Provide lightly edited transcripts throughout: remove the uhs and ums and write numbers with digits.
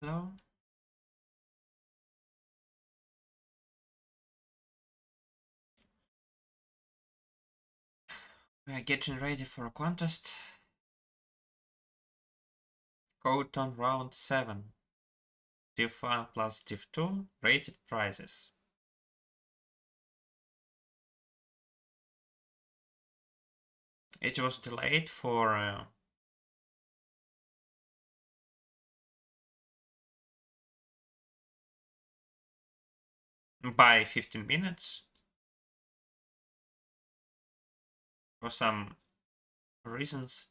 Hello. We are getting ready for a contest. CodeTON round 7. Div 1 plus Div 2 rated prizes. It was delayed for by 15 minutes for some reasons.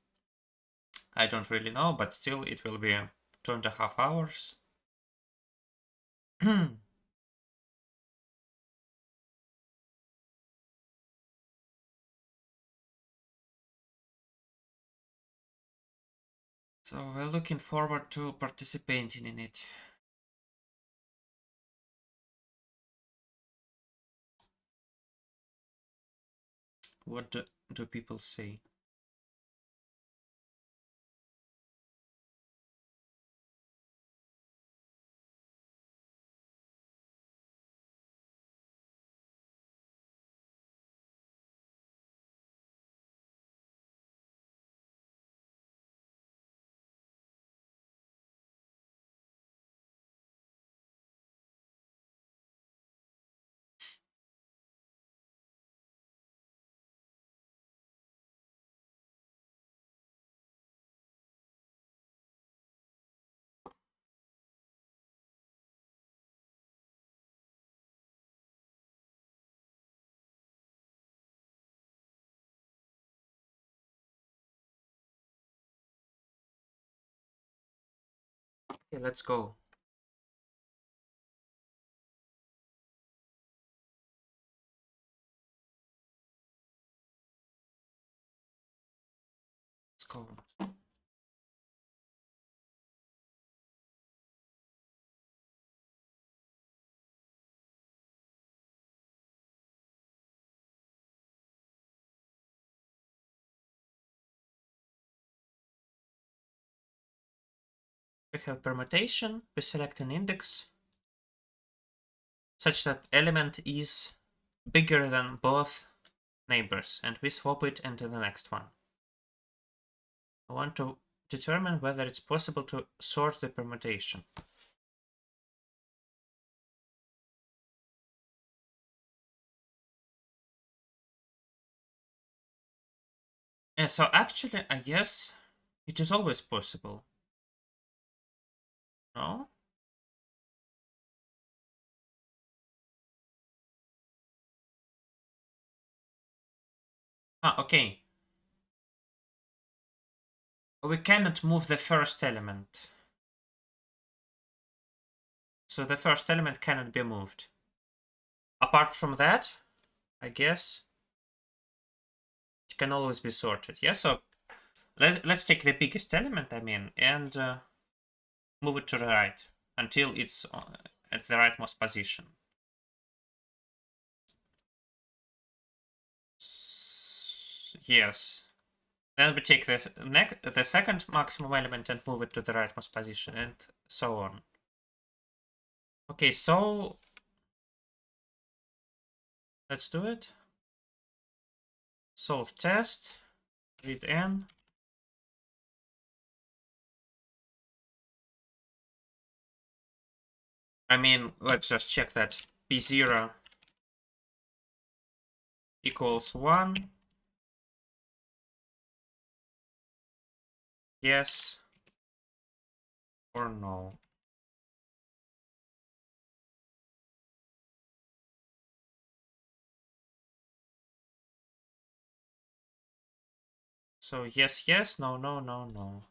I don't really know, but still it will be 2.5 hours. So we're looking forward to participating in it. What do people say? Okay, let's go. Let's go. We have permutation. We select an index such that element is bigger than both neighbors, and we swap it into the next one. I want to determine whether it's possible to sort the permutation. Yeah, so actually, I guess it is always possible. No? Ah, okay. We cannot move the first element. So the first element cannot be moved. Apart from that, I guess it can always be sorted. Yeah, so let's take the biggest element, I mean, and move it to the right until it's at the rightmost position. Yes. Then we take the second maximum element and move it to the rightmost position, and so on. Okay, so let's do it. Solve test, read n. I mean, let's just check that p0 equals 1. Yes or no. So yes, yes, no, no, no, no.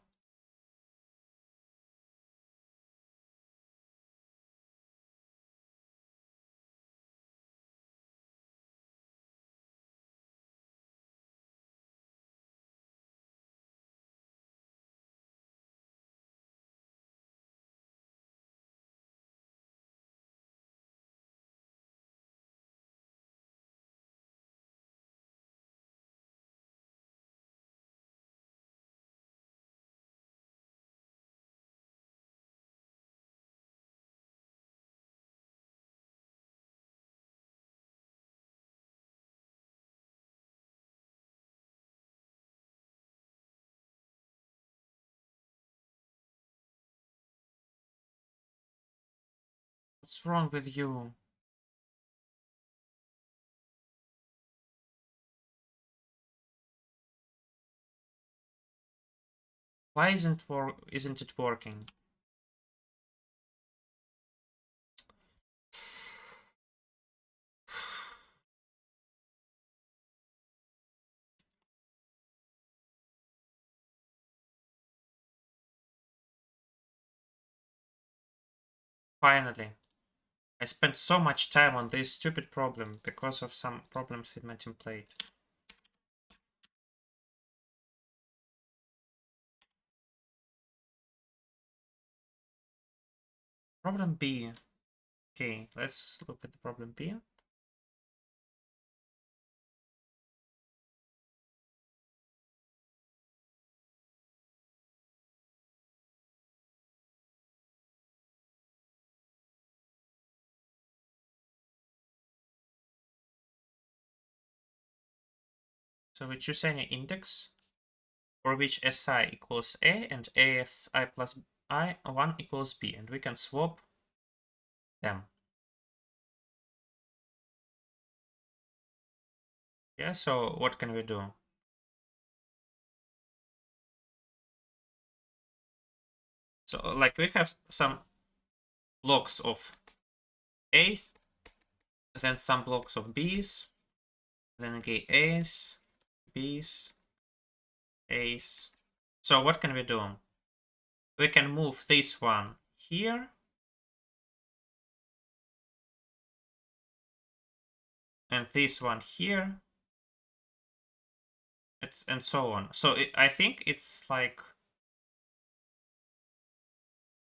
What's wrong with you? Why isn't it working? Finally. I spent so much time on this stupid problem because of some problems with my template. Problem B. Okay, let's look at the problem B. So we choose any index for which si equals a and asi plus I1 equals b, and we can swap them. Yeah, so what can we do? So like we have some blocks of a's, then some blocks of b's, then again a's, b's, a's. So what can we do? We can move this one here, and this one here, and so on. So I think it's like,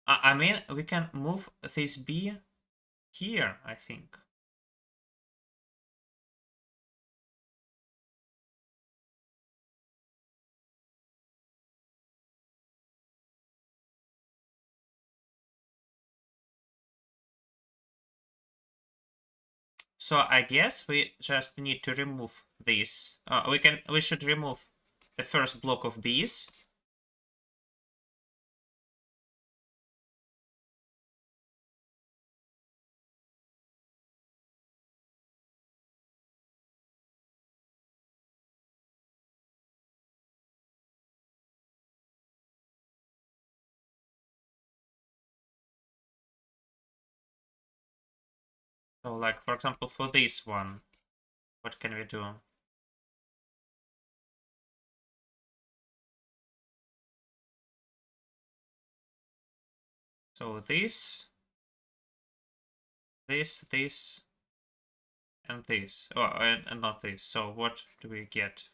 I mean, we can move this b here, I think. So I guess we just need to remove this. We should remove the first block of b's. So like, for example, for this one, what can we do? So this, and this. Oh, and not this. So what do we get?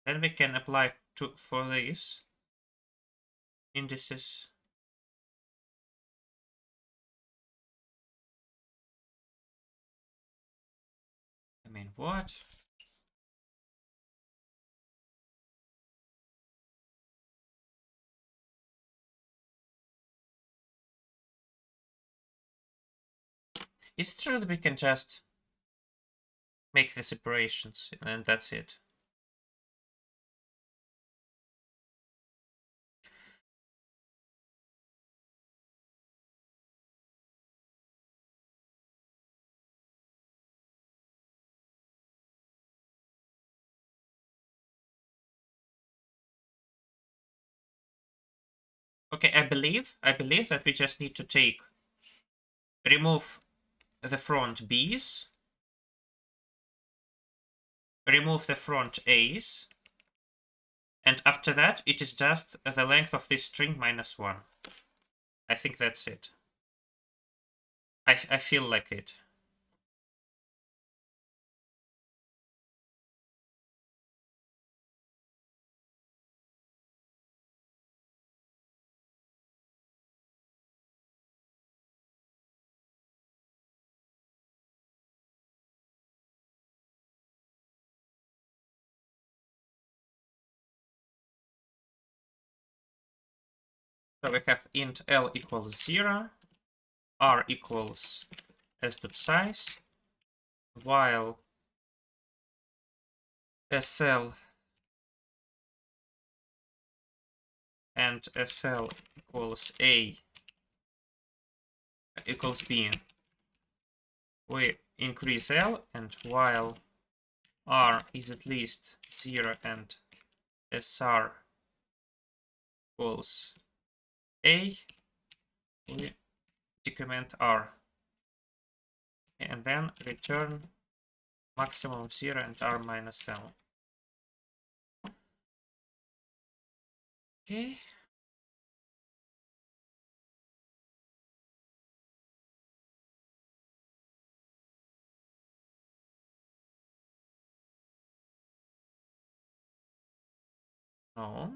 Then we can apply for these indices. I mean, what? It's true that we can just make the separations and that's it. Okay, I believe that we just need to remove the front b's, remove the front a's, and after that it is just the length of this string minus 1. I think that's it. I feel like it. So we have int l equals 0, r equals s.size, while sl and SL equals A equals B, we increase L, and while R is at least 0 and SR equals A, we decrement R, and then return maximum 0 and R minus L. Okay. No.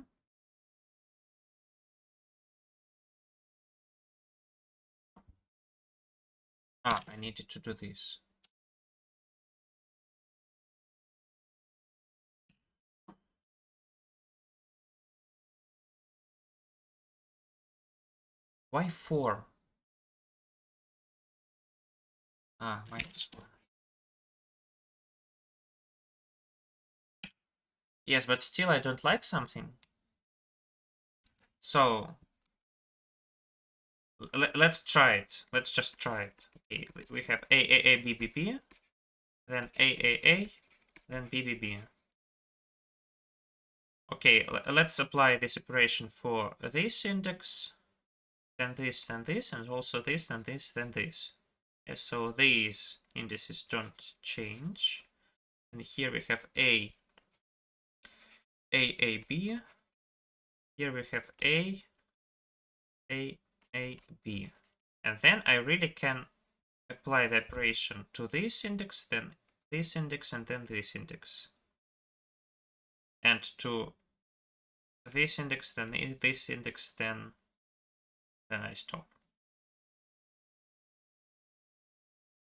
Ah, I needed to do this. Why 4? Ah, minus 1. Yes, but still I don't like something. So let's try it. Let's just try it. Okay, we have A, B, B, B, then A, then B, B, B. Okay, let's apply this operation for this index, then this, then this, and also this, then this, then this. Yes, so these indices don't change. And here we have A, B. Here we have A, B. And then I really can apply the operation to this index, then this index, and then this index. And to this index, then this index, then I stop.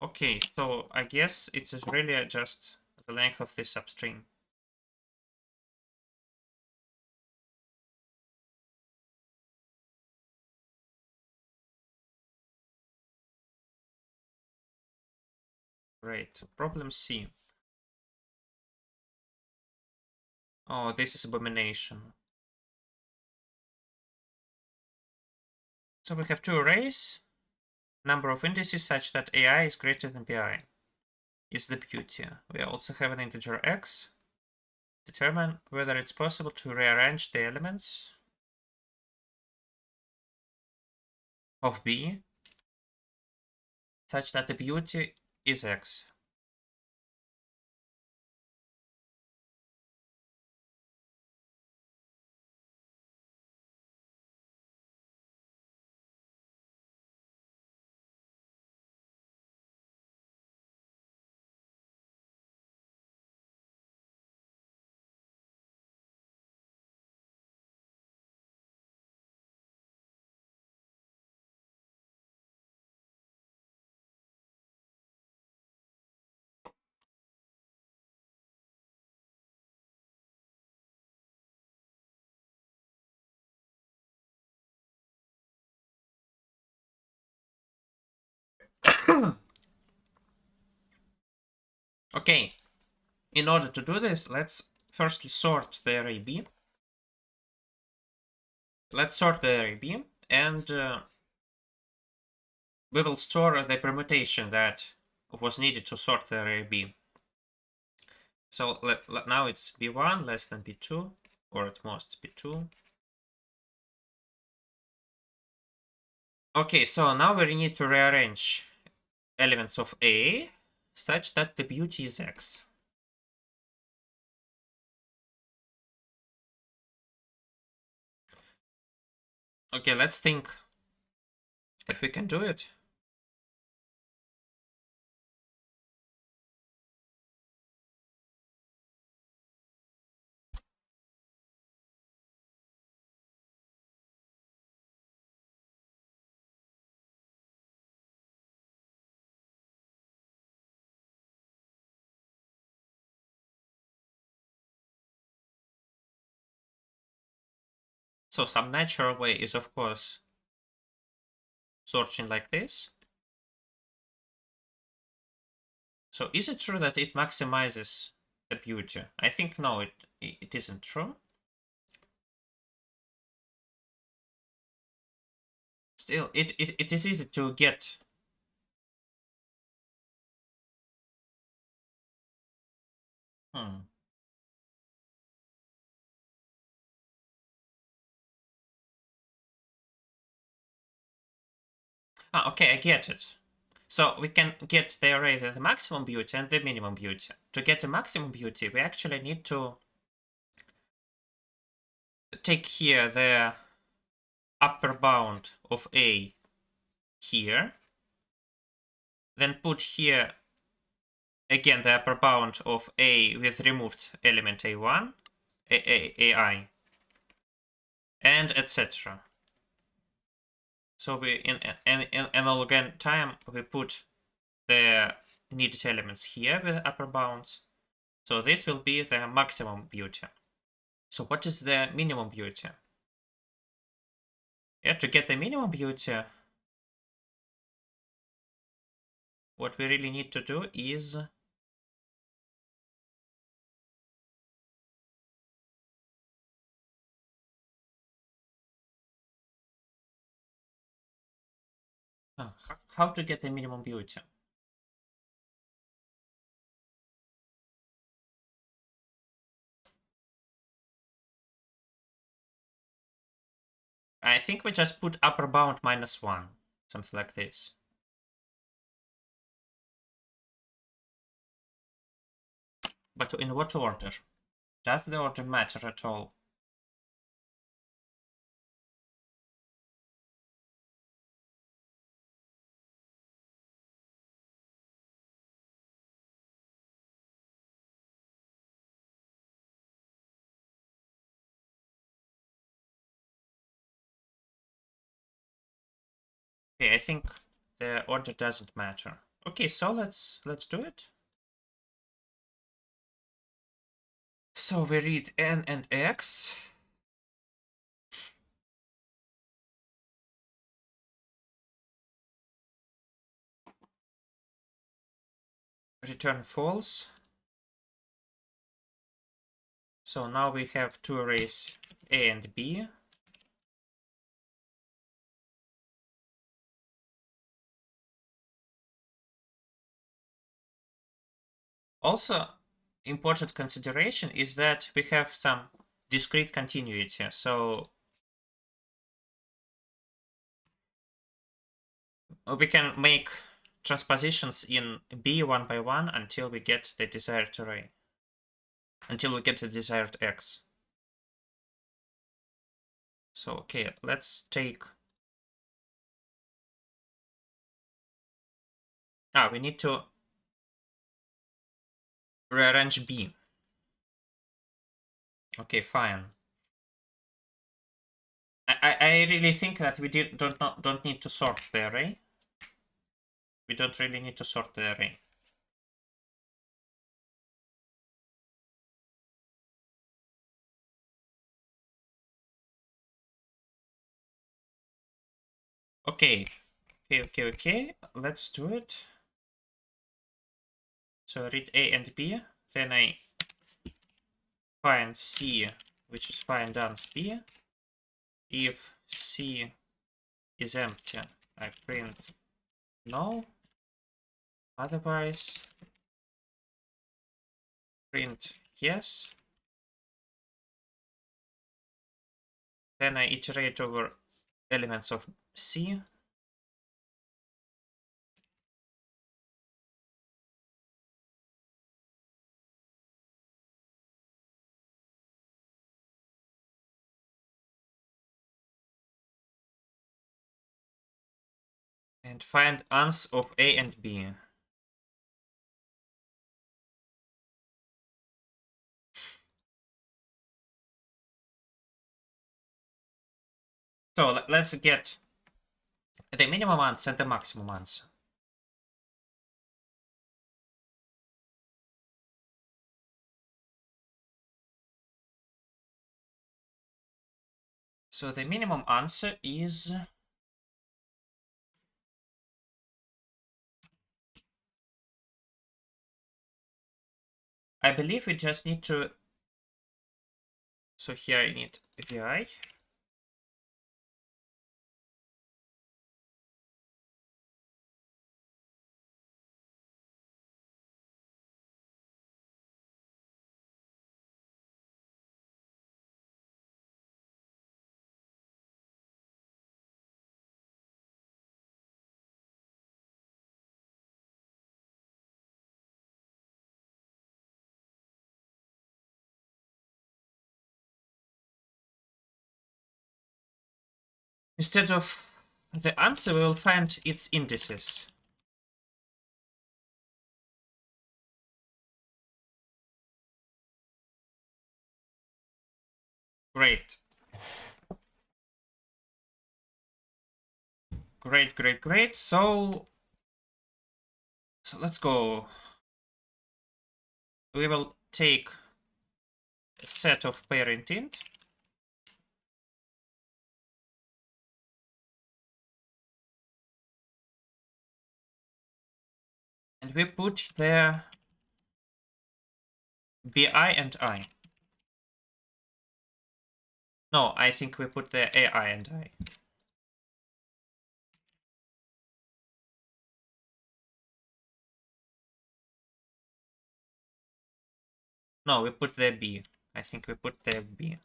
Okay, so I guess it's really just the length of this substring. Great. Problem C. Oh, this is abomination. So we have two arrays, number of indices such that AI is greater than BI. Is the beauty. We also have an integer x. Determine whether it's possible to rearrange the elements of B such that the beauty is x. Okay, in order to do this, let's firstly sort the array B. Let's sort the array B, and we will store the permutation that was needed to sort the array B. So now it's B1 less than B2, or at most B2. Okay, so now we need to rearrange elements of A such that the beauty is X. Okay, let's think if we can do it. So some natural way is, of course, sorting like this. So is it true that it maximizes the beauty? I think no, it isn't true. still, it is easy to get. Ah, okay, I get it. So we can get the array with the maximum beauty and the minimum beauty. To get the maximum beauty, we actually need to take here the upper bound of A here, then put here again the upper bound of A with removed element A1, AI, and etc. So we in analog time we put the needed elements here with upper bounds. So this will be the maximum beauty. So what is the minimum beauty? Yeah, to get the minimum beauty, what we really need to do is how to get the minimum beauty. I think we just put upper bound -1, something like this. But in what order? Does the order matter at all? Okay, I think the order doesn't matter. Okay, so let's do it. So we read n and x. Return false. So now we have two arrays A and B. Also, important consideration is that we have some discrete continuity. So we can make transpositions in B one by one until we get the desired array. Until we get the desired X. So, okay, let's take... we need to rearrange B. Okay, fine. I really think that we don't need to sort the array. We don't really need to sort the array. Okay, let's do it. So read A and B, then I find C, which is find ans B. If C is empty, I print no. Otherwise, print yes. Then I iterate over elements of C. And find ans of A and B. So let's get the minimum ans and the maximum ans. So the minimum answer is... I believe we just need to... So here I need vi. Instead of the answer, we will find its indices. Great. Great, great, great. So let's go. We will take a set of parent int. And we put there bi and I. No, I think we put the AI and I. No, we put the B. I think we put the B.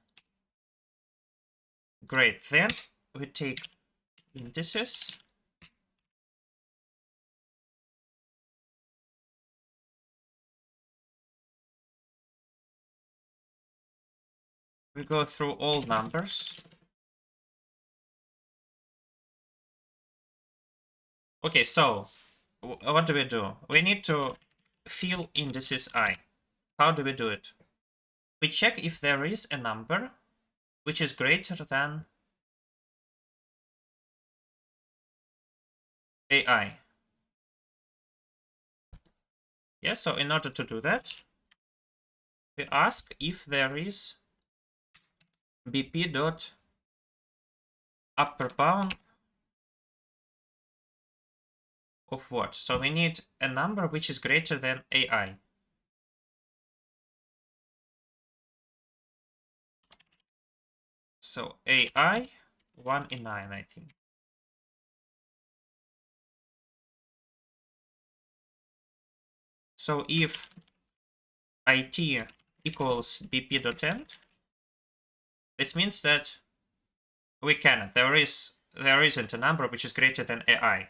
Great. Then we take indices. We go through all numbers. Okay, so what do? We need to fill indices I. How do we do it? We check if there is a number which is greater than AI. Yeah, so in order to do that, we ask if there is bp dot upper bound of what? So we need a number which is greater than AI. So AI 1 in 9, I think. So if it equals bp.end, this means that we cannot. There isn't a number which is greater than AI.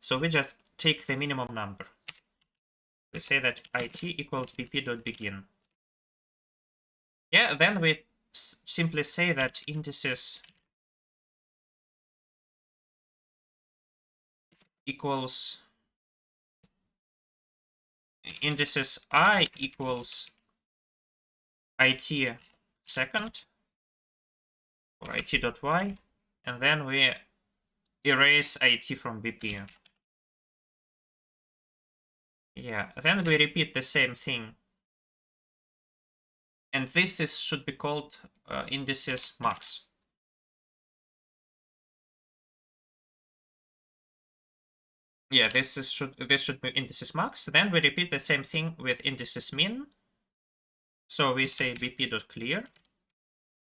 So we just take the minimum number. We say that it equals bp.begin. Yeah, then we simply say that indices equals indices I equals it second or it.y, and then we erase it from bp. Yeah, then we repeat the same thing, and this should be called indices max. Yeah, this should be indices max. Then we repeat the same thing with indices min. So we say bp.clear.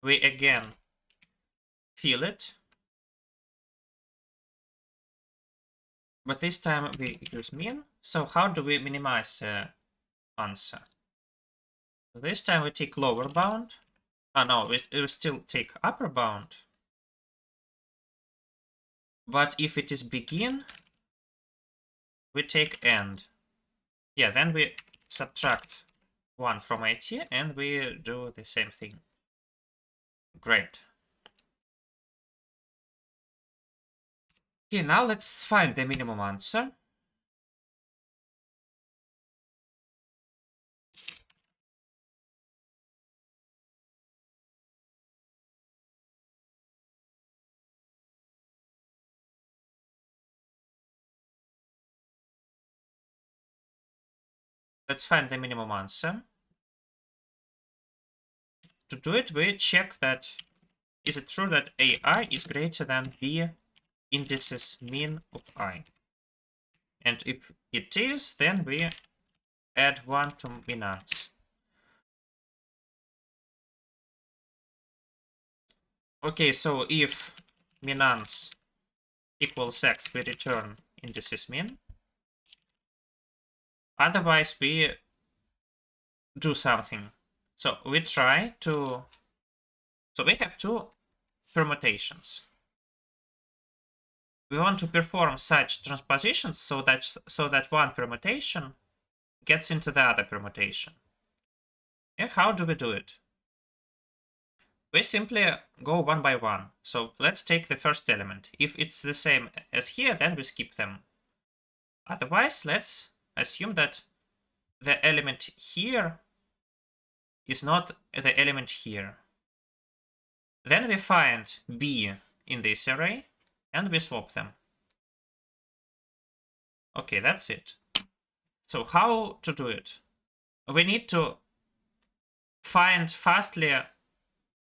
We again fill it, but this time we use min. So how do we minimize answer? So this time we take lower bound. Oh no, we still take upper bound. But if it is begin, we take end. Yeah, then we subtract 1 from it and we do the same thing. Great. Okay, now let's find the minimum answer. Let's find the minimum answer. To do it, we check that is it true that AI is greater than B indices min of I. And if it is, then we add 1 to minans. Okay, so if minans equals x, we return indices min. Otherwise, we do something. So we try to. So we have two permutations. We want to perform such transpositions so that one permutation gets into the other permutation. Yeah, how do we do it? we simply go one by one. So let's take the first element. If it's the same as here, then we skip them. Otherwise, let's assume that the element here is not the element here. Then we find B in this array and we swap them. Okay, that's it. So how to do it? We need to find fastly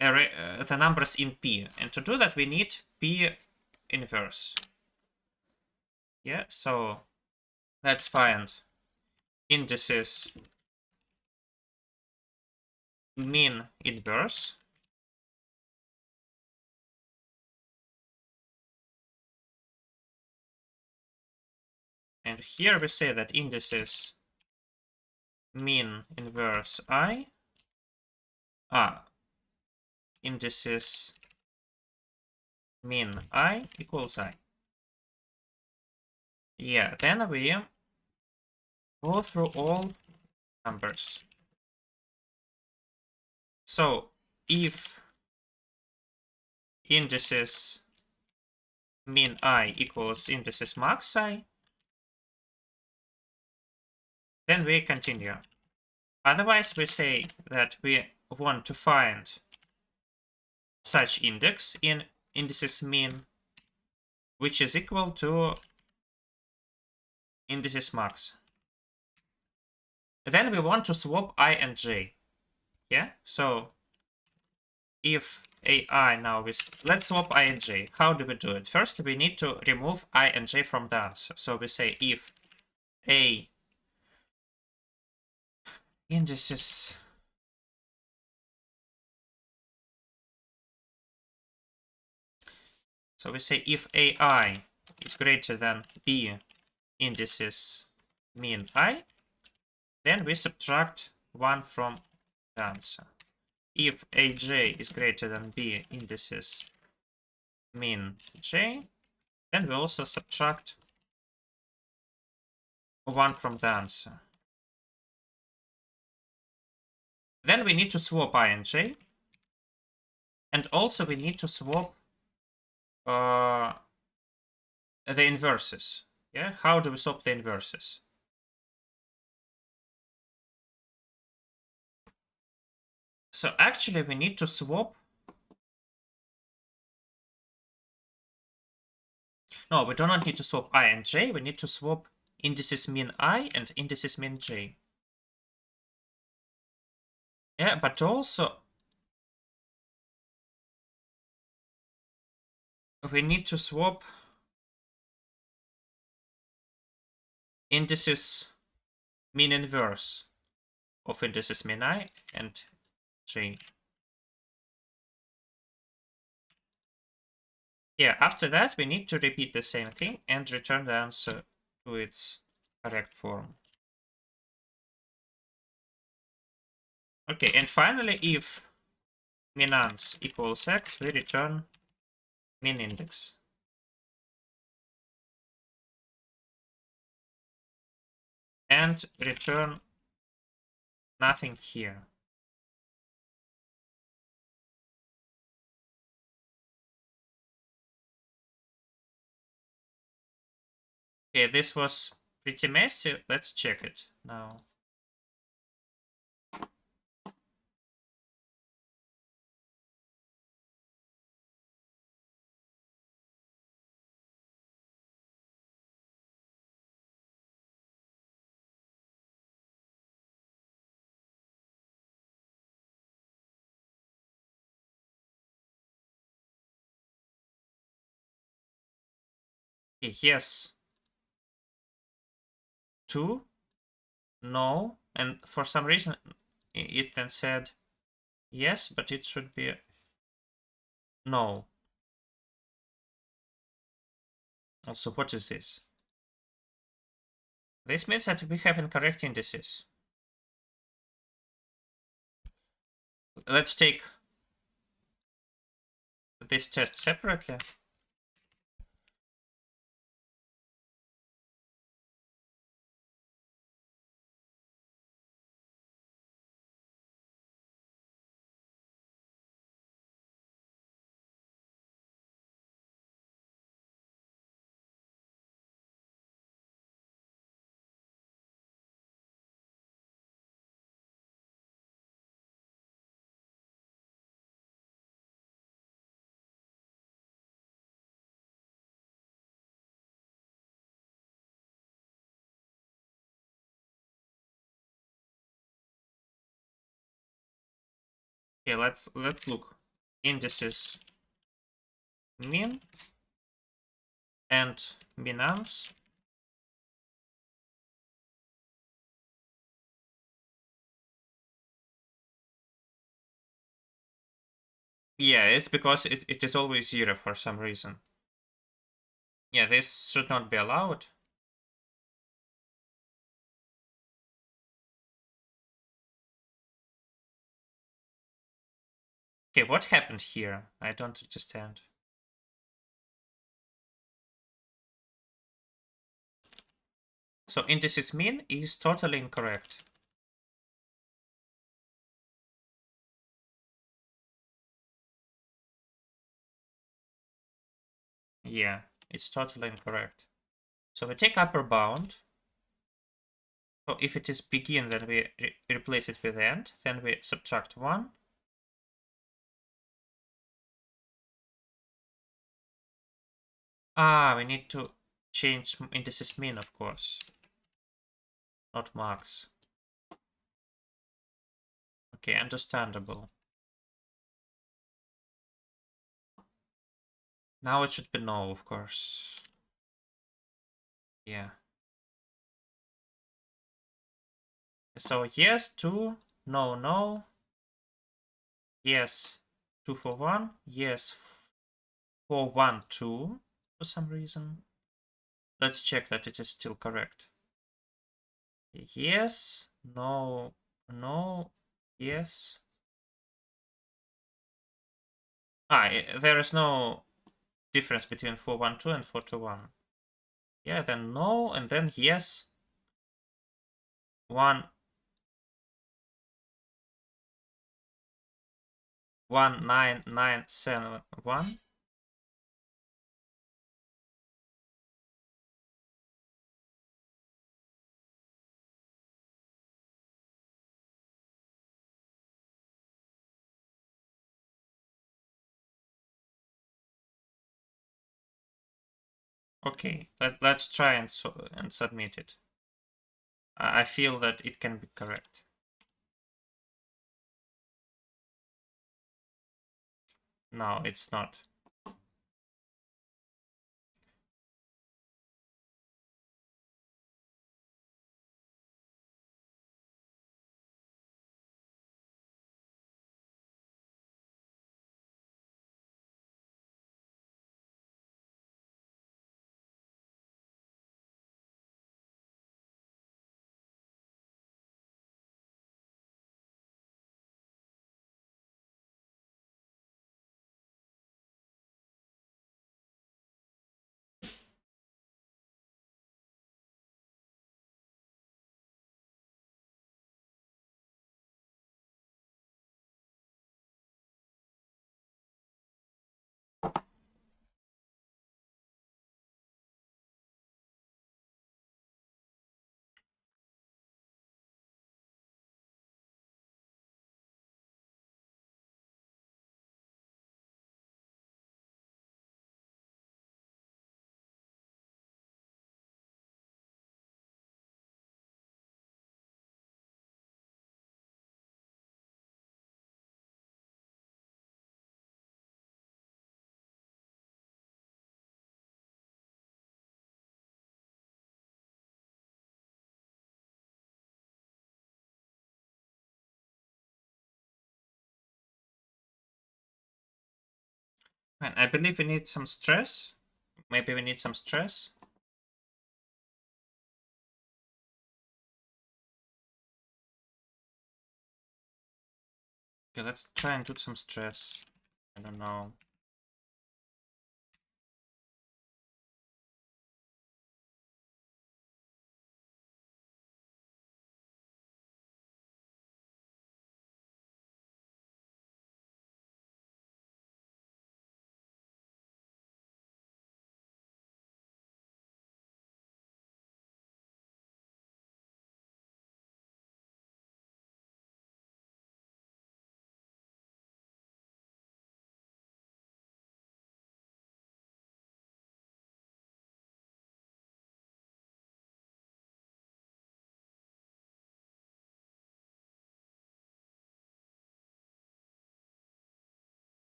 the numbers in P. And to do that, we need P inverse. Yeah, so let's find indices mean inverse. And here we say that indices mean inverse I indices mean I equals I. Yeah, then we go through all numbers. So if indices mean I equals indices max I, then we continue. Otherwise, we say that we want to find such index in indices mean, which is equal to indices max. Then we want to swap I and j. Yeah, so if AI now is, let's swap I and j. How do we do it? First, we need to remove I and j from the answer. So we say if A indices so we say if AI is greater than B indices mean I, then we subtract 1 from the answer. If AJ is greater than B indices mean J, then we also subtract 1 from the answer. Then we need to swap I and J. And also we need to swap the inverses. Yeah, how do we swap the inverses? So actually we need to swap. No, we do not need to swap I and J. We need to swap indices mean I and indices mean J. Yeah, but also we need to swap indices mean inverse of indices mean I and J. Yeah, after that we need to repeat the same thing and return the answer to its correct form. Okay, and finally if minans equals x, we return min index. And return nothing here. Okay, this was pretty messy. Let's check it now. Okay, yes. 2, no, and for some reason it then said yes, but it should be no. Also, what is this? This means that we have incorrect indices. Let's take this test separately. Okay, let's look. Indices min and minans. Yeah, it's because it is always 0 for some reason. Yeah, this should not be allowed. Okay, what happened here? I don't understand. So indices min is totally incorrect. Yeah, it's totally incorrect. So we take upper bound. So if it is begin, then we replace it with end. Then we subtract 1. Ah, we need to change indices min, of course. Not max. Okay, understandable. Now it should be no, of course. Yeah. So yes, 2, no, no. Yes, 2 for 1. Yes, 4, 1, 2 for some reason. Let's check that it is still correct. Yes, no, no, yes. Ah, there is no difference between 412 and 421. Yeah, then no, and then yes. 19971. Okay, let's try and submit it. I feel that it can be correct. No, it's not. And I believe we need some stress. Maybe we need some stress. Okay, let's try and do some stress. I don't know.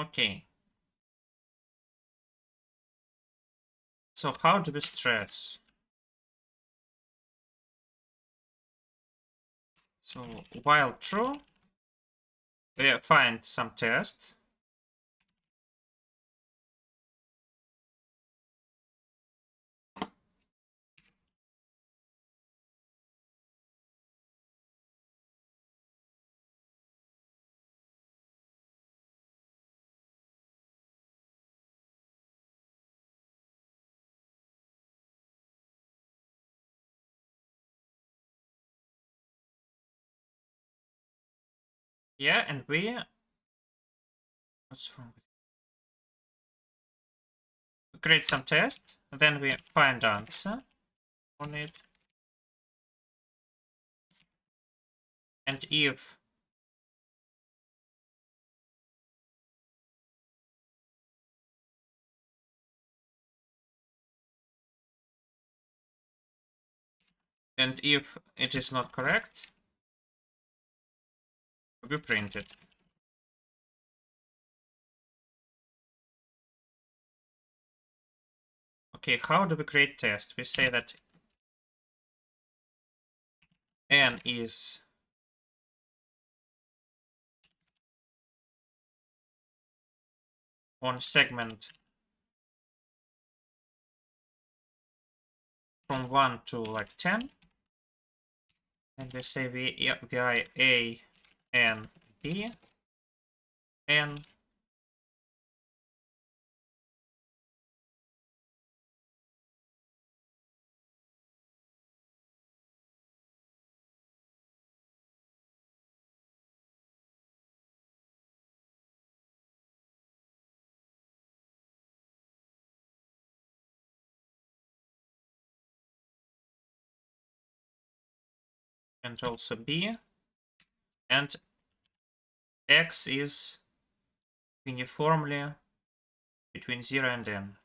Okay. So how do we stress? So while true, we find some test. Yeah, and what's wrong with we create some test, then we find answer on it. And if it is not correct, we print it. Okay, how do we create test? We say that n is on segment from 1 to like 10. And we say vi a, n, b, n. And also b, and x is uniformly between 0 and n.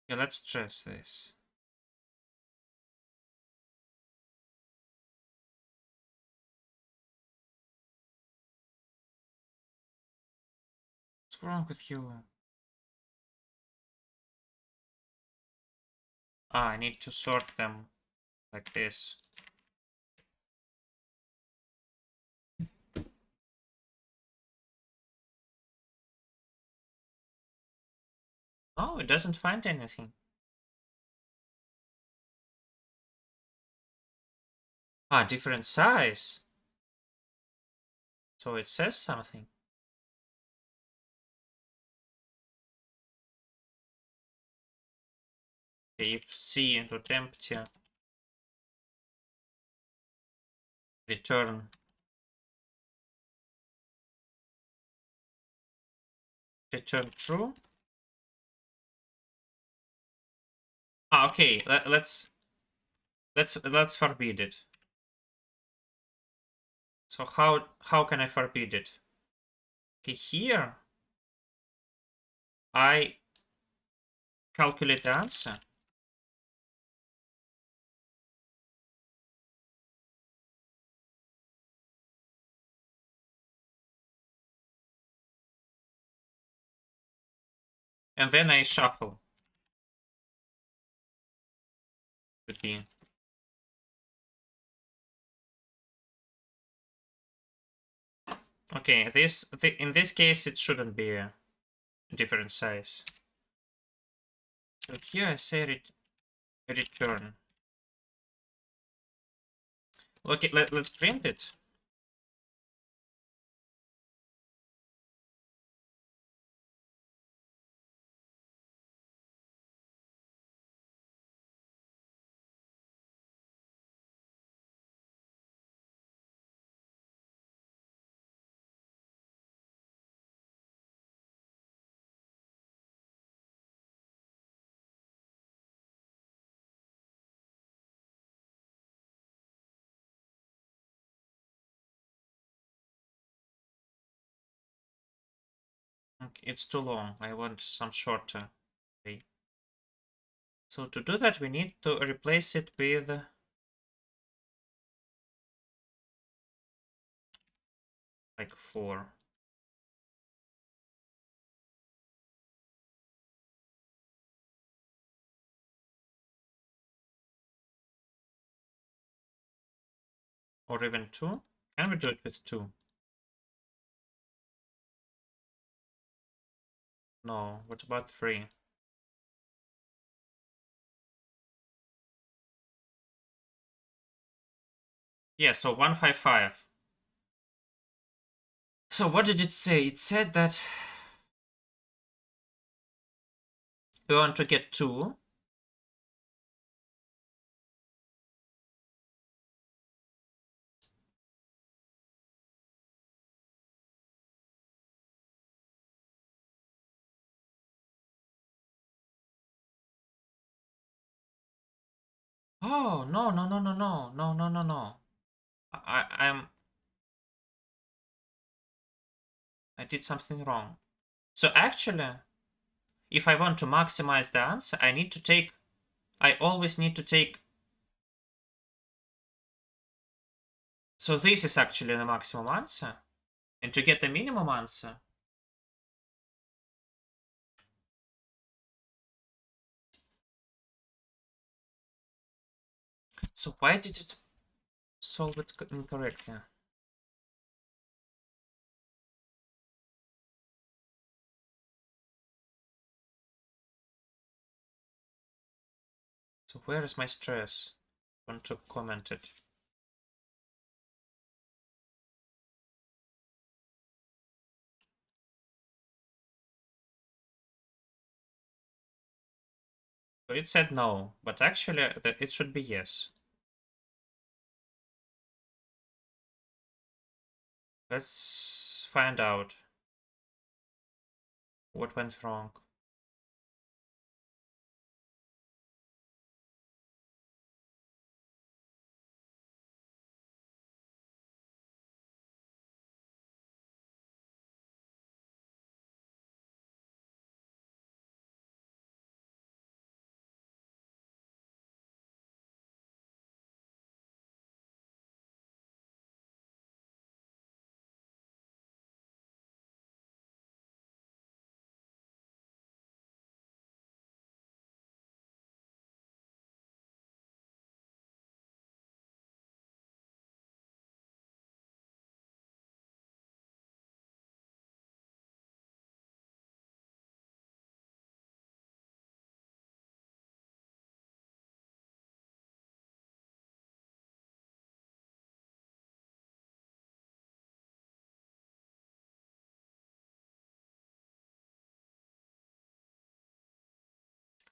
Yeah, let's stress this. What's wrong with you? Ah, I need to sort them like this. Oh, it doesn't find anything. Ah, different size. So it says something. If c.empty return true. Ah, okay. Let's forbid it. So how can I forbid it? Okay, here I calculate the answer. And then I shuffle. Could be. Okay, in this case it shouldn't be a different size. So here I say return. Okay, let's print it. Okay, it's too long. I want some shorter way. So to do that, we need to replace it with like 4. Or even 2. Can we do it with 2? No. What about 3? Yeah, so 155. So what did it say? It said that we want to get 2. Oh, no, no, no, no, no, no, no, no, no. I did something wrong. So actually, if I want to maximize the answer, I always need to take. So this is actually the maximum answer. And to get the minimum answer, so why did it solve it incorrectly? So where is my stress? I want to comment it. So it said no, but actually it should be yes. Let's find out what went wrong.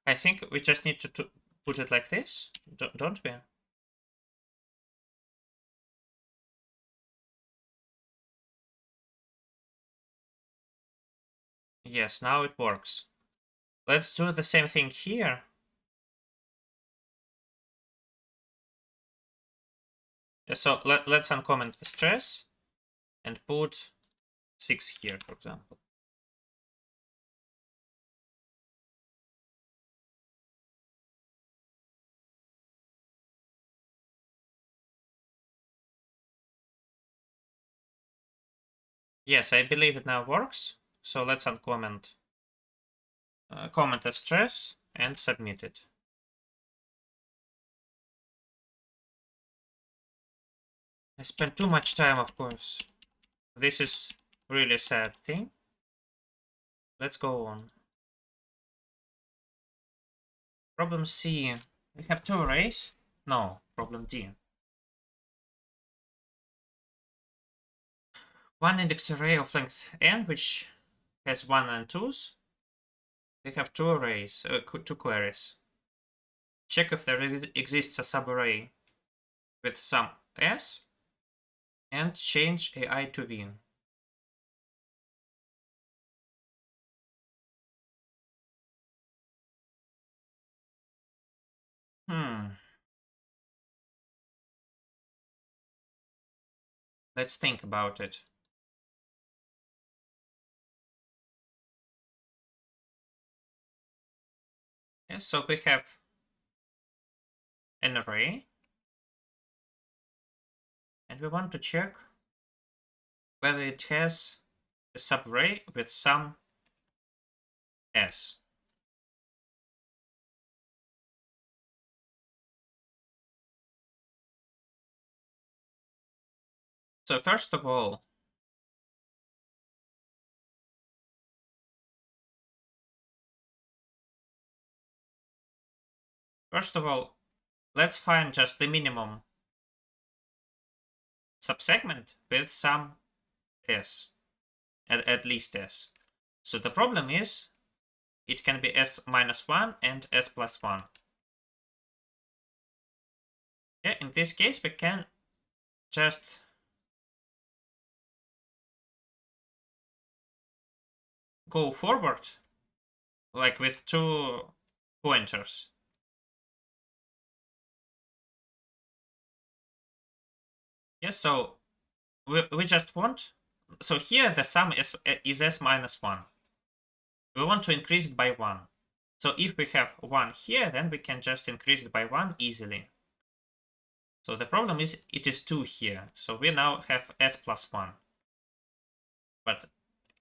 I think we just need to put it like this, don't we? Yes, now it works. Let's do the same thing here. So let's uncomment the stress and put 6 here, for example. Yes, I believe it now works. So let's uncomment comment the stress and submit it. I spent too much time, of course. This is really sad thing. Let's go on. Problem C. We have 2 arrays. No, problem D. One index array of length n, which has 1 and 2s. We have 2 arrays, 2 queries. Check if there exists a subarray with some s and change AI to v. Let's think about it. Yes, so we have an array, and we want to check whether it has a subarray with some s. So first of all, let's find just the minimum subsegment with some s, at least s. So the problem is it can be s minus 1 and s plus 1. Yeah, in this case, we can just go forward like with 2 pointers. Yes, so we just want, so here the sum is s minus 1. We want to increase it by 1. So if we have 1 here, then we can just increase it by 1 easily. So the problem is it is 2 here. So we now have s plus 1. But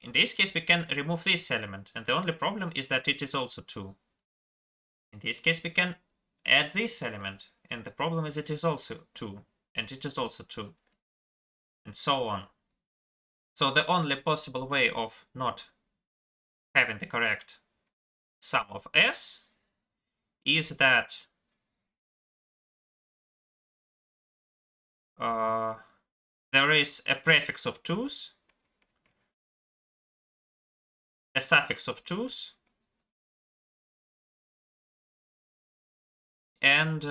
in this case, we can remove this element. And the only problem is that it is also 2. In this case, we can add this element. And the problem is it is also 2. And it is also 2. And so on. So the only possible way of not having the correct sum of s is that there is a prefix of 2's, a suffix of 2's, and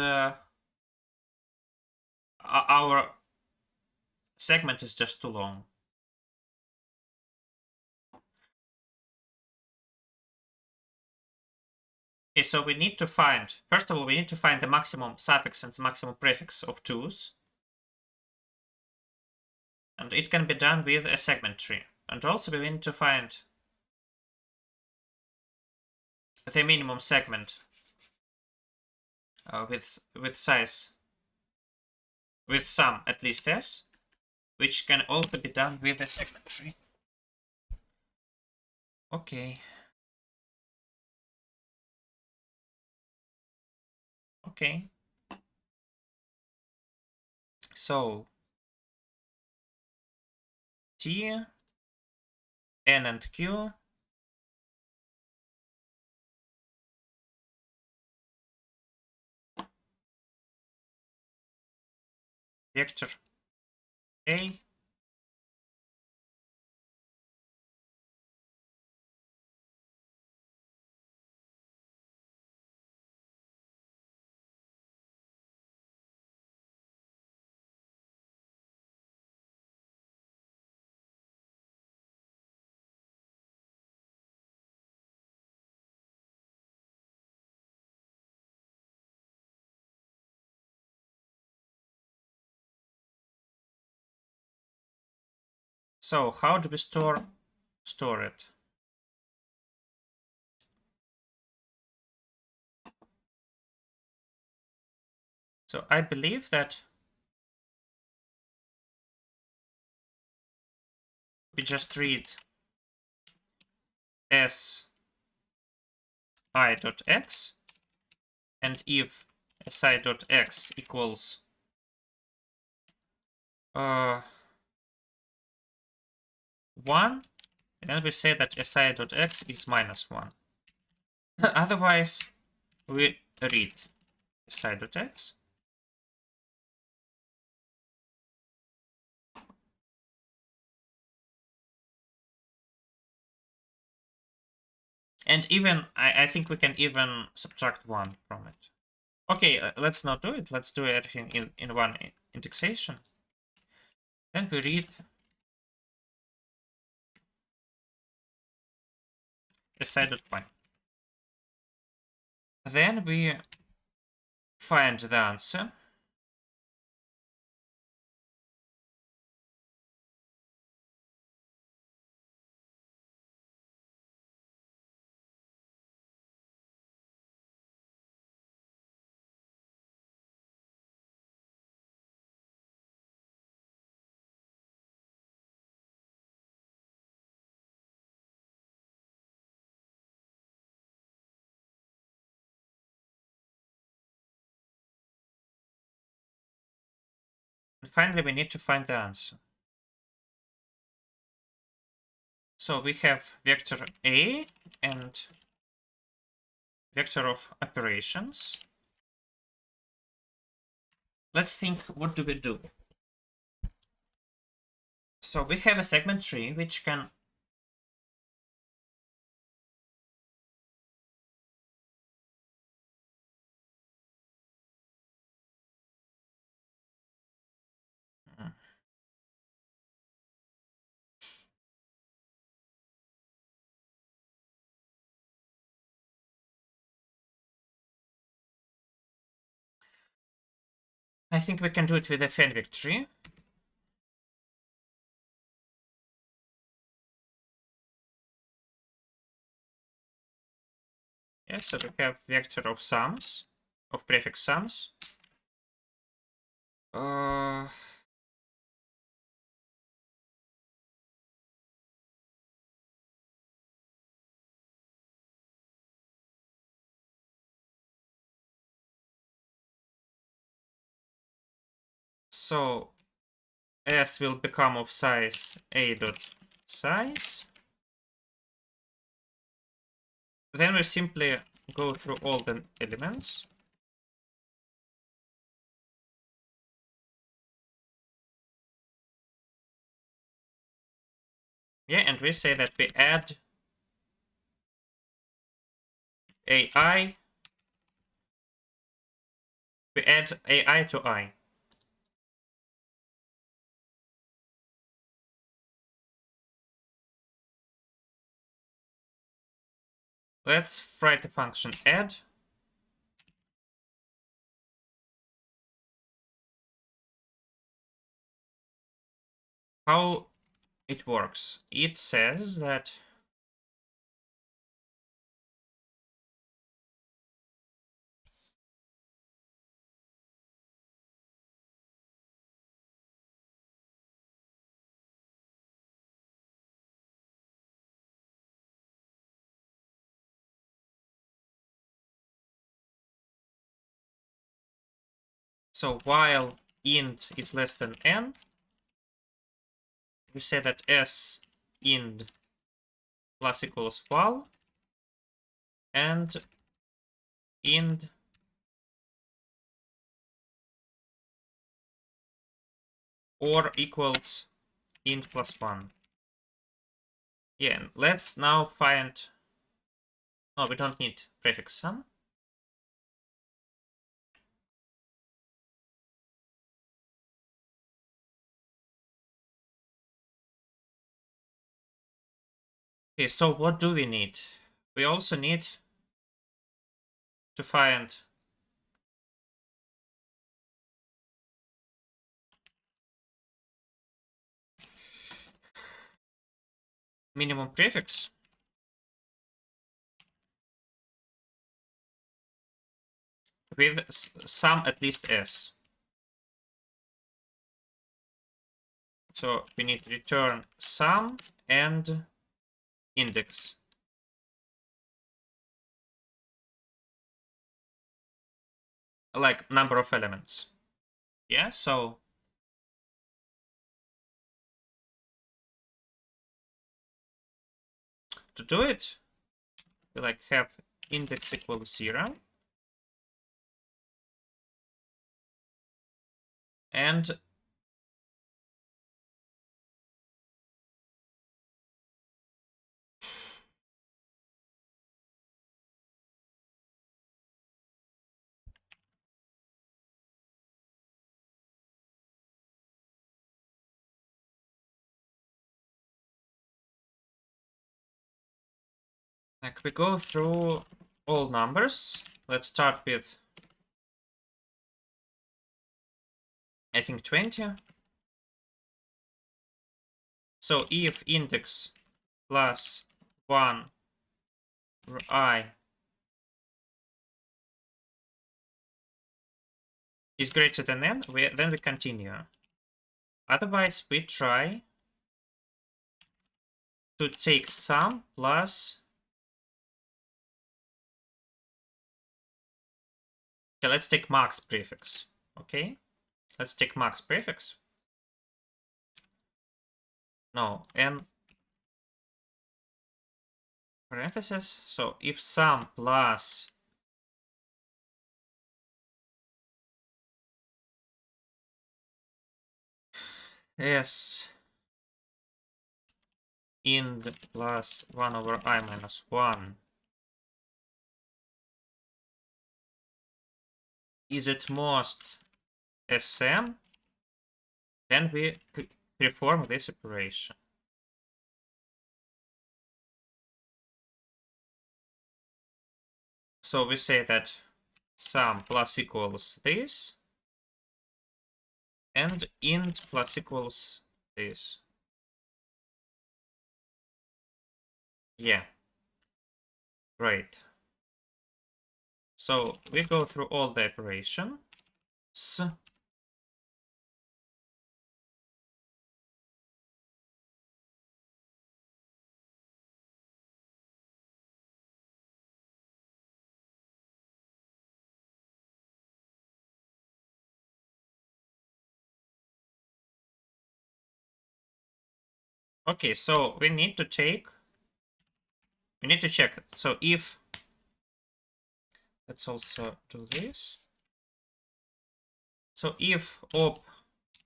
our segment is just too long. Okay, so we need to find, first of all, we need to find the maximum suffix and the maximum prefix of 2's. And it can be done with a segment tree. And also we need to find the minimum segment with size, with sum at least s, which can also be done with a segment tree. Okay. Okay. So T, N and Q vector A So how do we store it? So I believe that we just read s i.x, and if si.x equals 1, then we say that si.x is minus 1. Otherwise, we read si.x and even I think we can even subtract 1 from it. Okay, let's not do it. Let's do everything in one indexation. Then we read si.y. Then we find the answer. finally, we need to find the answer. So we have vector A and vector of operations. Let's think, what do we do? So we have a segment tree which can I think we can do it with a Fenwick tree. Yeah, so we have vector of sums, of prefix sums. So S will become of size A dot size. Then we simply go through all the elements. Yeah, and we say that we add AI. We add AI to I. Let's write the function add. How it works? It says that so while int is less than n, we say that s int plus equals val and int or equals int plus 1. Yeah, let's now find... No, we don't need prefix sum. Okay, so what do we need? We also need to find minimum prefix. With sum at least s. So we need to return sum and index. Like number of elements. Yeah, so to do it, we like have index equals 0. And like we go through all numbers. Let's start with, I think, 20. So if index plus 1 I is greater than n, then we continue. Otherwise, we try to take sum plus... Okay, let's take max prefix. Okay, let's take max prefix. no, n parentheses. So if sum plus s int plus 1 over I minus 1 is at most Sm, then we perform this operation. So we say that sum plus equals this, and int plus equals this. Yeah, great. So we go through all the operations. Okay, so we need to check. So if, let's also do this. So if op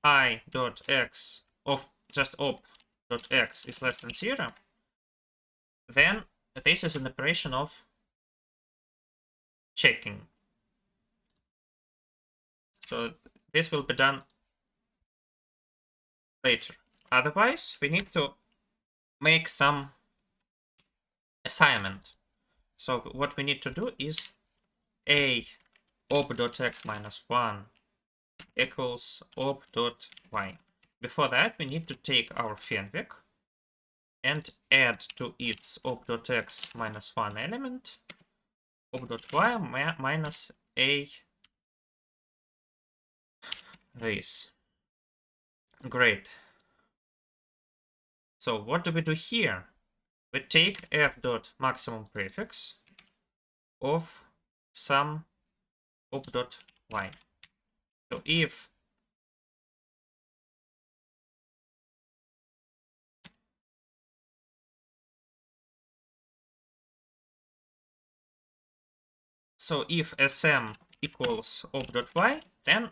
I dot x of just op dot x is less than 0, then this is an operation of checking. So this will be done later. Otherwise, we need to make some assignment. So what we need to do is a op.x minus 1 equals op.y. Before that, we need to take our fanvic and add to its op.x minus 1 element op.y minus a this. Great. So what do we do here? We take f dot maximum prefix of some op.y. So if sm equals op.y, then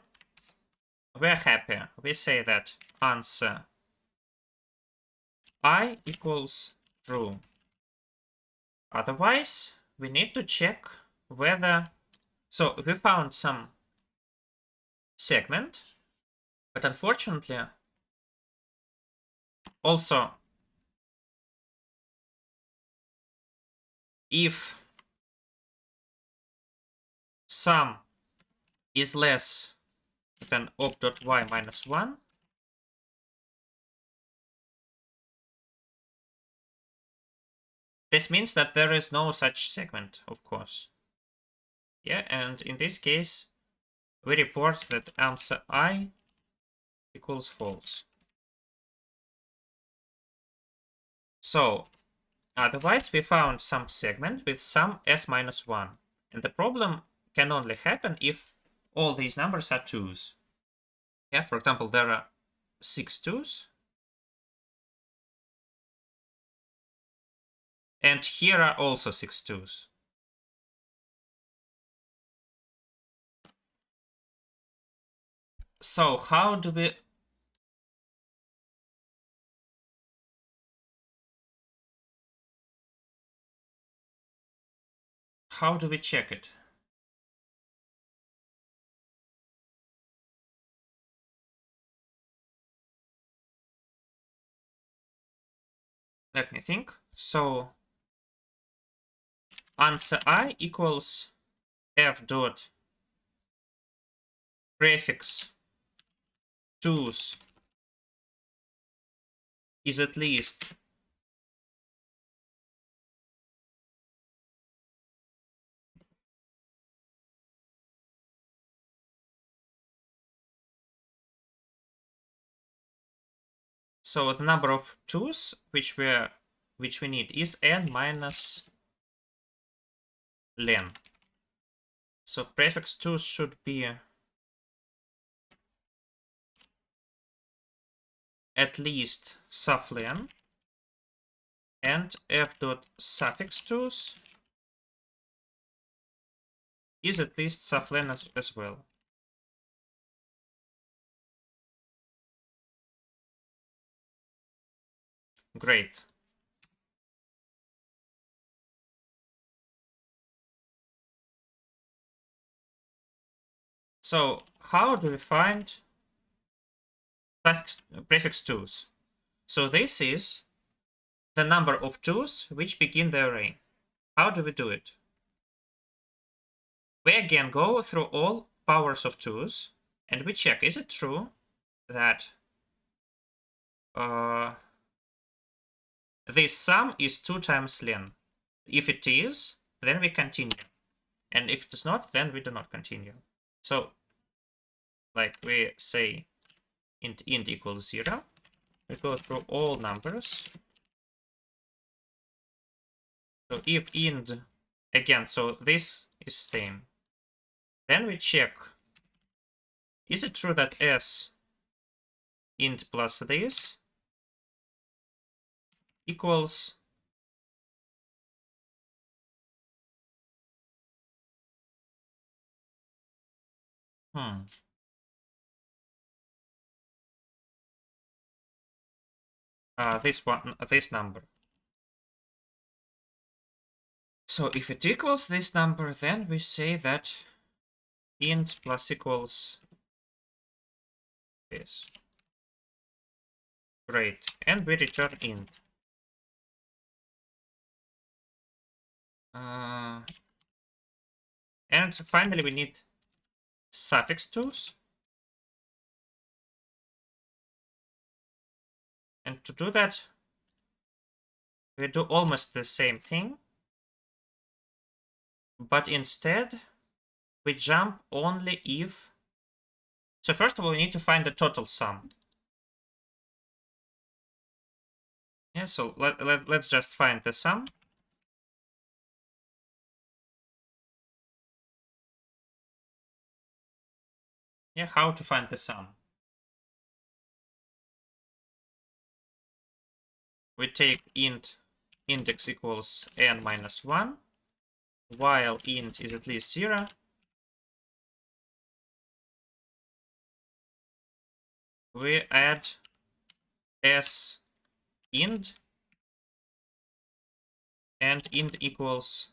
we're happy. We say that answer I equals true. Otherwise, we need to check whether... So we found some segment, but unfortunately, also, if sum is less than op.y minus 1, this means that there is no such segment, of course. Yeah, and in this case, we report that answer I equals false. So, otherwise, we found some segment with sum s minus 1. And the problem can only happen if all these numbers are 2's. Yeah, for example, there are 6 2's. And here are also 6 2's. So how do we... How do we check it? Let me think. So answer I equals f dot prefix 2's is at least so the number of 2's which we need is n minus len. So prefix 2 should be at least sufflen and f dot suffix 2s is at least sufflen as well. Great. So how do we find prefix 2s? So this is the number of 2s which begin the array. How do we do it? We again go through all powers of 2s and we check, is it true that this sum is 2 times len? If it is, then we continue. And if it is not, then we do not continue. So, like we say int equals 0, we go through all numbers. So if int, again, so this is same. Then we check, is it true that s int plus this equals this number. So if it equals this number, then we say that int plus equals this. Great, and we return int. And finally we need suffix 2s. And to do that, we do almost the same thing, but instead we jump only if. So first of all, we need to find the total sum. Yeah, so let's just find the sum. Yeah, how to find the sum? We take int index equals n minus 1, while int is at least 0. We add s int, and int equals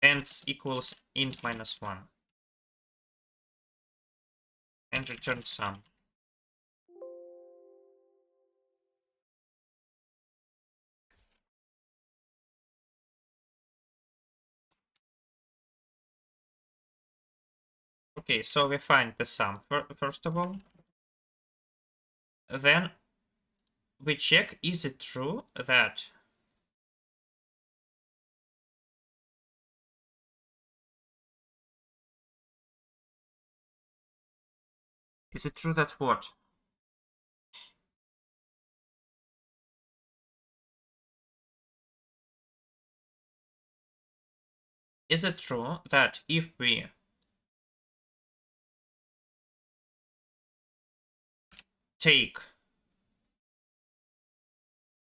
ends equals int minus 1, and return sum. Okay, so we find the sum first of all. Then we check, is it true that what? Is it true that if we take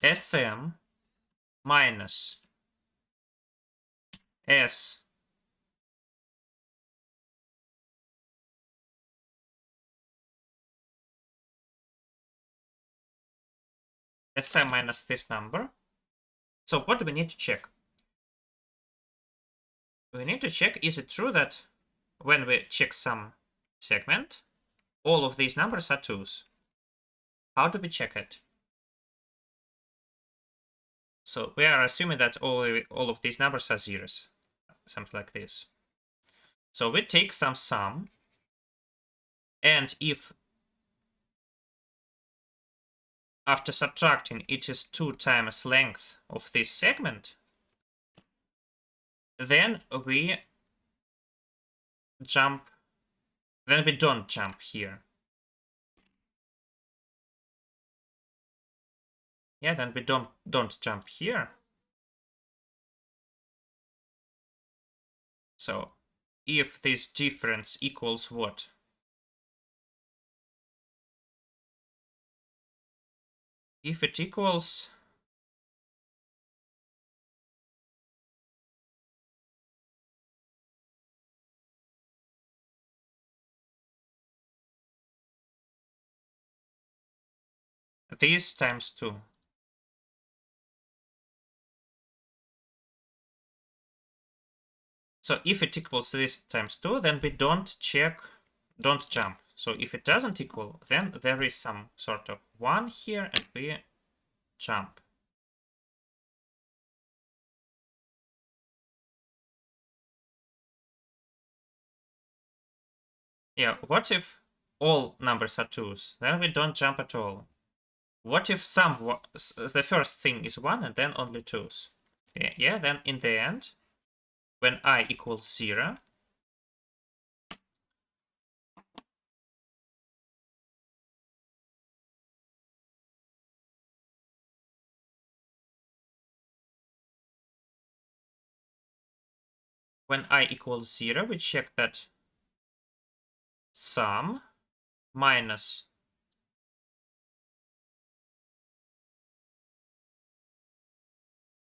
sm minus s sm minus this number, so what do we need to check? We need to check, is it true that when we check some segment, all of these numbers are 2s? How do we check it? So we are assuming that all of these numbers are zeros, something like this. So we take some sum, and if after subtracting it is 2 times length of this segment, then we jump, then we don't jump here. Yeah, then we don't jump here. So if this difference equals what? if it equals this times 2. So if it equals this times 2, then we don't jump. So if it doesn't equal, then there is some sort of 1 here and we jump. Yeah, what if all numbers are 2's? Then we don't jump at all. What if the first thing is 1 and then only 2's? Yeah, then in the end, when I equals 0, we check that sum minus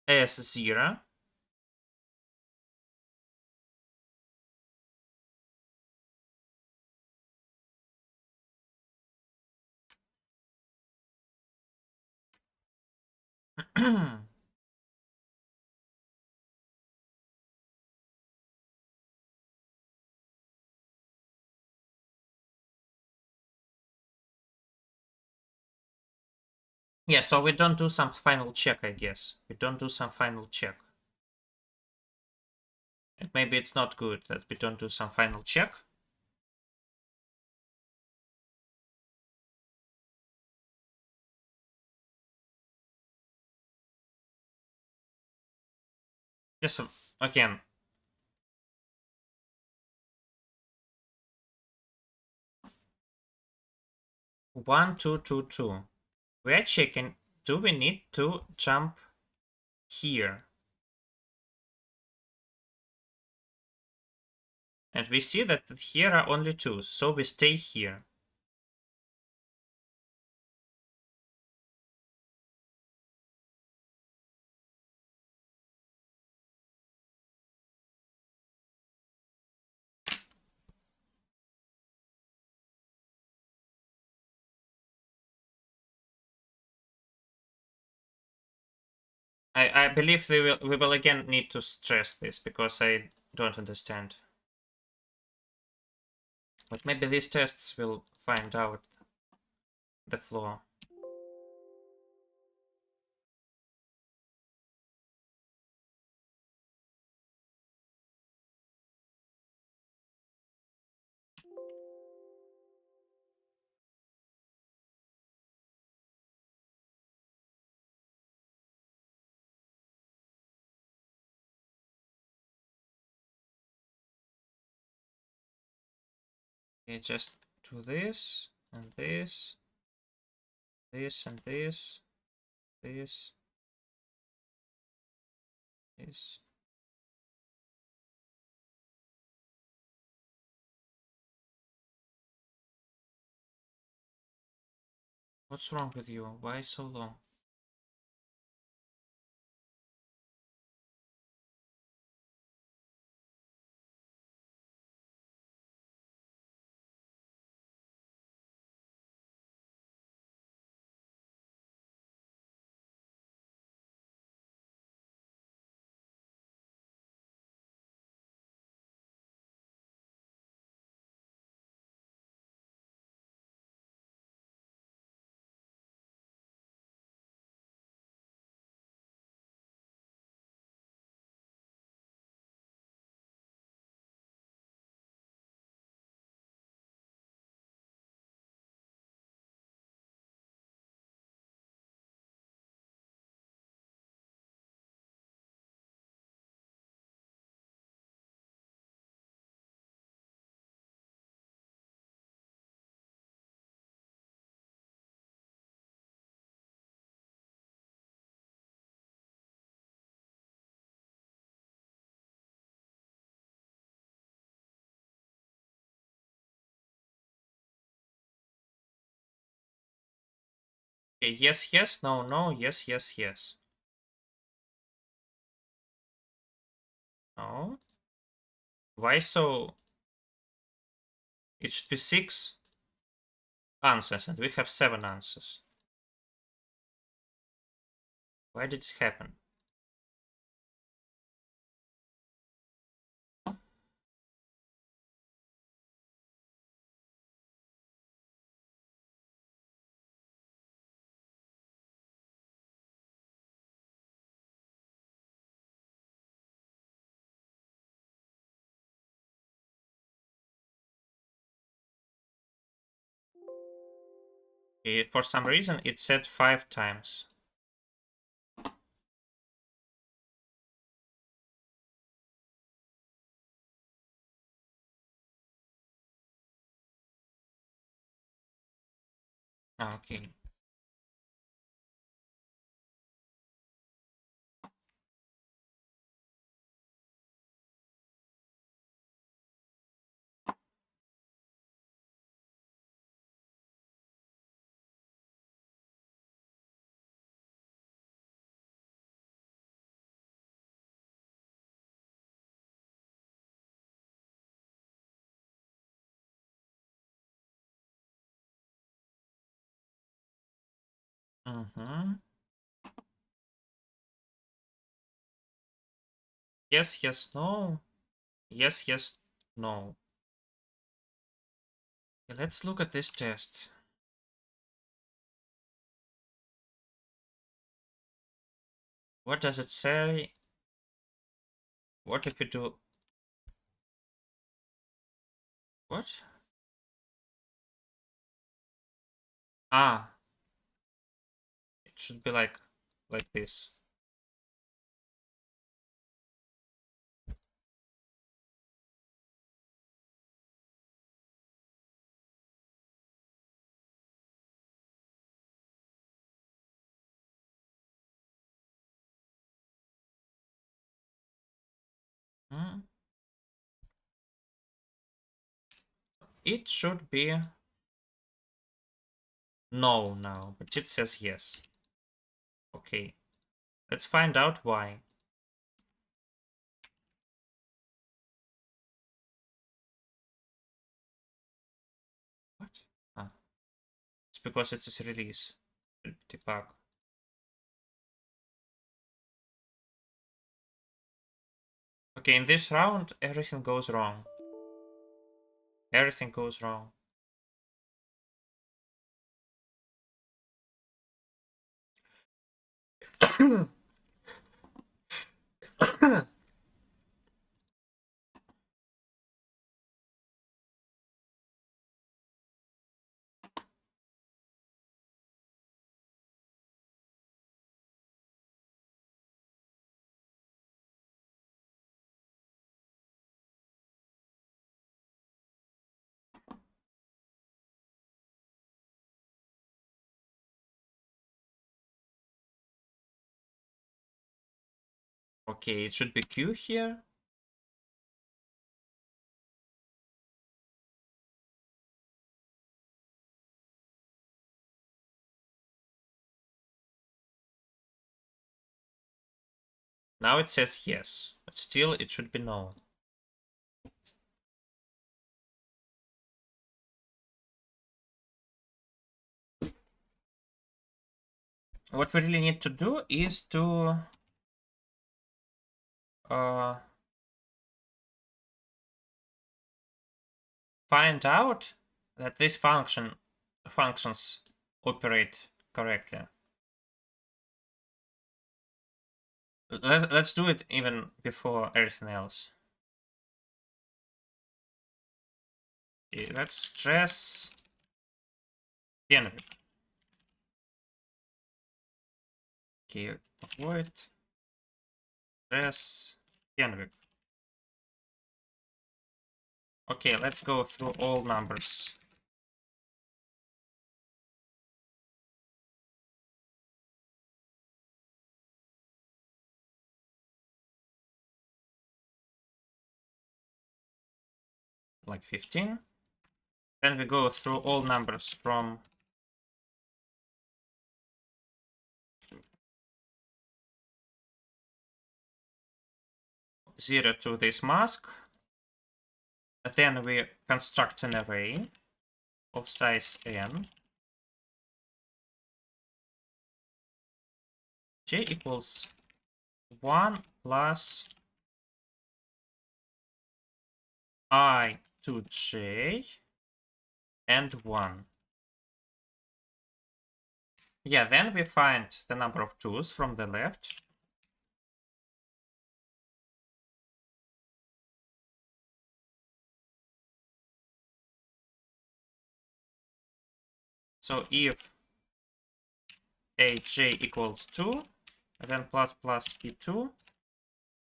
S0 Yeah, so we don't do some final check, I guess. We don't do some final check. And maybe it's not good that we don't do some final check. Yes, so again. One, two, two, two. We're checking, do we need to jump here? And we see that here are only 2's, so we stay here. I believe we will again need to stress this because I don't understand. But maybe these tests will find out the flaw. Okay, just do this and this, this and this, this, this. What's wrong with you? Why so long? Okay, yes, yes, no, no, yes, yes, yes. No. Why so? It should be 6 answers, and we have 7 answers. Why did it happen? For some reason, it said 5 times. Okay. Mm-hmm. Yes, yes, no. Yes, yes, no. Okay, let's look at this test. What does it say? What if you do... What? Ah, it should be like this. Hmm? It should be no now, but it says yes. Okay, let's find out why. What? Ah, it's because it is release. Debug. Okay, in this round, everything goes wrong. Everything goes wrong. Okay, it should be Q here. Now it says yes, but still it should be no. What we really need to do is to find out that these functions operate correctly. Let's do it even before everything else. Okay, let's stress Penwick. Okay, avoid stress Penwick. Okay, let's go through all numbers. Like 15. Then we go through all numbers from 0 to this mask. Then we construct an array of size n. J equals 1 plus I to j and 1. Yeah, then we find the number of 2's from the left. So if aj equals 2, then plus plus p2,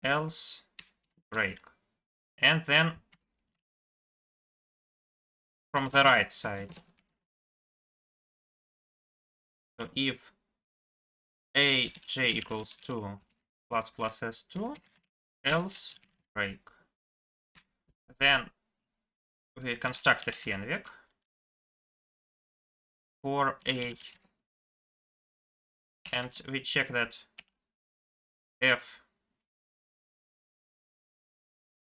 else break. And then from the right side, so if aj equals 2 plus plus s2, else break. Then we construct a finvic for a, and we check that f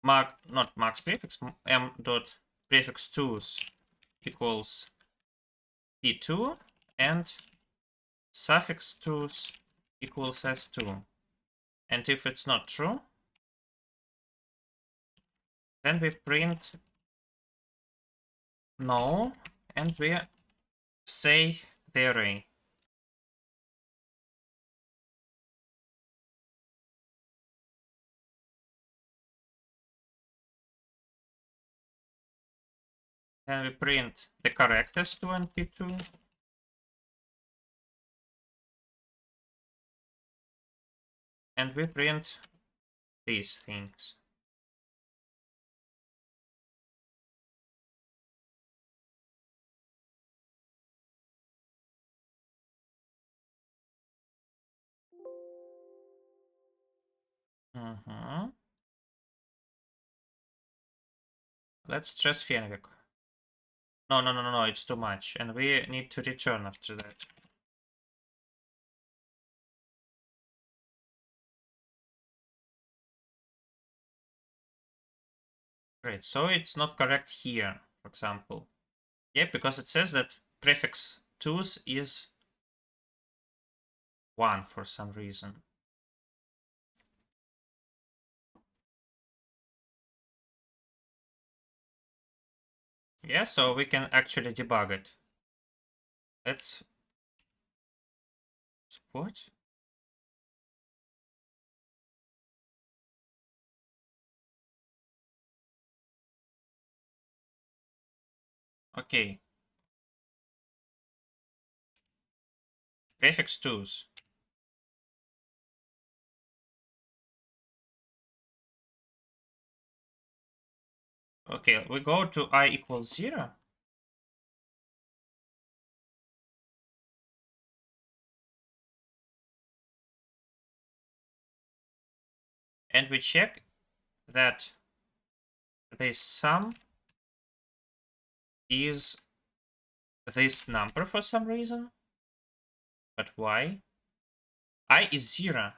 not max prefix, m dot prefix 2's equals p2 and suffix 2's equals s2. And if it's not true, then we print no and we say the array. Then we print the correct s2 and p2. And we print these things. Let's stress finvic. No, it's too much. And we need to return after that. Great, so it's not correct here, for example. Yeah, because it says that prefix 2's is 1 for some reason. Yeah, so we can actually debug it. Let's... What? Okay. Prefix 2's. Okay, we go to I equals 0. And we check that this sum is this number for some reason. But why? I is 0.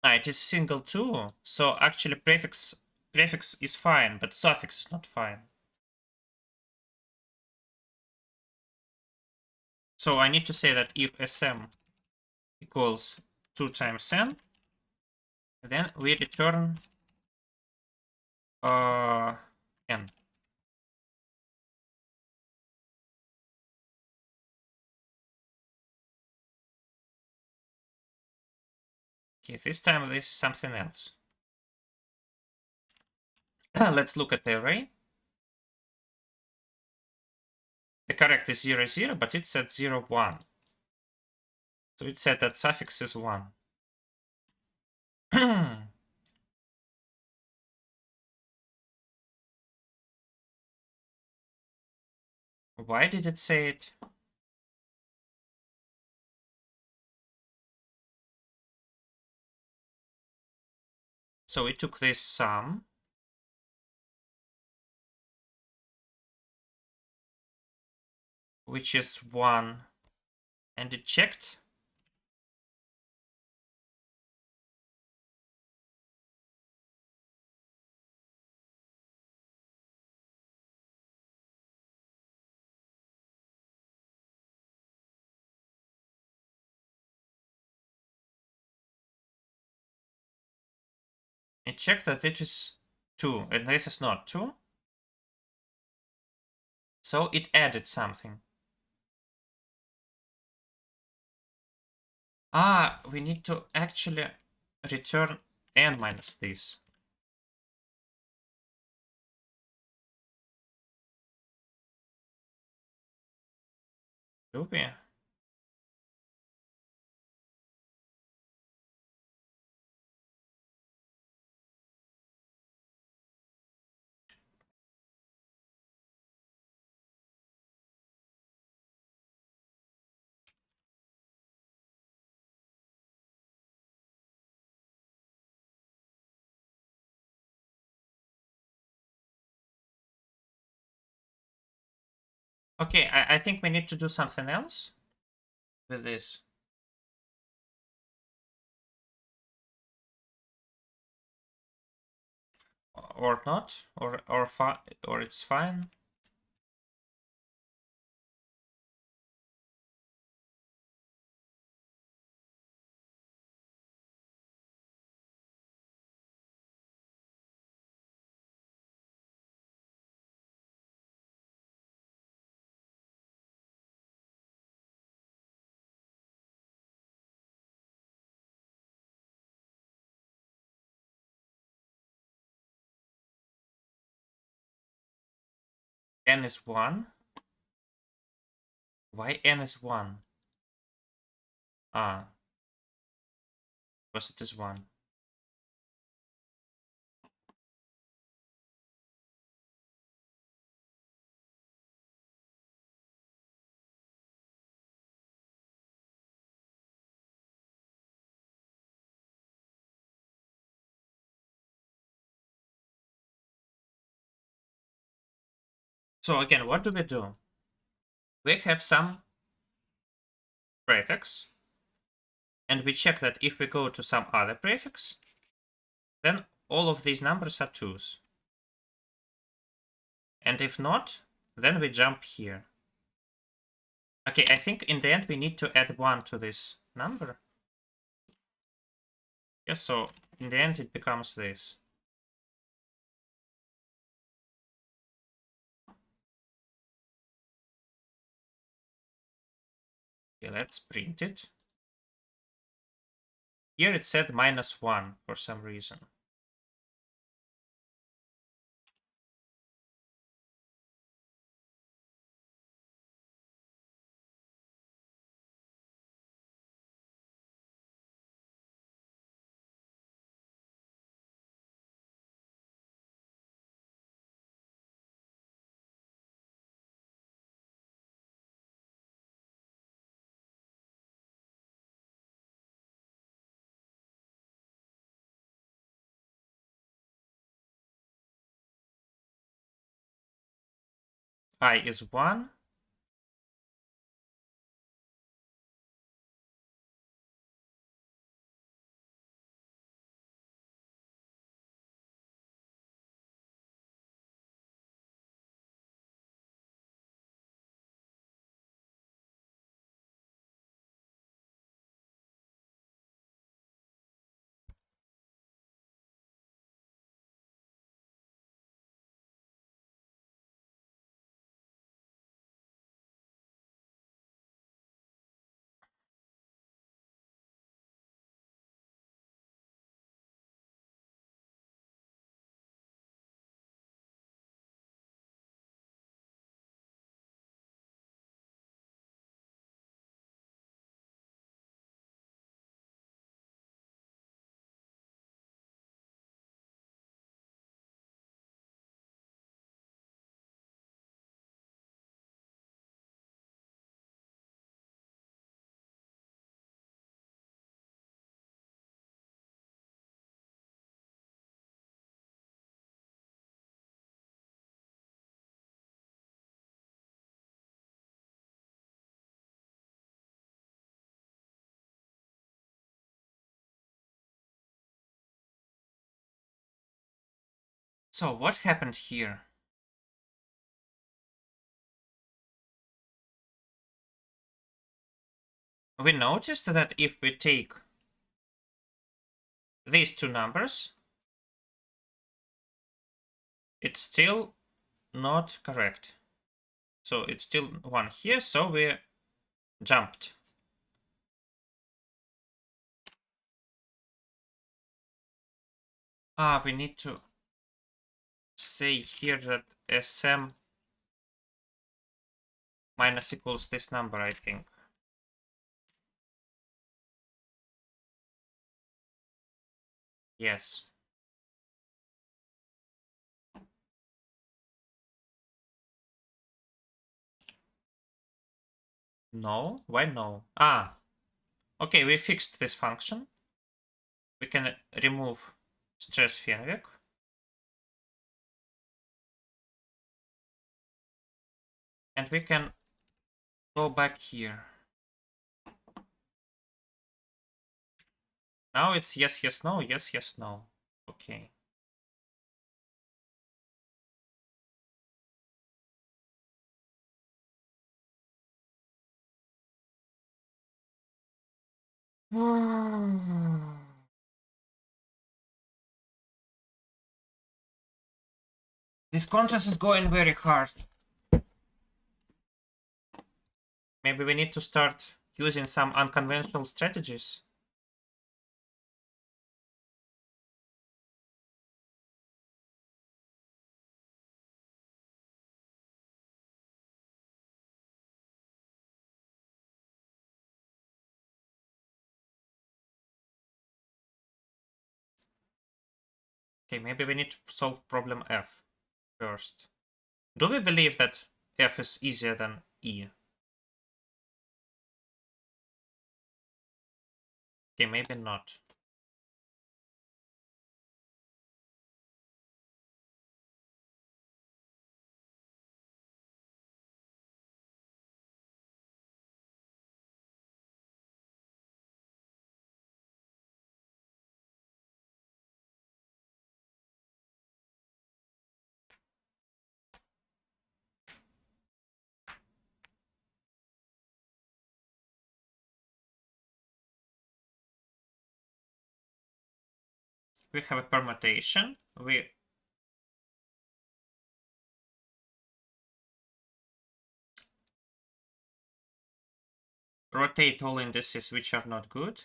It is single too. So actually prefix is fine, but suffix is not fine. So I need to say that if sm equals 2 times n, then we return n. Okay, this time this is something else. Let's look at the array. The correct is 0, 0, but it said 0, 1. So it said that suffix is 1. Why did it say it? So we took this sum, which is 1, and it checked. It checked that it is 2, and this is not 2. So it added something. Ah, we need to actually return n minus this. Do we? Okay, I think we need to do something else with this. Or not, or it's fine. N is 1. Why n is 1? Ah, because it is 1. So again, what do we do? We have some prefix, and we check that if we go to some other prefix, then all of these numbers are 2's. And if not, then we jump here. Okay, I think in the end we need to add 1 to this number. Yes, so in the end it becomes this. Okay, let's print it. Here it said -1 for some reason. I is 1. So what happened here? We noticed that if we take these two numbers, it's still not correct. So it's still 1 here, so we jumped. We need to say here that SM minus equals this number, I think. Yes. No? Why no? Okay, we fixed this function. We can remove stress Fenwick. And we can go back here. Now it's yes, yes, no, yes, yes, no. Okay. This contest is going very hard. Maybe we need to start using some unconventional strategies. Okay, maybe we need to solve problem F first. Do we believe that F is easier than E? Okay, maybe not. We have a permutation. We rotate all indices which are not good.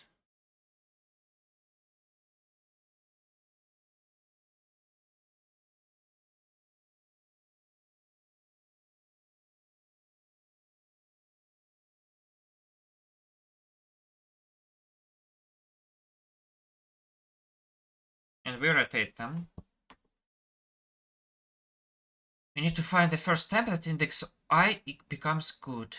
And we rotate them. We need to find the first time that index I becomes good.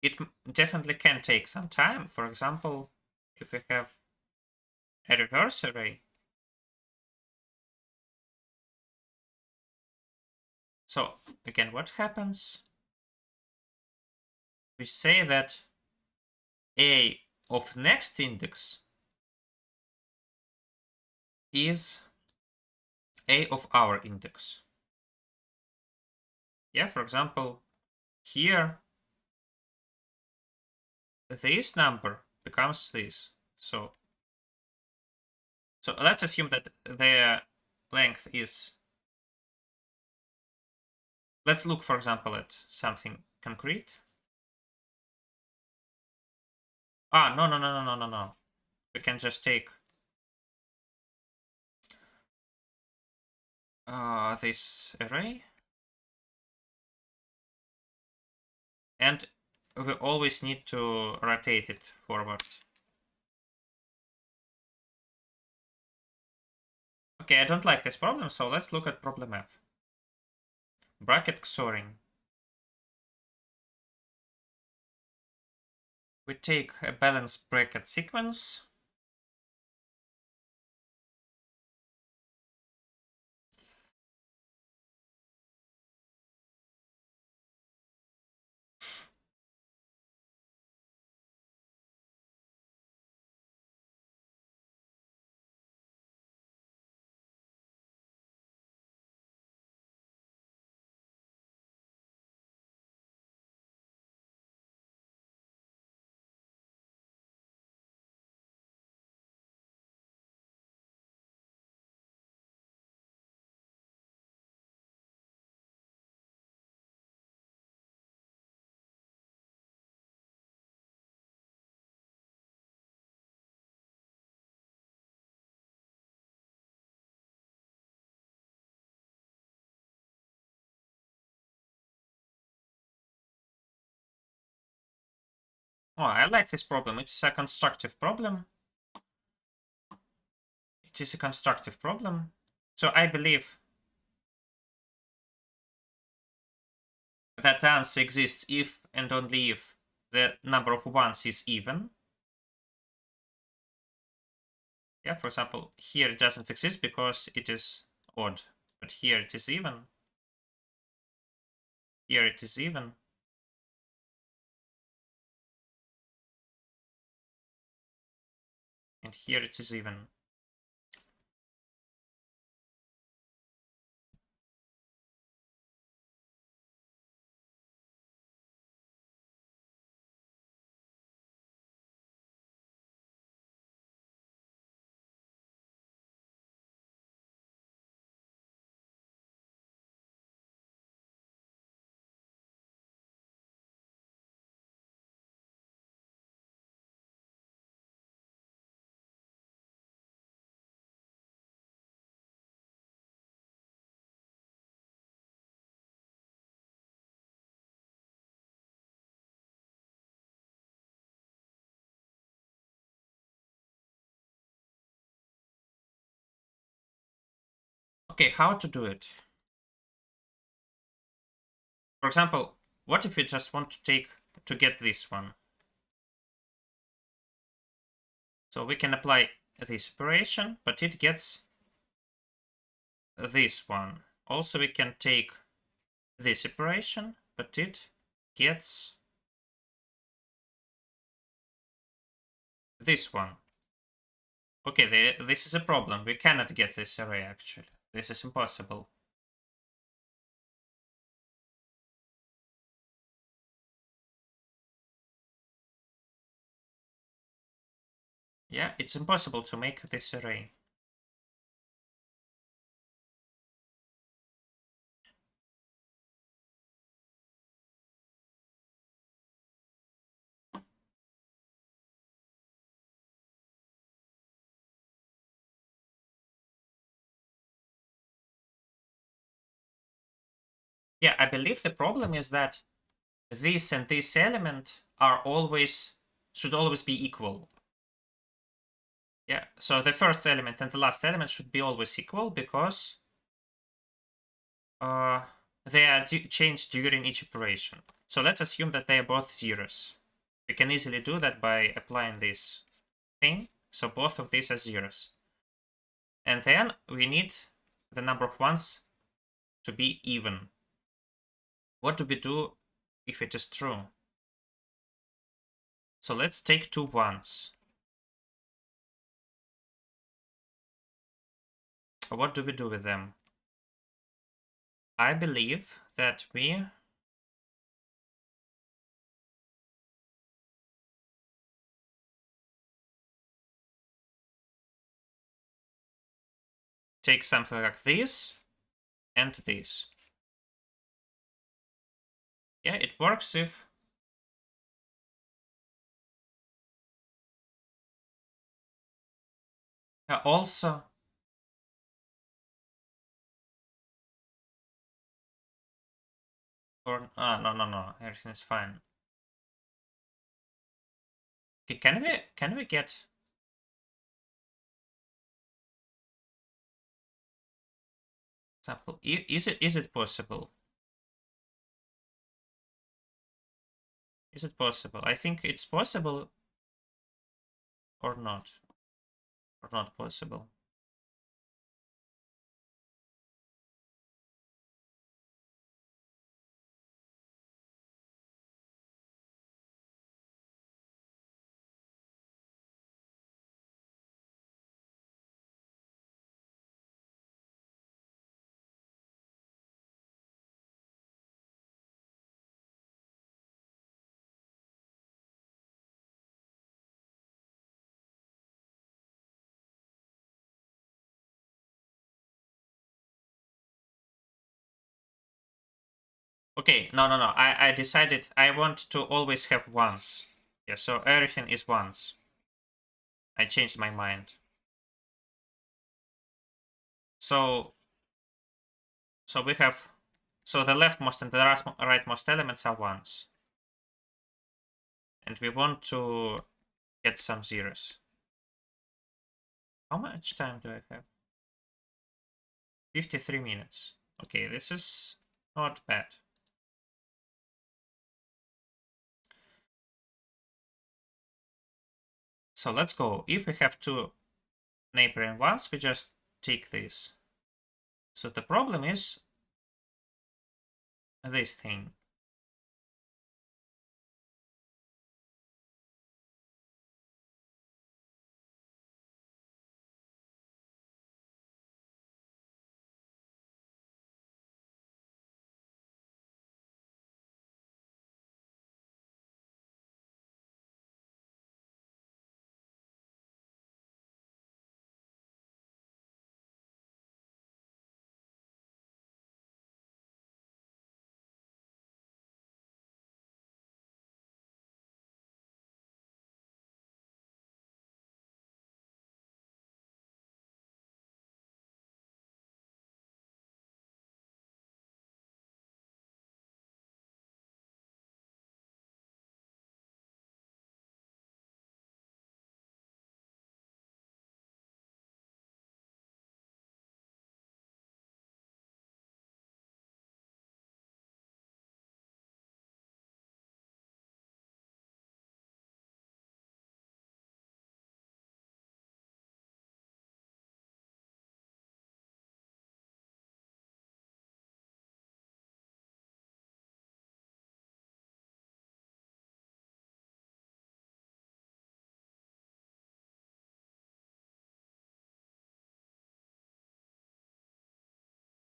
It definitely can take some time. For example, if we have a reverse array. So again, what happens? We say that A of next index is A of our index. Yeah, for example, here this number becomes this. So let's assume that the length is. Let's look, for example, at something concrete. No. We can just take this array. And we always need to rotate it forward. Okay, I don't like this problem, so let's look at problem F. Bracket XORing. We take a balanced bracket sequence. Oh, I like this problem. It's a constructive problem. It is a constructive problem. So I believe that the answer exists if and only if the number of ones is even. Yeah, for example, here it doesn't exist because it is odd, but here it is even. Here it is even. And here it is even. Okay, how to do it? For example, what if we just want to get this one? So we can apply this operation, but it gets this one. Also, we can take this operation, but it gets this one. Okay, this is a problem. We cannot get this array, actually. This is impossible. Yeah, it's impossible to make this array. Yeah, I believe the problem is that this and this element should always be equal. Yeah, so the first element and the last element should be always equal because they are changed during each operation. So let's assume that they are both zeros. We can easily do that by applying this thing. So both of these are zeros. And then we need the number of ones to be even. What do we do if it is true? So let's take two ones. What do we do with them? I believe that we take something like this and this. Yeah, it works if also or no, everything is fine. Okay, can we get example? Is it possible? Is it possible? I think it's possible or not possible. Okay, no. I decided I want to always have ones. Yeah, so everything is ones. I changed my mind. So we have the leftmost and the rightmost elements are ones. And we want to get some zeros. How much time do I have? 53 minutes. Okay, this is not bad. So let's go. If we have two neighboring ones, we just take this. So the problem is this thing.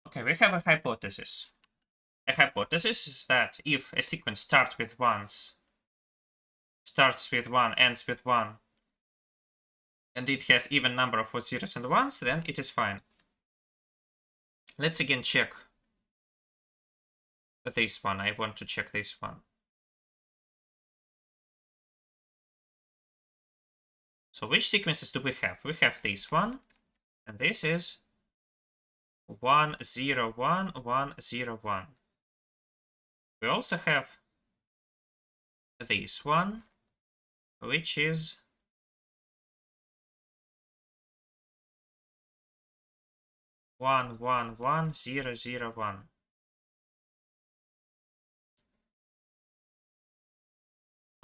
Okay, we have a hypothesis. A hypothesis is that if a sequence starts with 1, ends with 1, and it has even number of zeros and ones, then it is fine. Let's again check this one. I want to check this one. So which sequences do we have? We have this one, and this is 1, 0, 1, 1, 0, 1. We also have this one, which is 1, 1, 1, 0, 0, 1.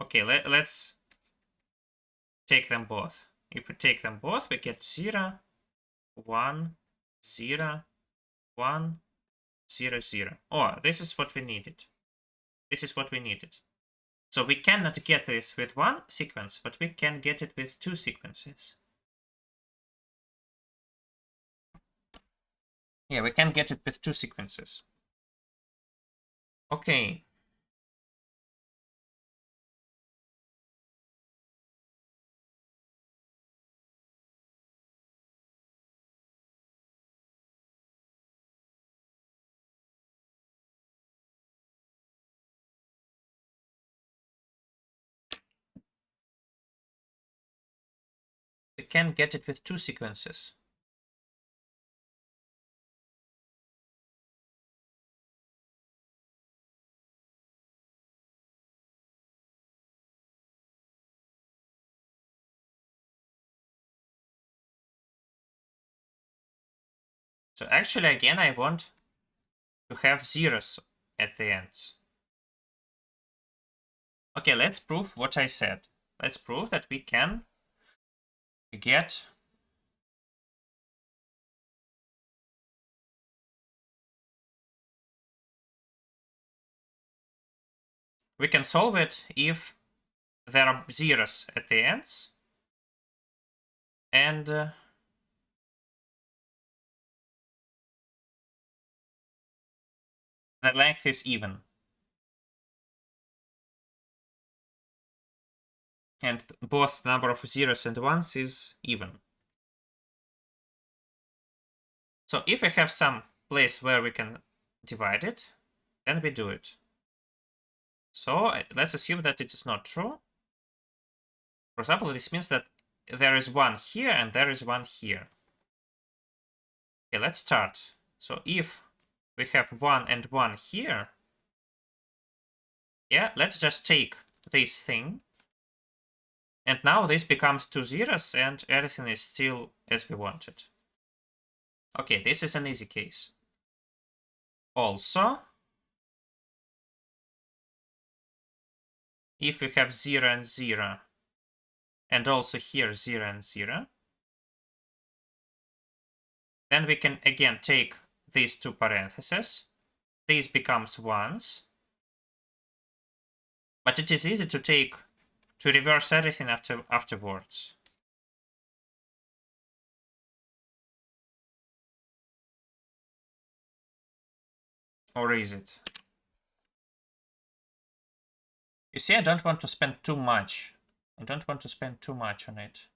Okay, let's take them both. If we take them both, we get 0, 1, 0, 1, 0, 0. Oh, this is what we needed. This is what we needed. So we cannot get this with one sequence, but we can get it with two sequences. Yeah, we can get it with two sequences. Okay. We can get it with two sequences. So actually, again, I want to have zeros at the ends. Okay, let's prove what I said. Let's prove that we can get we can solve it if there are zeros at the ends and the length is even. And both number of zeros and ones is even. So if we have some place where we can divide it, then we do it. So let's assume that it is not true. For example, this means that there is one here and there is one here. Okay, let's start. So if we have 1 and 1 here, yeah, let's just take this thing And now this becomes 2 zeros and everything is still as we wanted. Okay, this is an easy case. Also, if we have 0 and 0, and also here 0 and 0, then we can again take these two parentheses. This becomes ones. But it is easy to reverse everything afterwards. Or is it? You see, I don't want to spend too much. I don't want to spend too much on it.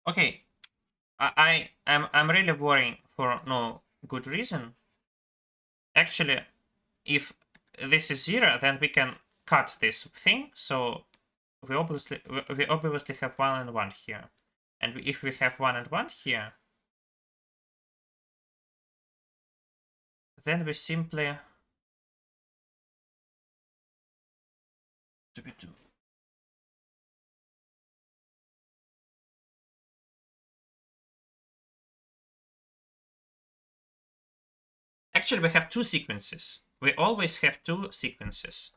Okay, I'm really worrying for no good reason. Actually, if this is 0, then we can cut this thing. So we obviously have 1 and 1 here. And if we have 1 and 1 here, then we simply do. Actually, we have two sequences. We always have two sequences.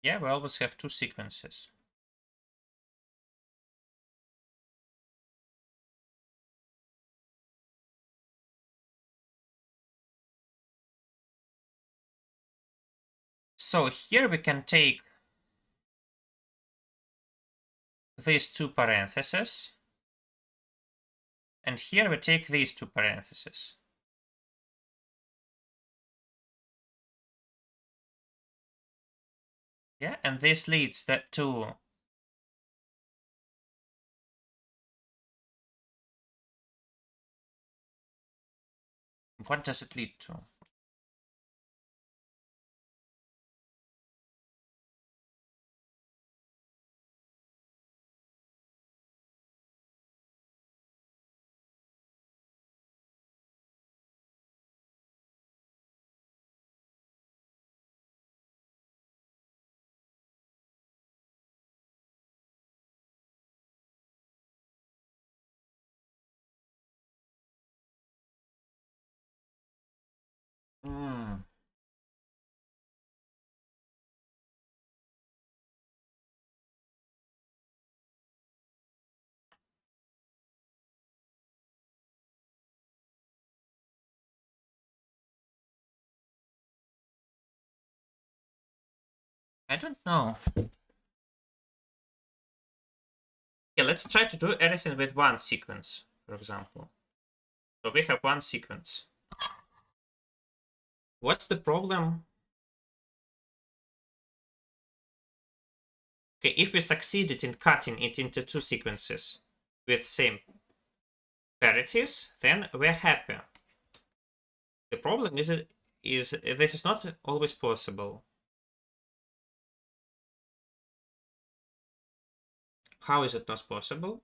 Yeah, we always have two sequences. So here we can take these two parentheses, and here we take these two parentheses. Yeah, and this leads that to what does it lead to? I don't know. Yeah, let's try to do everything with one sequence, for example. So we have one sequence. What's the problem? Okay, if we succeeded in cutting it into two sequences with same parities, then we're happy. The problem is this is not always possible. How is it not possible?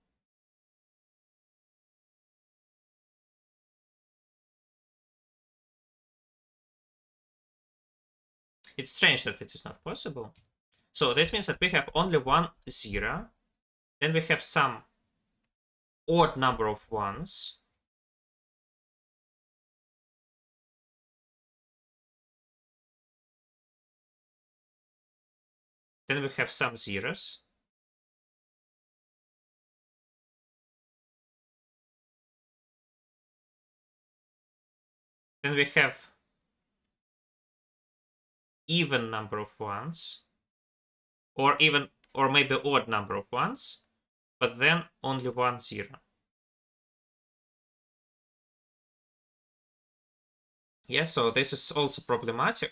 It's strange that it is not possible. So this means that we have only one 0, then we have some odd number of ones, then we have some zeros, then we have even number of ones, or maybe odd number of ones, but then only 1 0. Yeah, so this is also problematic.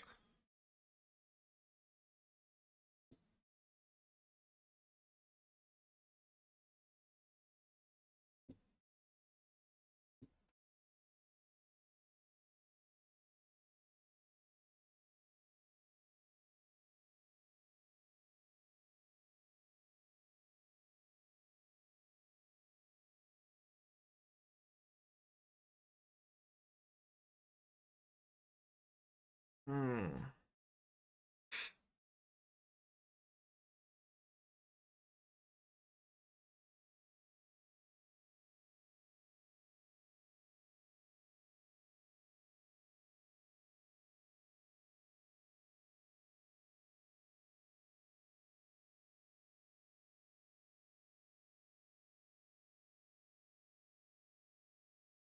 Hmm.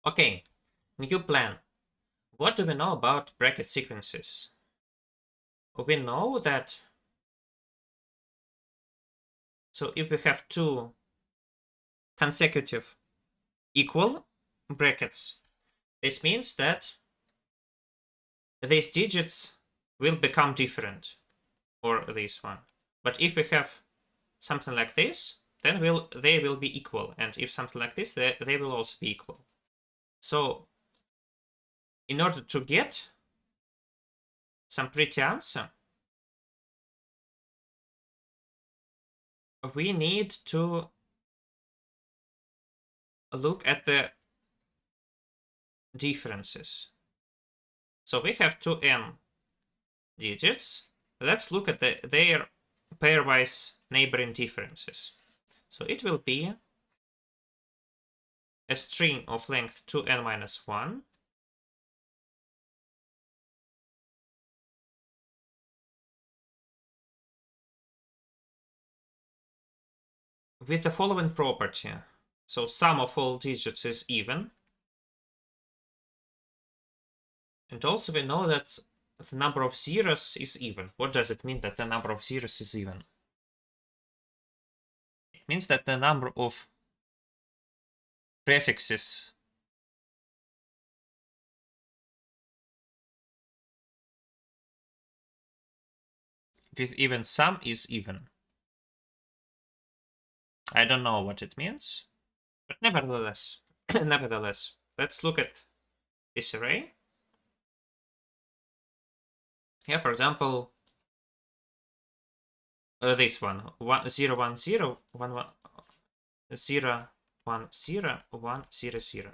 Okay, new plan. What do we know about bracket sequences? We know that, so if we have two consecutive equal brackets, this means that these digits will become different, or this one. But if we have something like this, then they will be equal. And if something like this, they will also be equal. So in order to get some pretty answer, we need to look at the differences. So we have two n digits. Let's look at their pairwise neighboring differences. So it will be a string of length 2n minus 1 with the following property. So sum of all digits is even. And also we know that the number of zeros is even. What does it mean that the number of zeros is even? It means that the number of prefixes with even sum is even. I don't know what it means, but nevertheless, let's look at this array. Yeah, for example, this one, 0 1 0 1 1 0 1 0 1 0 0.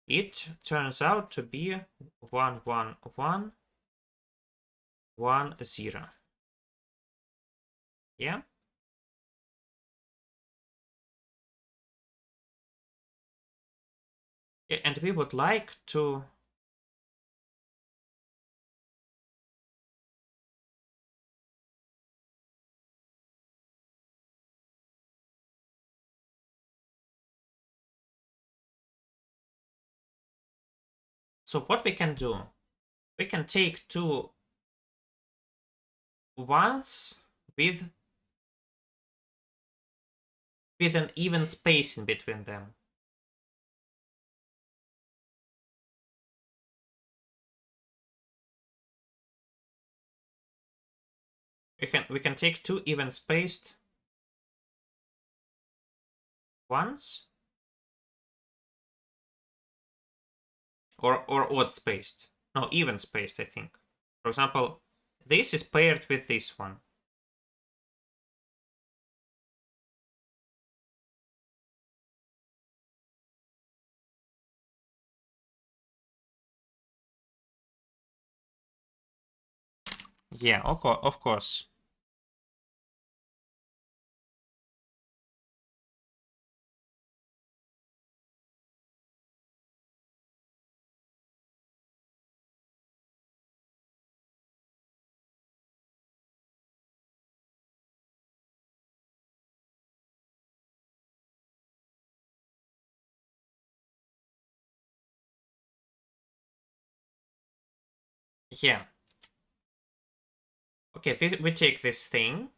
It turns out to be 1 1 1 1 0. Yeah. And we would like to so what we can do, we can take two ones with an even spacing between them. We can take two even spaced ones, or odd spaced. No, even spaced, I think. For example, this is paired with this one. Yeah, of course. Yeah. Okay, we take this thing.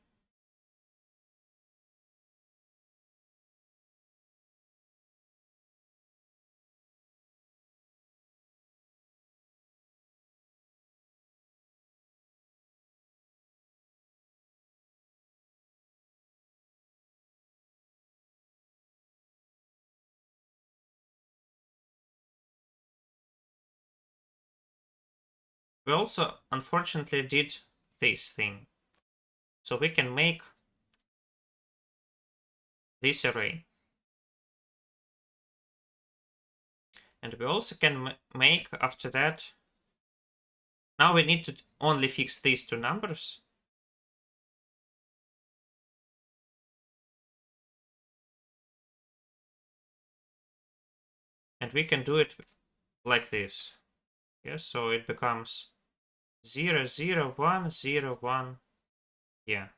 We also, unfortunately, did this thing. So we can make this array. And we also can make, after that, now we need to only fix these two numbers. And we can do it like this. Yes, so it becomes 0, 0, 1, 0, 1. Yeah.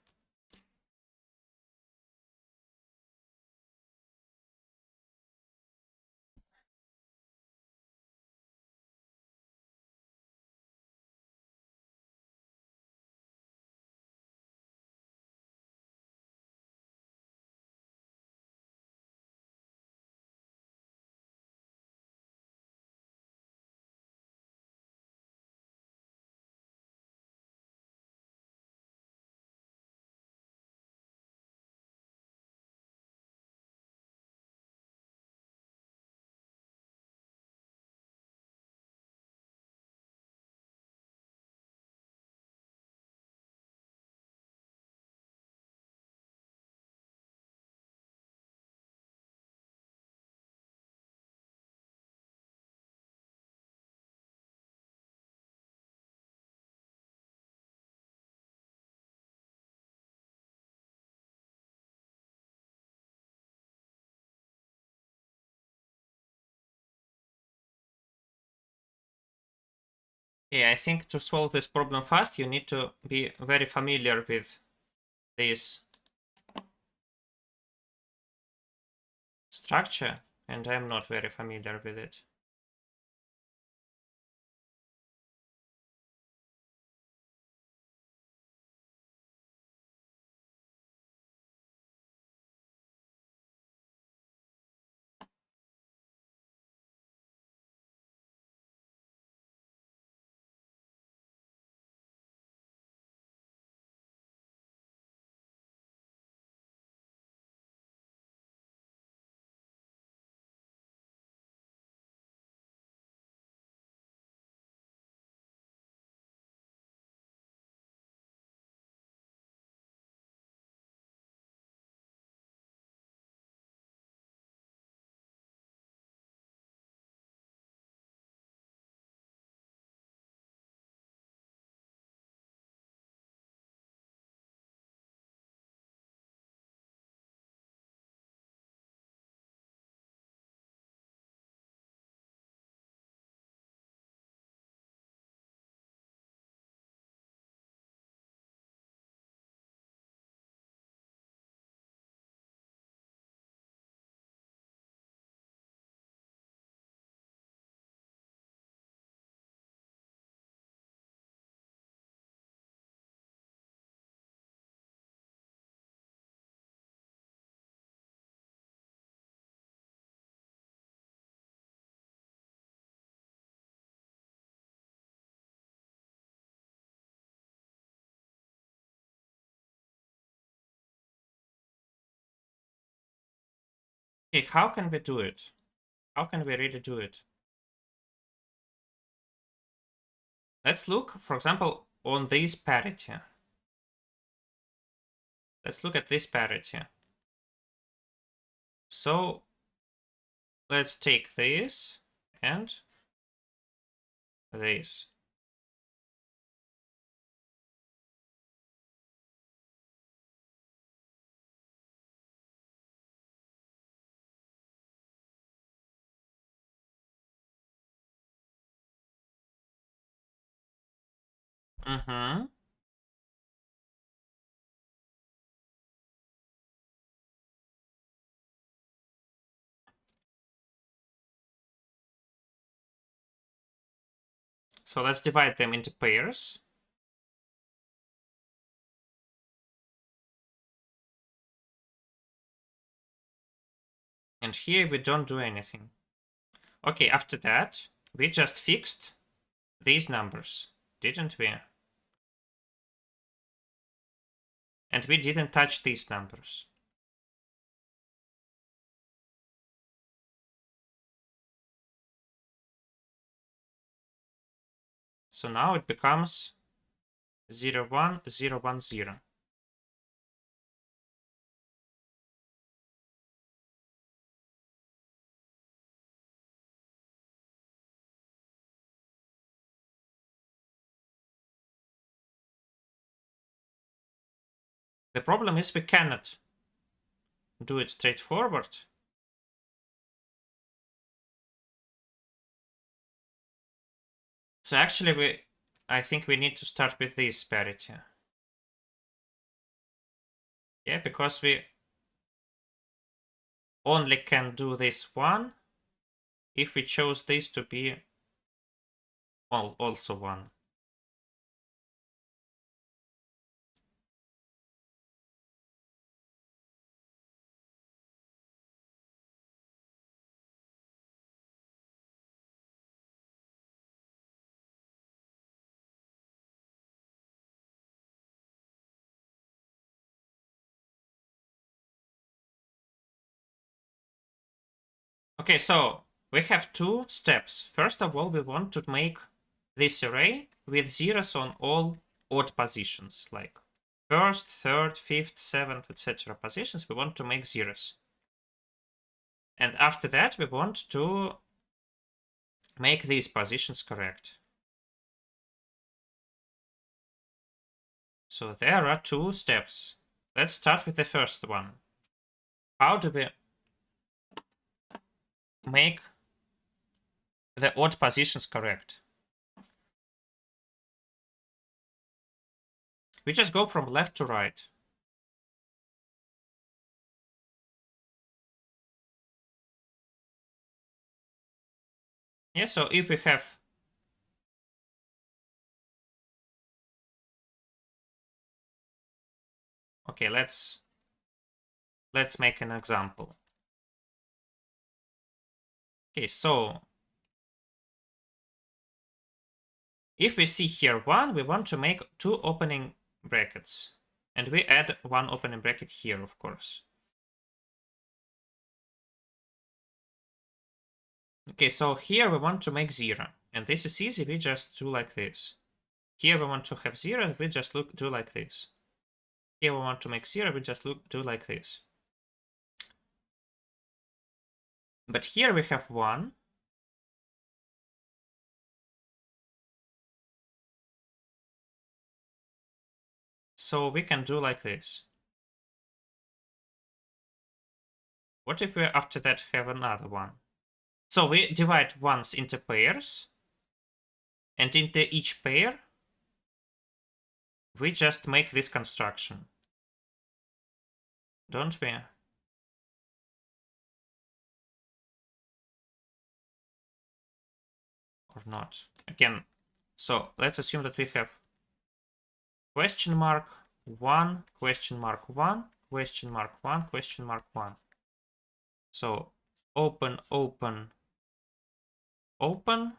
Yeah, I think to solve this problem fast, you need to be very familiar with this structure, and I'm not very familiar with it. Okay, how can we do it? How can we really do it? Let's look, for example, on this parity. Let's look at this parity. So let's take this and this. Mm-hmm. So let's divide them into pairs. And here we don't do anything. Okay, after that, we just fixed these numbers, didn't we? And we didn't touch these numbers. So now it becomes 0, 1, 0, 1, 0. The problem is we cannot do it straightforward. So actually I think we need to start with this parity. Yeah, because we only can do this one if we chose this to be also one. Okay, so we have two steps. First of all, we want to make this array with zeros on all odd positions, like first, third, fifth, seventh, etc. positions. We want to make zeros. And after that, we want to make these positions correct. So there are two steps. Let's start with the first one. How do we make the odd positions correct? We just go from left to right. Yeah, so if we have okay, let's make an example. Okay, so if we see here 1, we want to make two opening brackets. And we add one opening bracket here, of course. Okay, so here we want to make 0. And this is easy, we just do like this. Here we want to have 0, we just do like this. Here we want to make 0, we just do like this. But here we have 1. So we can do like this. What if we after that have another one? So we divide ones into pairs. And into each pair, we just make this construction. Don't we? Or not? Again, so let's assume that we have question mark 1, question mark 1, question mark 1, question mark 1. So open, open, open,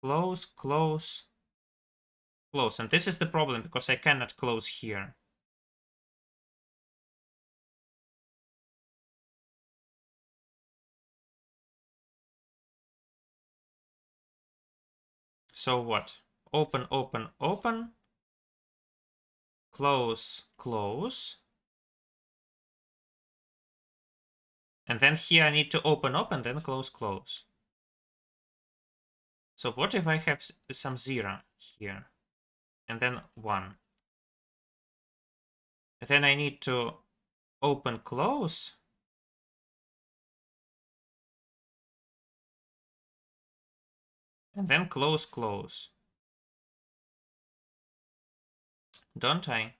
close, close, close. And this is the problem because I cannot close here. So what? Open, open, open, close, close. And then here I need to open, open, then close, close. So what if I have some 0 here? And then 1. Then I need to open, close. And then close, close. Don't I?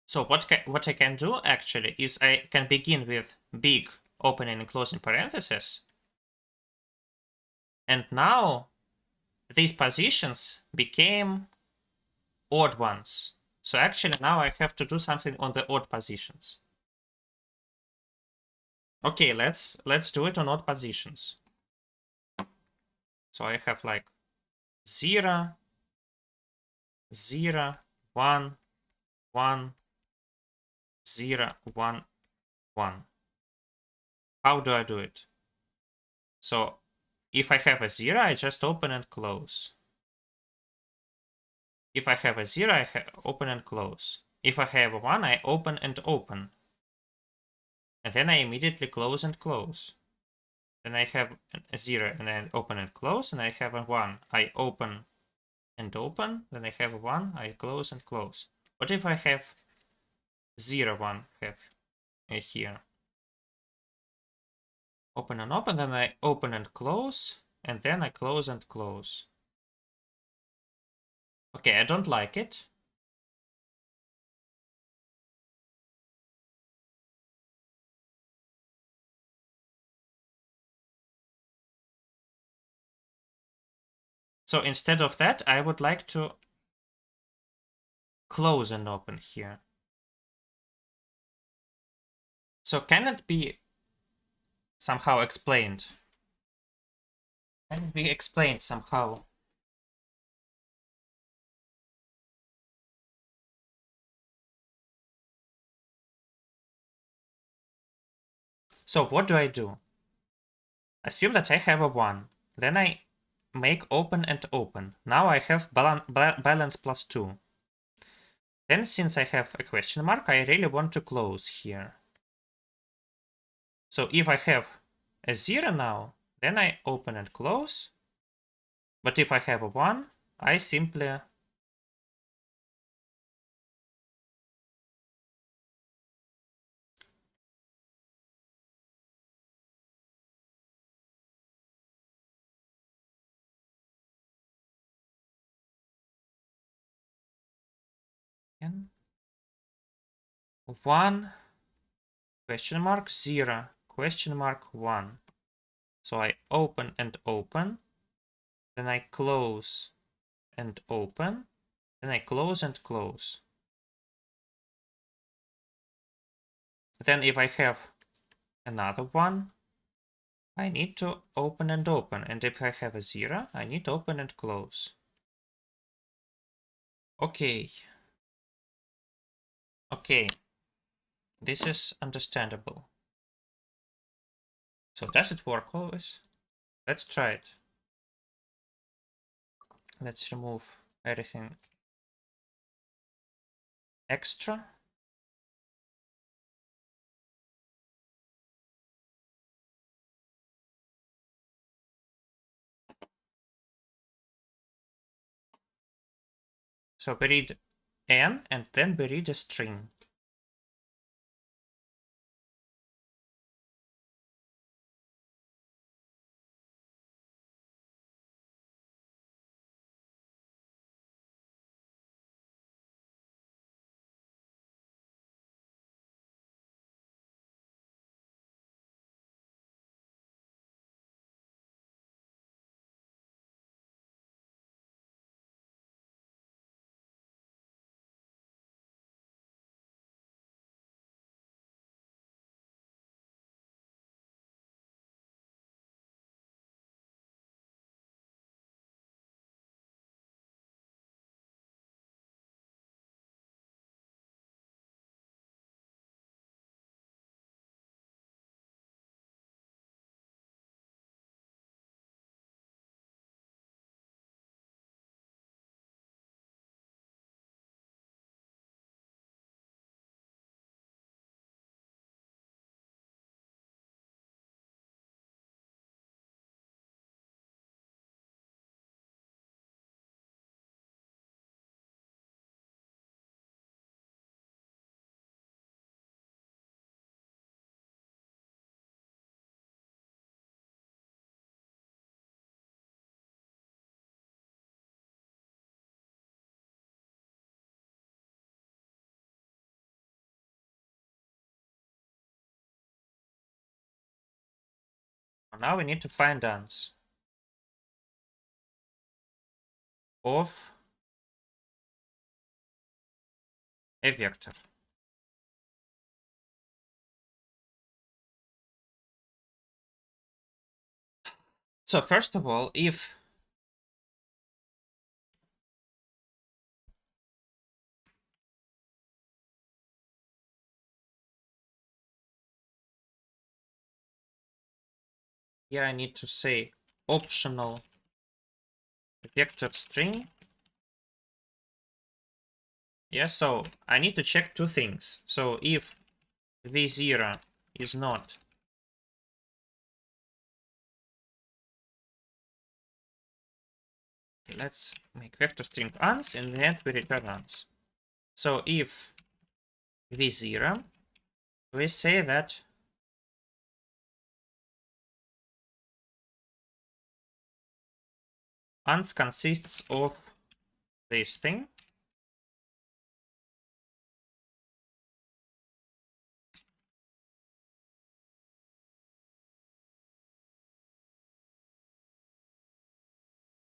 So what I can do actually is I can begin with big opening and closing parentheses. And now these positions became odd ones. So actually now I have to do something on the odd positions. Okay, let's do it on odd positions. So I have like 0, 0, 1, 1, 0, 1, 1. How do I do it? So if I have a 0, I just open and close. If I have a 0, I open and close. If I have a 1, I open and open. And then I immediately close and close. Then I have a 0 and I open and close, and I have a 1. I open and open, then I have a 1, I close and close. What if I have 0, 1 have here? Open and open, then I open and close, and then I close and close. Okay, I don't like it. So instead of that, I would like to close and open here. So can it be somehow explained? Can it be explained somehow? So what do I do? Assume that I have a 1. Then I make open and open. Now I have balance plus 2. Then since I have a question mark, I really want to close here. So if I have a 0 now, then I open and close. But if I have a 1, I simply can 1 question mark 0 question mark 1. So I open and open, then I close and open, then I close and close. Then if I have another 1, I need to open and open, and if I have a 0, I need to open and close. Okay. Okay. This is understandable. So does it work always? Let's try it. Let's remove everything extra. So we read n and then we read a string. Now we need to find ans of a vector. So first of all, if here I need to say optional vector string. Yeah, so I need to check two things. So if v0 is not let's make vector string ans and then we return ans. So if v0, we say that ans consists of this thing.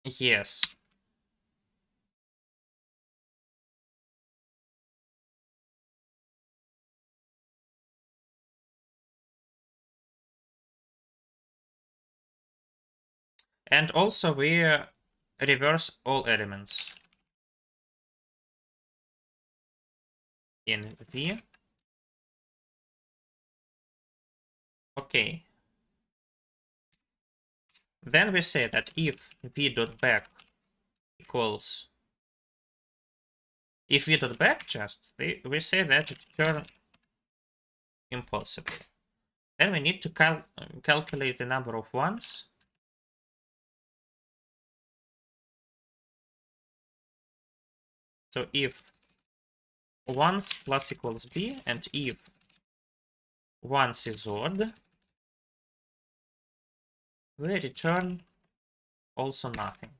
Yes. And also we reverse all elements in V. Okay. Then we say that if v.back equals if v.back just, we say that return impossible. Then we need to calculate the number of ones. So if ones plus equals b, and if ones is odd, we return also nothing.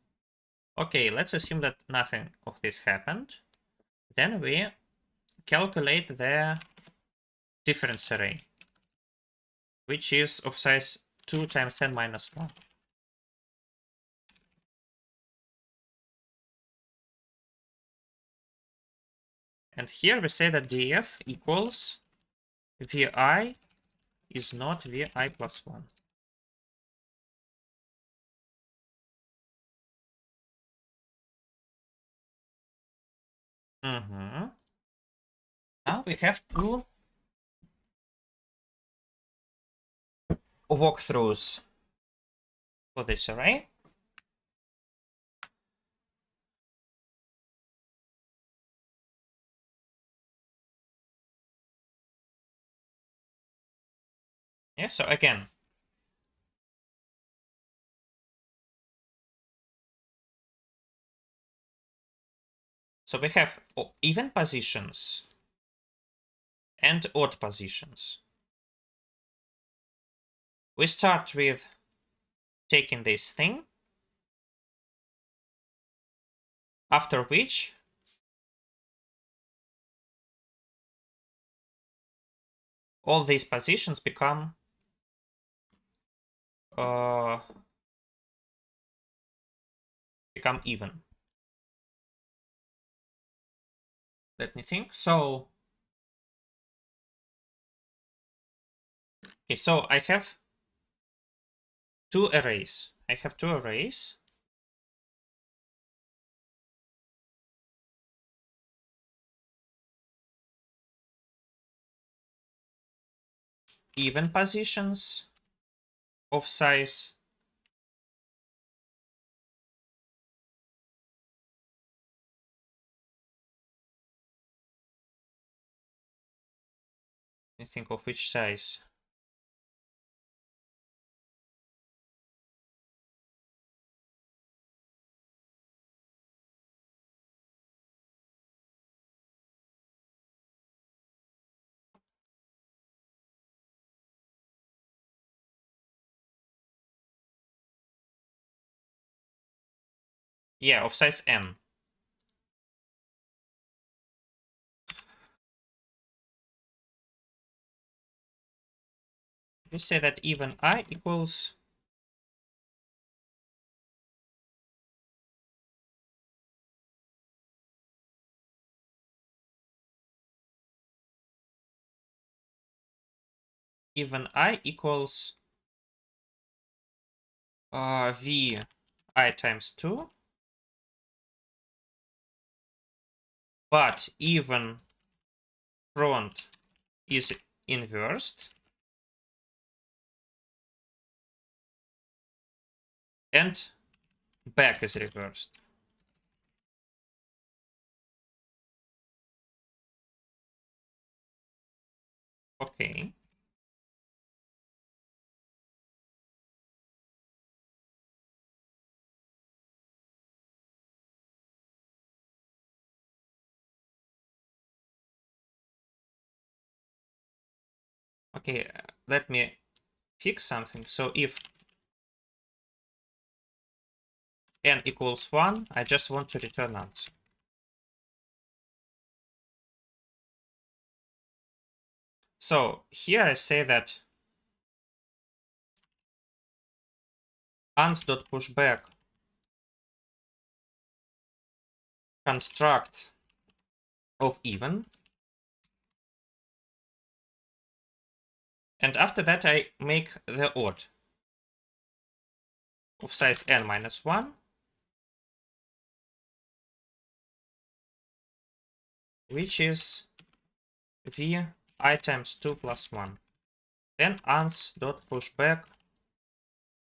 Okay, let's assume that nothing of this happened. Then we calculate the difference array, which is of size 2 times n minus 1. And here we say that df equals vi is not vi plus 1. Now we have two walkthroughs for this array. Yeah, so again, so we have even positions and odd positions. We start with taking this thing, after which all these positions become even. Let me think. So, okay, so I have two arrays. Even positions of size I think of which size. Yeah, of size n. We say that even I equals even I equals vi times 2, but even front is inversed and back is reversed. Okay. Okay, let me fix something. So if n equals 1, I just want to return answer. So here I say that ans.pushback construct of even. And after that, I make the odd of size n minus 1, which is v I times 2 plus 1. Then ans.pushback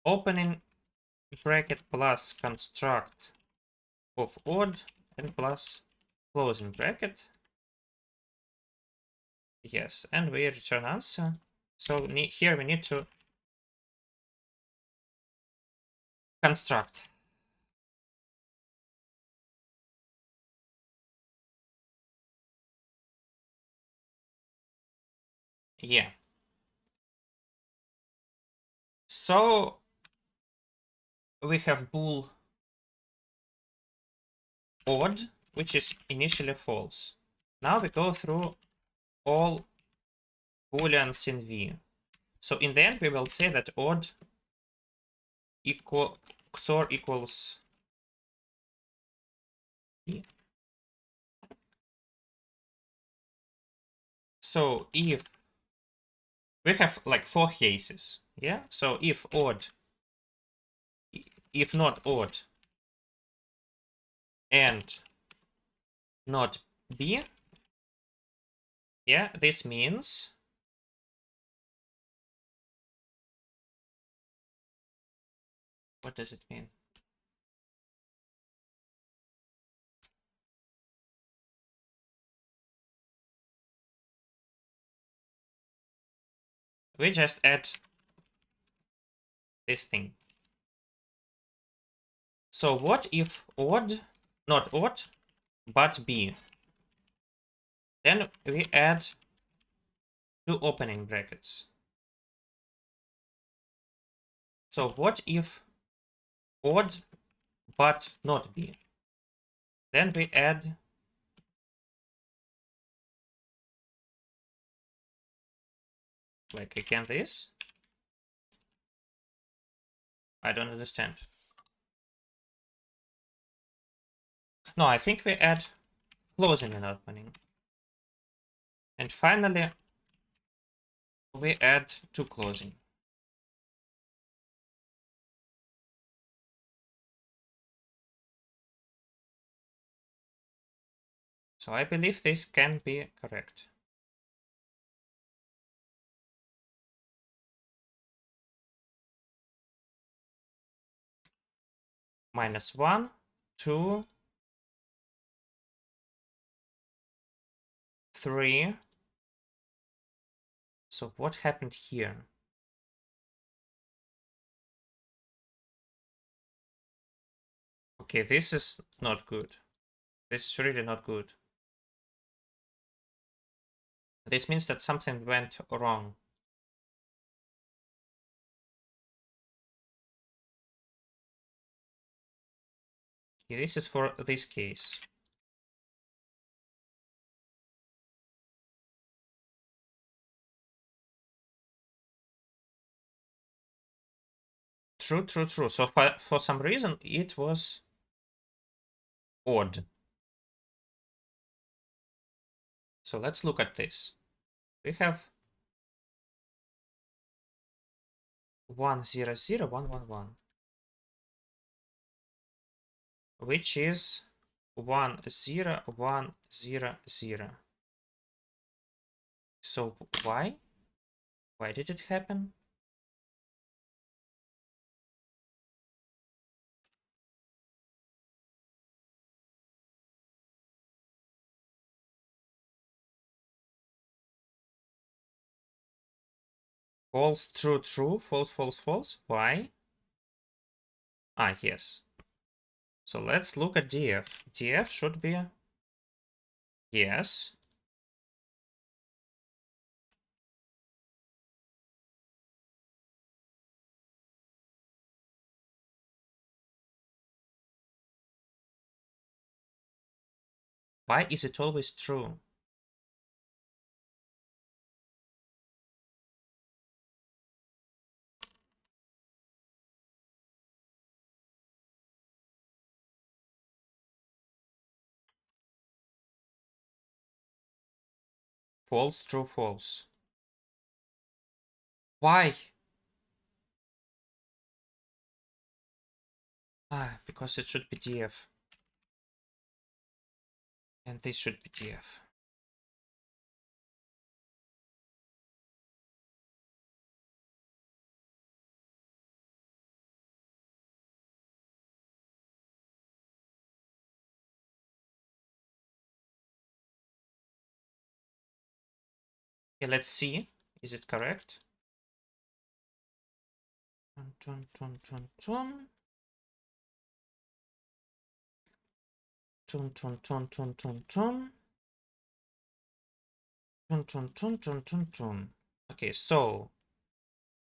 opening bracket plus construct of odd and plus closing bracket. Yes, and we return answer. So here we need to construct. Yeah. So we have bool odd, which is initially false. Now we go through all booleans in V. So in the end, we will say that odd XOR equals V. So if we have like 4 cases, yeah. So if not odd, and not B, yeah, this means what does it mean? We just add this thing. So what if odd, not odd, but B? Then we add 2 opening brackets. So what if odd, but not B? Then we add like again this. I don't understand. No, I think we add closing and opening. And finally, we add 2 closing. So I believe this can be correct. -1, 2, 3. So what happened here? Okay, this is not good. This is really not good. This means that something went wrong. Okay, this is for this case. True, true, true. So for some reason, it was odd. So let's look at this. We have 1 0 0 1 1 1, which is 1 0 1 0 0. So why did it happen? False, true, true, false, false, false. Why? Ah, yes. So let's look at df. df should be yes. Why is it always true? False, true, false. Why? Ah, because it should be df. And this should be df. Yeah, let's see. Is it correct? Tun, tun, tun, tun. Tun, tun, tun, tun, tun, tun. Tun, tun, tun, tun, tun, tun. Okay, so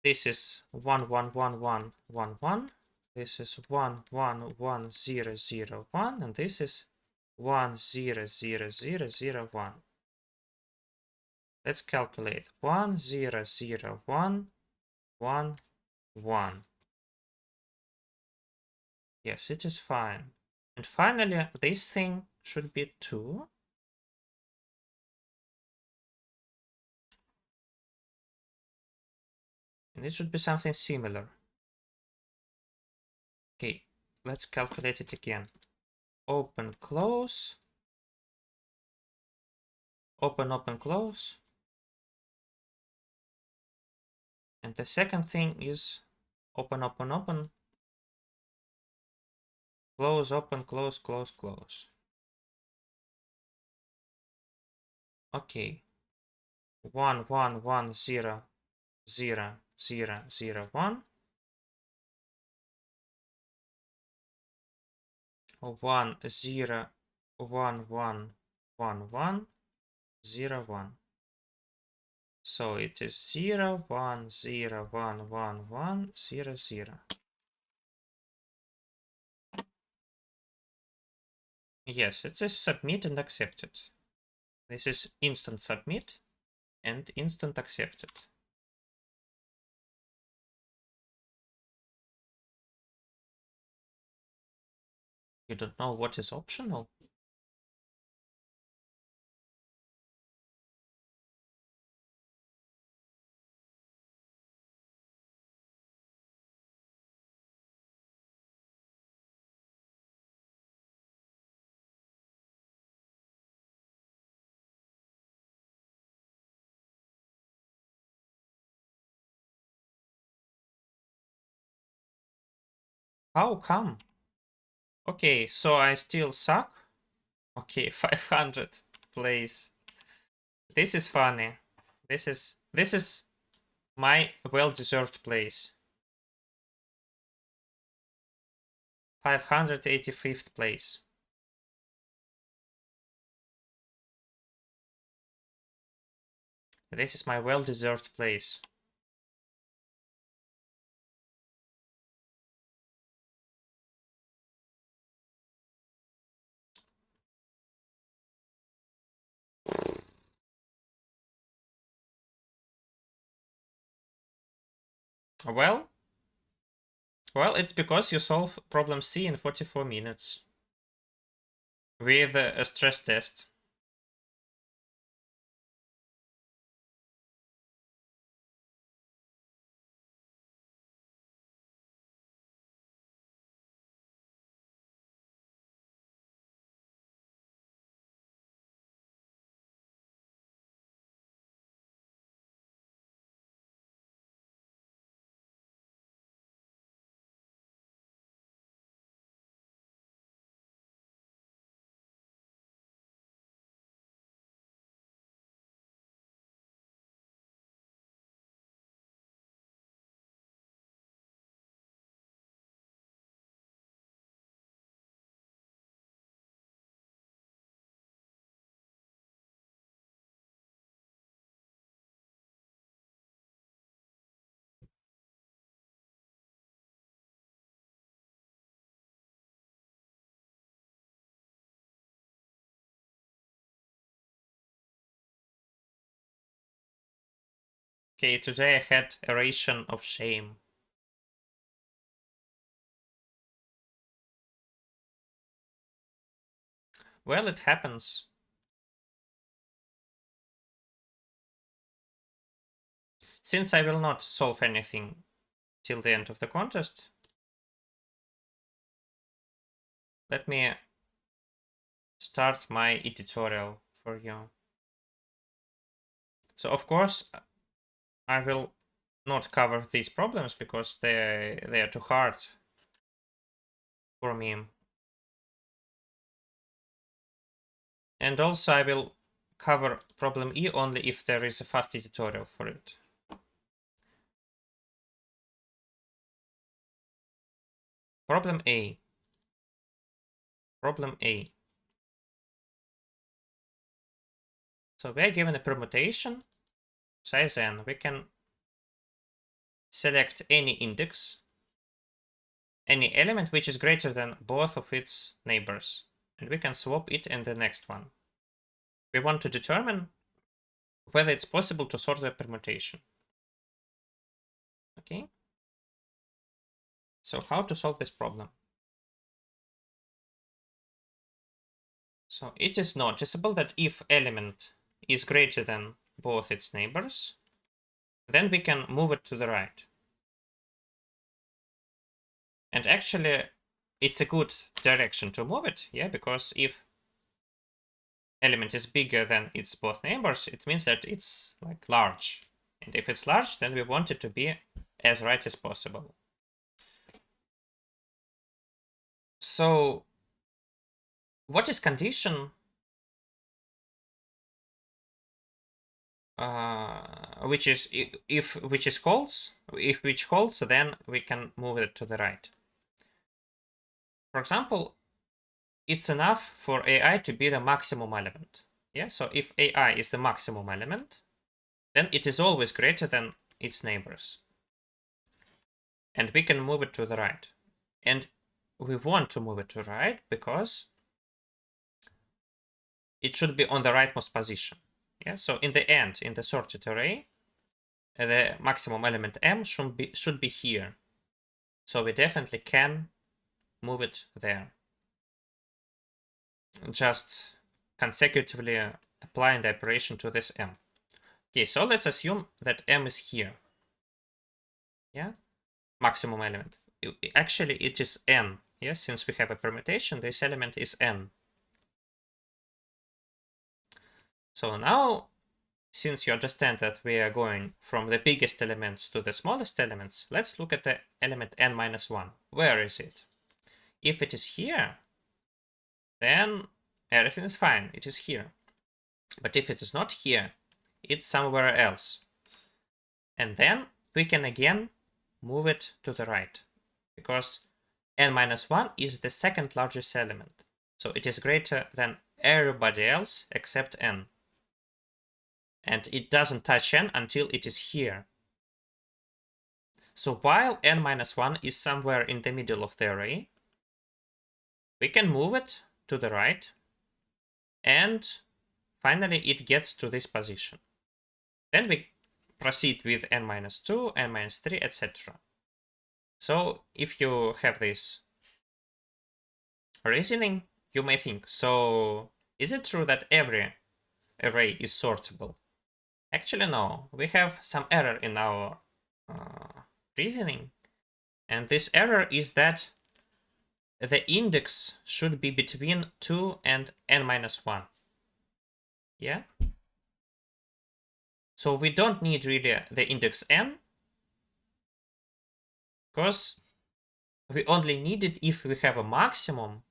this is 1 1 1 1 1 1. This is 1 1 1 0 0 1, and this is 1 0 0 0 0 1. Let's calculate 1 0 0 1 1 1. Yes, it is fine. And finally, this thing should be 2. And it should be something similar. Okay, let's calculate it again. Open, close. Open, open, close. And the second thing is open, open, open. Close, open, close, close, close. Okay. 1 1 1 0 0 0 0 1. 1 0 1 1 1 1 0 1. So it is 0 1 0 1 1 1 0 0. Yes, it is submit and accepted. This is instant submit and instant accepted. You don't know what is optional? How come? Okay, so I still suck. Okay, 500 plays. This is funny. This is my well-deserved place. 585th place. This is my well-deserved place. Well, it's because you solve problem C in 44 minutes with a stress test. Okay, today I had a ration of shame. Well, it happens. Since I will not solve anything till the end of the contest, let me start my editorial for you. So of course, I will not cover these problems because they are too hard for me. And also I will cover problem E only if there is a fast editorial for it. Problem A. Problem A. So we are given a permutation, size n. We can select any index, any element which is greater than both of its neighbors, and we can swap it in the next one. We want to determine whether it's possible to sort the permutation. Okay. So how to solve this problem? So it is noticeable that if element is greater than both its neighbors, then we can move it to the right. And actually, it's a good direction to move it, yeah, because if element is bigger than its both neighbors, it means that it's like large. And if it's large, then we want it to be as right as possible. So what is condition which is if which holds, if which holds, then we can move it to the right. For example, it's enough for AI to be the maximum element. Yeah, so if AI is the maximum element, then it is always greater than its neighbors. And we can move it to the right. And we want to move it to the right because it should be on the rightmost position. Yeah, so in the end, in the sorted array, the maximum element m should be here. So we definitely can move it there. Just consecutively applying the operation to this m. Okay, so let's assume that m is here. Yeah, maximum element. Actually, it is n. Yes, since we have a permutation, this element is n. So now, since you understand that we are going from the biggest elements to the smallest elements, let's look at the element n minus 1. Where is it? If it is here, then everything is fine. It is here. But if it is not here, it's somewhere else. And then we can again move it to the right, because n minus 1 is the second largest element. So it is greater than everybody else except n. And it doesn't touch n until it is here. So while n minus 1 is somewhere in the middle of the array, we can move it to the right, and finally it gets to this position. Then we proceed with n minus 2, n minus 3, etc. So if you have this reasoning, you may think, so is it true that every array is sortable? Actually, no. We have some error in our reasoning. And this error is that the index should be between 2 and n minus 1. Yeah? So we don't need really the index n, because we only need it if we have a maximum.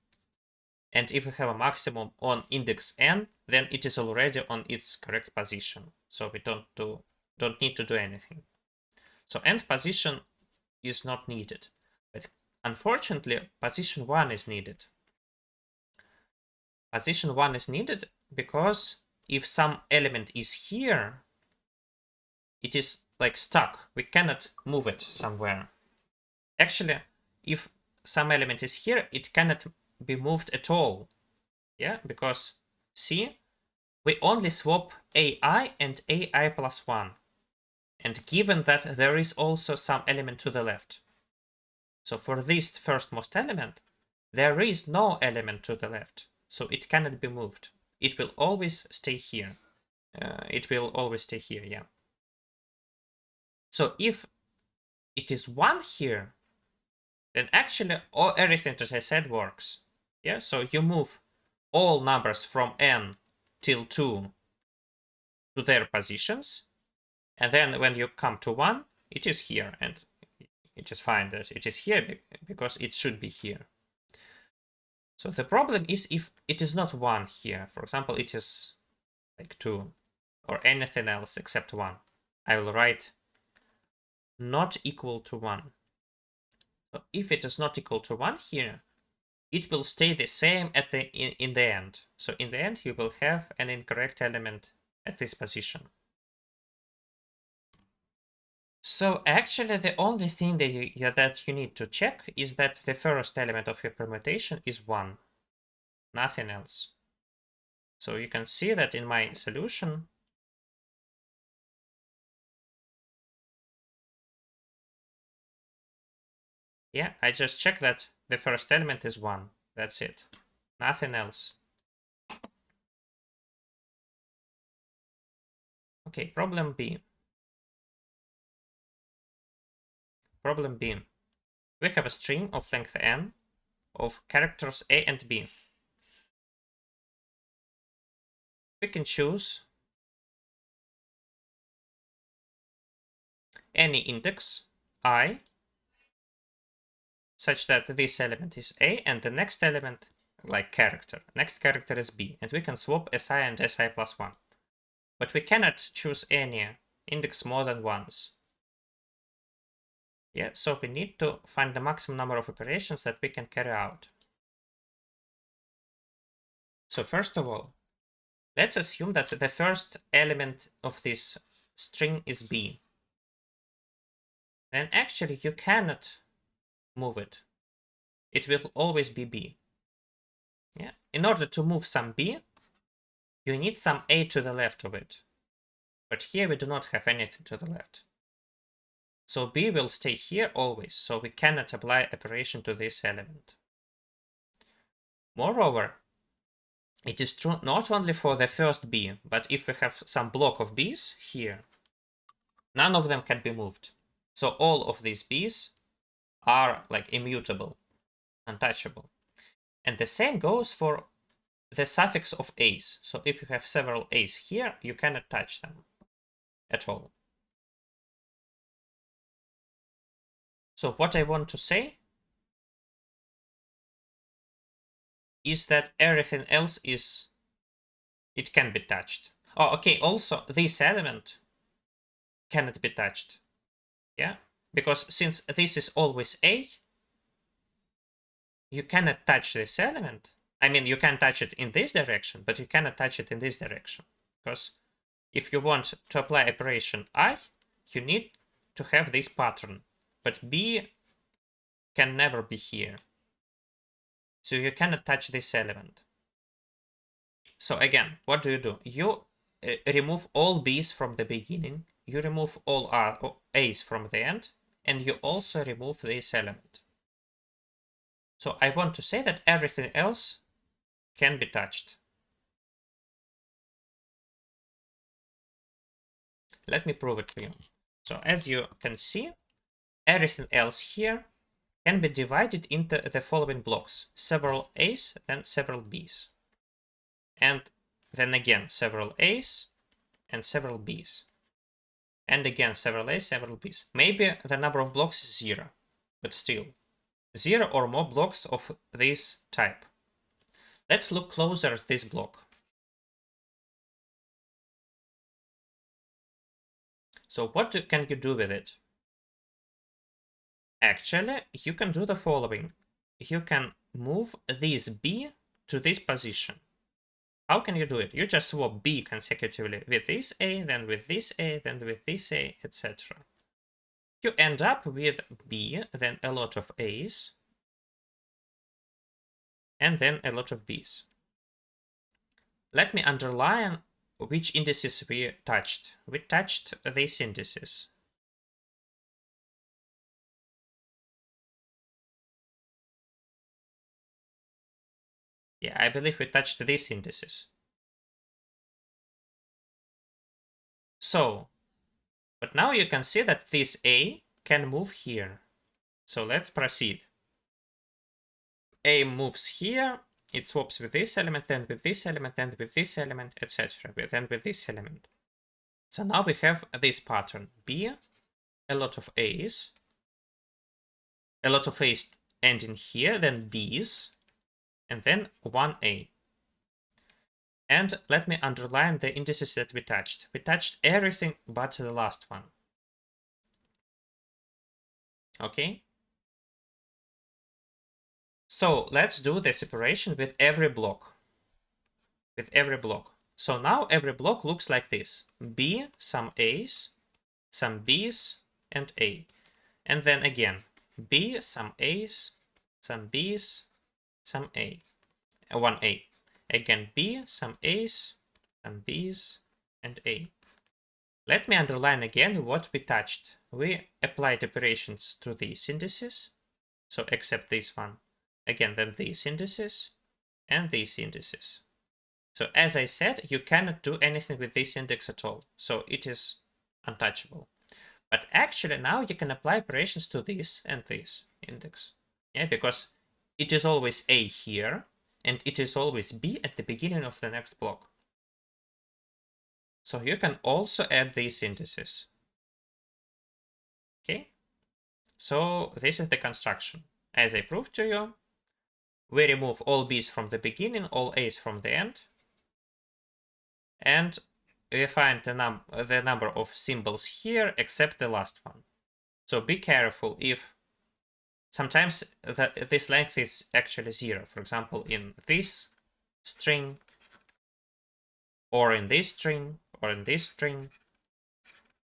And if we have a maximum on index n, then it is already on its correct position. So we don't need to do anything. So nth position is not needed. But unfortunately, position 1 is needed. Position 1 is needed because if some element is here, it is like stuck. We cannot move it somewhere. Actually, if some element is here, it cannot be moved at all. Yeah, because see, we only swap AI and AI plus 1. and given that there is also some element to the left. So for this firstmost element, there is no element to the left, so it cannot be moved. It will always stay here. Yeah. So if it is 1 here, then actually everything that I said works. Yeah, so you move all numbers from n till 2 to their positions, and then when you come to 1, it is here, and it is fine that it is here because it should be here. So the problem is if it is not 1 here, for example, it is like 2 or anything else except 1. I will write not equal to 1. So if it is not equal to 1 here, it will stay the same at in the end. So in the end, you will have an incorrect element at this position. So actually, the only thing that you need to check is that the first element of your permutation is 1, nothing else. So you can see that in my solution, yeah, I just check that the first element is 1. That's it. Nothing else. Okay, problem B. Problem B. We have a string of length n of characters A and B. We can choose any index I such that this element is A and the next element, like character, next character is B, and we can swap Si and Si plus 1. But we cannot choose any index more than once. Yeah, so we need to find the maximum number of operations that we can carry out. So first of all, let's assume that the first element of this string is B. Then actually you cannot move it. It will always be B. Yeah. In order to move some B, you need some A to the left of it. But here we do not have anything to the left. So B will stay here always, so we cannot apply operation to this element. Moreover, it is true not only for the first B, but if we have some block of B's here, none of them can be moved. So all of these B's are like immutable, untouchable. And the same goes for the suffix of A's. So if you have several A's here, you cannot touch them at all. So what I want to say is that everything else it can be touched. Oh, okay, also this element cannot be touched. Yeah, because since this is always A, you cannot touch this element. I mean, you can touch it in this direction, but you cannot touch it in this direction. Because if you want to apply operation I, you need to have this pattern. But B can never be here. So you cannot touch this element. So again, what do? You remove all B's from the beginning, you remove all A's from the end, and you also remove this element. So I want to say that everything else can be touched. Let me prove it to you. So as you can see, everything else here can be divided into the following blocks: several A's, then several B's. And then again, several A's and several B's. And again, several A's, several B's. Maybe the number of blocks is 0, but still, 0 or more blocks of this type. Let's look closer at this block. So what can you do with it? Actually, you can do the following. You can move this B to this position. How can you do it? You just swap B consecutively with this A, then with this A, then with this A, etc. You end up with B, then a lot of A's, and then a lot of B's. Let me underline which indices we touched. We touched these indices. Yeah, I believe we touched these indices. So, but now you can see that this A can move here. So let's proceed. A moves here, it swaps with this element, then with this element, then with this element, etc. Then with this element. So now we have this pattern. B, a lot of A's, a lot of A's ending here, then B's, and then one A. And let me underline the indices that we touched. We touched everything but the last one. Okay? So let's do the separation with every block. With every block. So now every block looks like this. B, some A's, some B's, and A. And then again, B, some A's, some B's, some A. One A. Again, B, some A's, some B's, and A. Let me underline again what we touched. We applied operations to these indices. So except this one. Again, then these indices and these indices. So as I said, you cannot do anything with this index at all. So it is untouchable. But actually now you can apply operations to this and this index. Yeah, because it is always A here, and it is always B at the beginning of the next block. So you can also add these indices. Okay? So this is the construction. As I proved to you, we remove all B's from the beginning, all A's from the end, and we find the number of symbols here except the last one. So be careful if sometimes this length is actually 0. For example, in this string, or in this string, or in this string,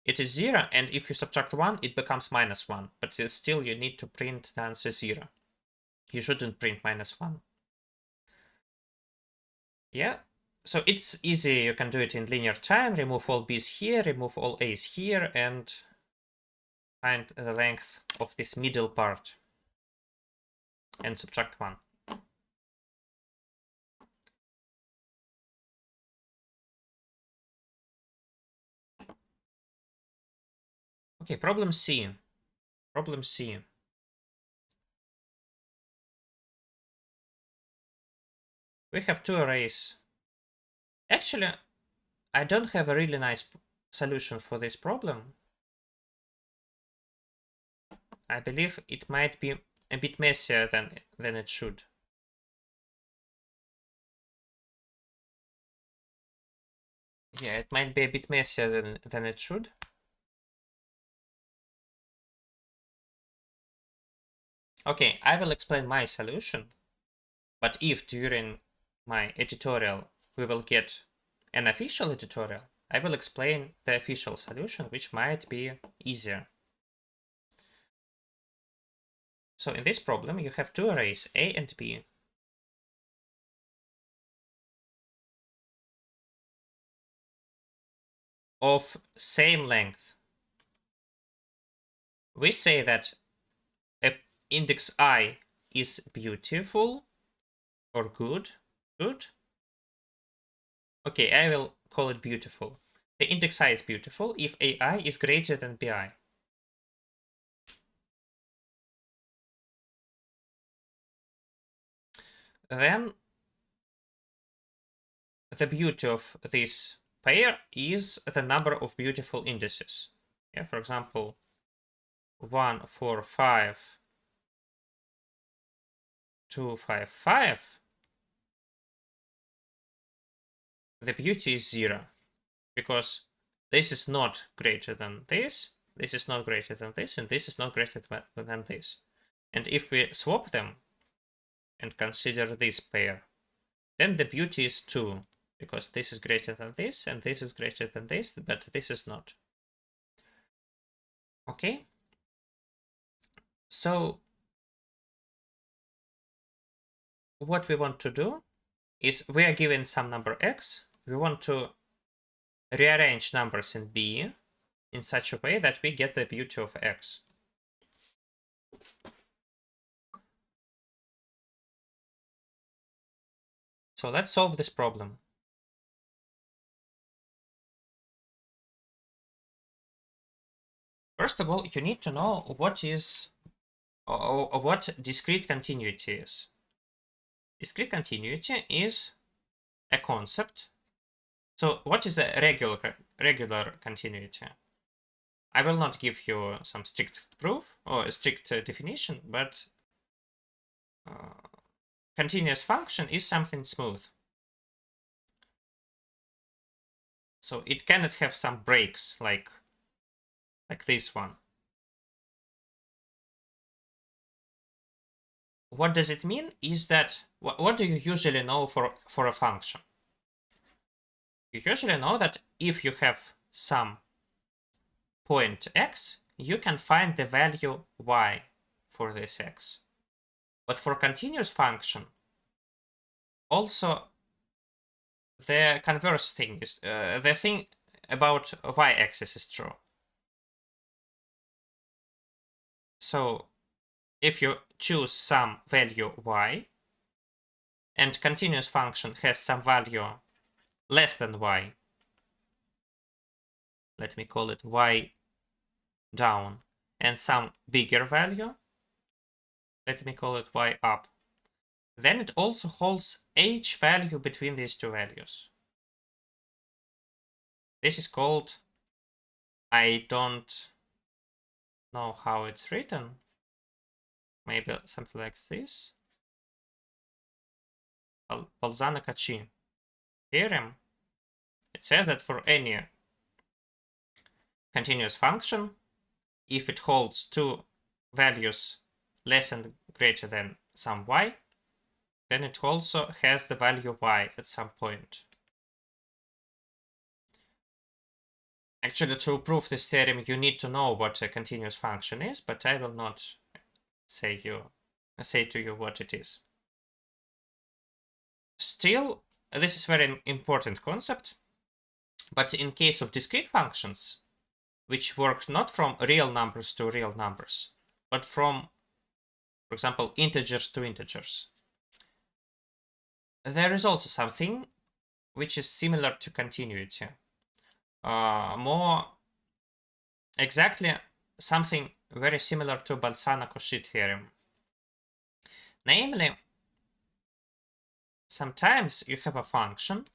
it is 0, and if you subtract 1, it becomes -1. But still, you need to print the answer 0. You shouldn't print -1. Yeah, so it's easy. You can do it in linear time. Remove all B's here, remove all A's here, and find the length of this middle part and subtract 1. Okay, problem C. Problem C. We have two arrays. Actually, I don't have a really nice solution for this problem. I believe it might be a bit messier than it should. Yeah, it might be a bit messier than it should. Okay, I will explain my solution. But if during my editorial we will get an official editorial, I will explain the official solution, which might be easier. So in this problem, you have two arrays, A and B. Of same length. We say that index I is beautiful or good. Good. Okay, I will call it beautiful. The index I is beautiful if AI is greater than BI. Then the beauty of this pair is the number of beautiful indices. Yeah, for example, 1, 4, 5, 2, 5, 5. The beauty is 0 because this is not greater than this is not greater than this, and this is not greater than this. And if we swap them and consider this pair, then the beauty is 2, because this is greater than this, and this is greater than this, but this is not. Okay? So what we want to do is we are given some number x. We want to rearrange numbers in B in such a way that we get the beauty of x. So let's solve this problem. First of all, you need to know what is or what discrete continuity is. Discrete continuity is a concept. So what is a regular continuity? I will not give you some strict proof or a strict definition, but continuous function is something smooth. So it cannot have some breaks like this one. What does it mean is that, what do you usually know for a function? You usually know that if you have some point x, you can find the value y for this x. But for continuous function, also the converse thing is, the thing about y-axis is true. So if you choose some value y, and continuous function has some value less than y, let me call it y down, and some bigger value, let me call it y up, then it also holds h value between these two values. This is called, I don't know how it's written, maybe something like this, Bolzano-Cauchy theorem. It says that for any continuous function, if it holds two values less and greater than some y, then it also has the value y at some point. Actually, to prove this theorem, you need to know what a continuous function is, but I will not say to you what it is. Still, this is very important concept, but in case of discrete functions, which work not from real numbers to real numbers, but from, for example, integers to integers, there is also something which is similar to continuity. More exactly, something very similar to Bolzano-Cauchy theorem. Namely, sometimes you have a function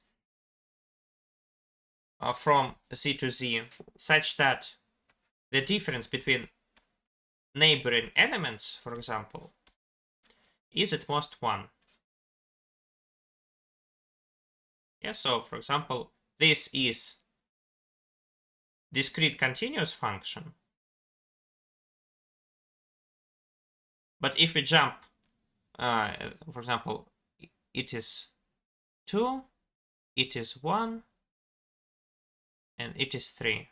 from z to z such that the difference between neighboring elements, for example, is at most 1. Yeah, so for example, this is discrete continuous function. But if we jump, for example, it is 2, it is 1, and it is 3.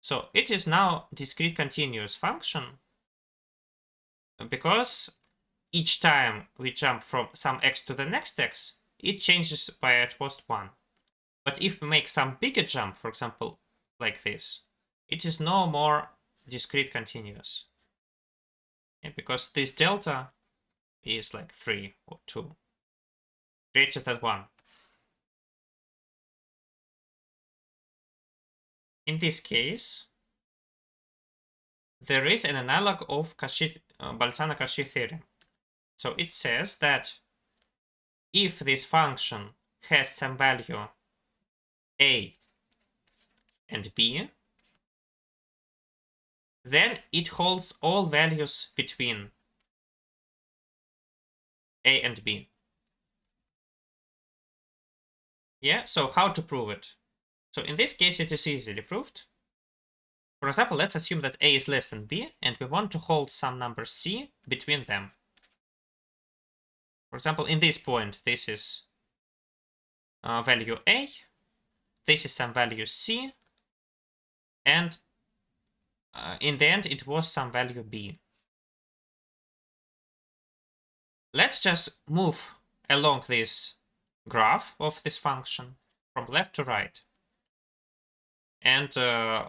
So it is now discrete continuous function because each time we jump from some x to the next x, it changes by at most 1. But if we make some bigger jump, for example, like this, it is no more discrete continuous. Yeah, because this delta is like 3 or 2, greater than 1. In this case, there is an analog of Bolzano-Cauchy theorem. So it says that if this function has some value a and b, then it holds all values between a and b. Yeah, so how to prove it? So in this case, it is easily proved. For example, let's assume that a is less than b, and we want to hold some number c between them. For example, in this point, this is value a, this is some value c, and in the end, it was some value b. Let's just move along this graph of this function from left to right and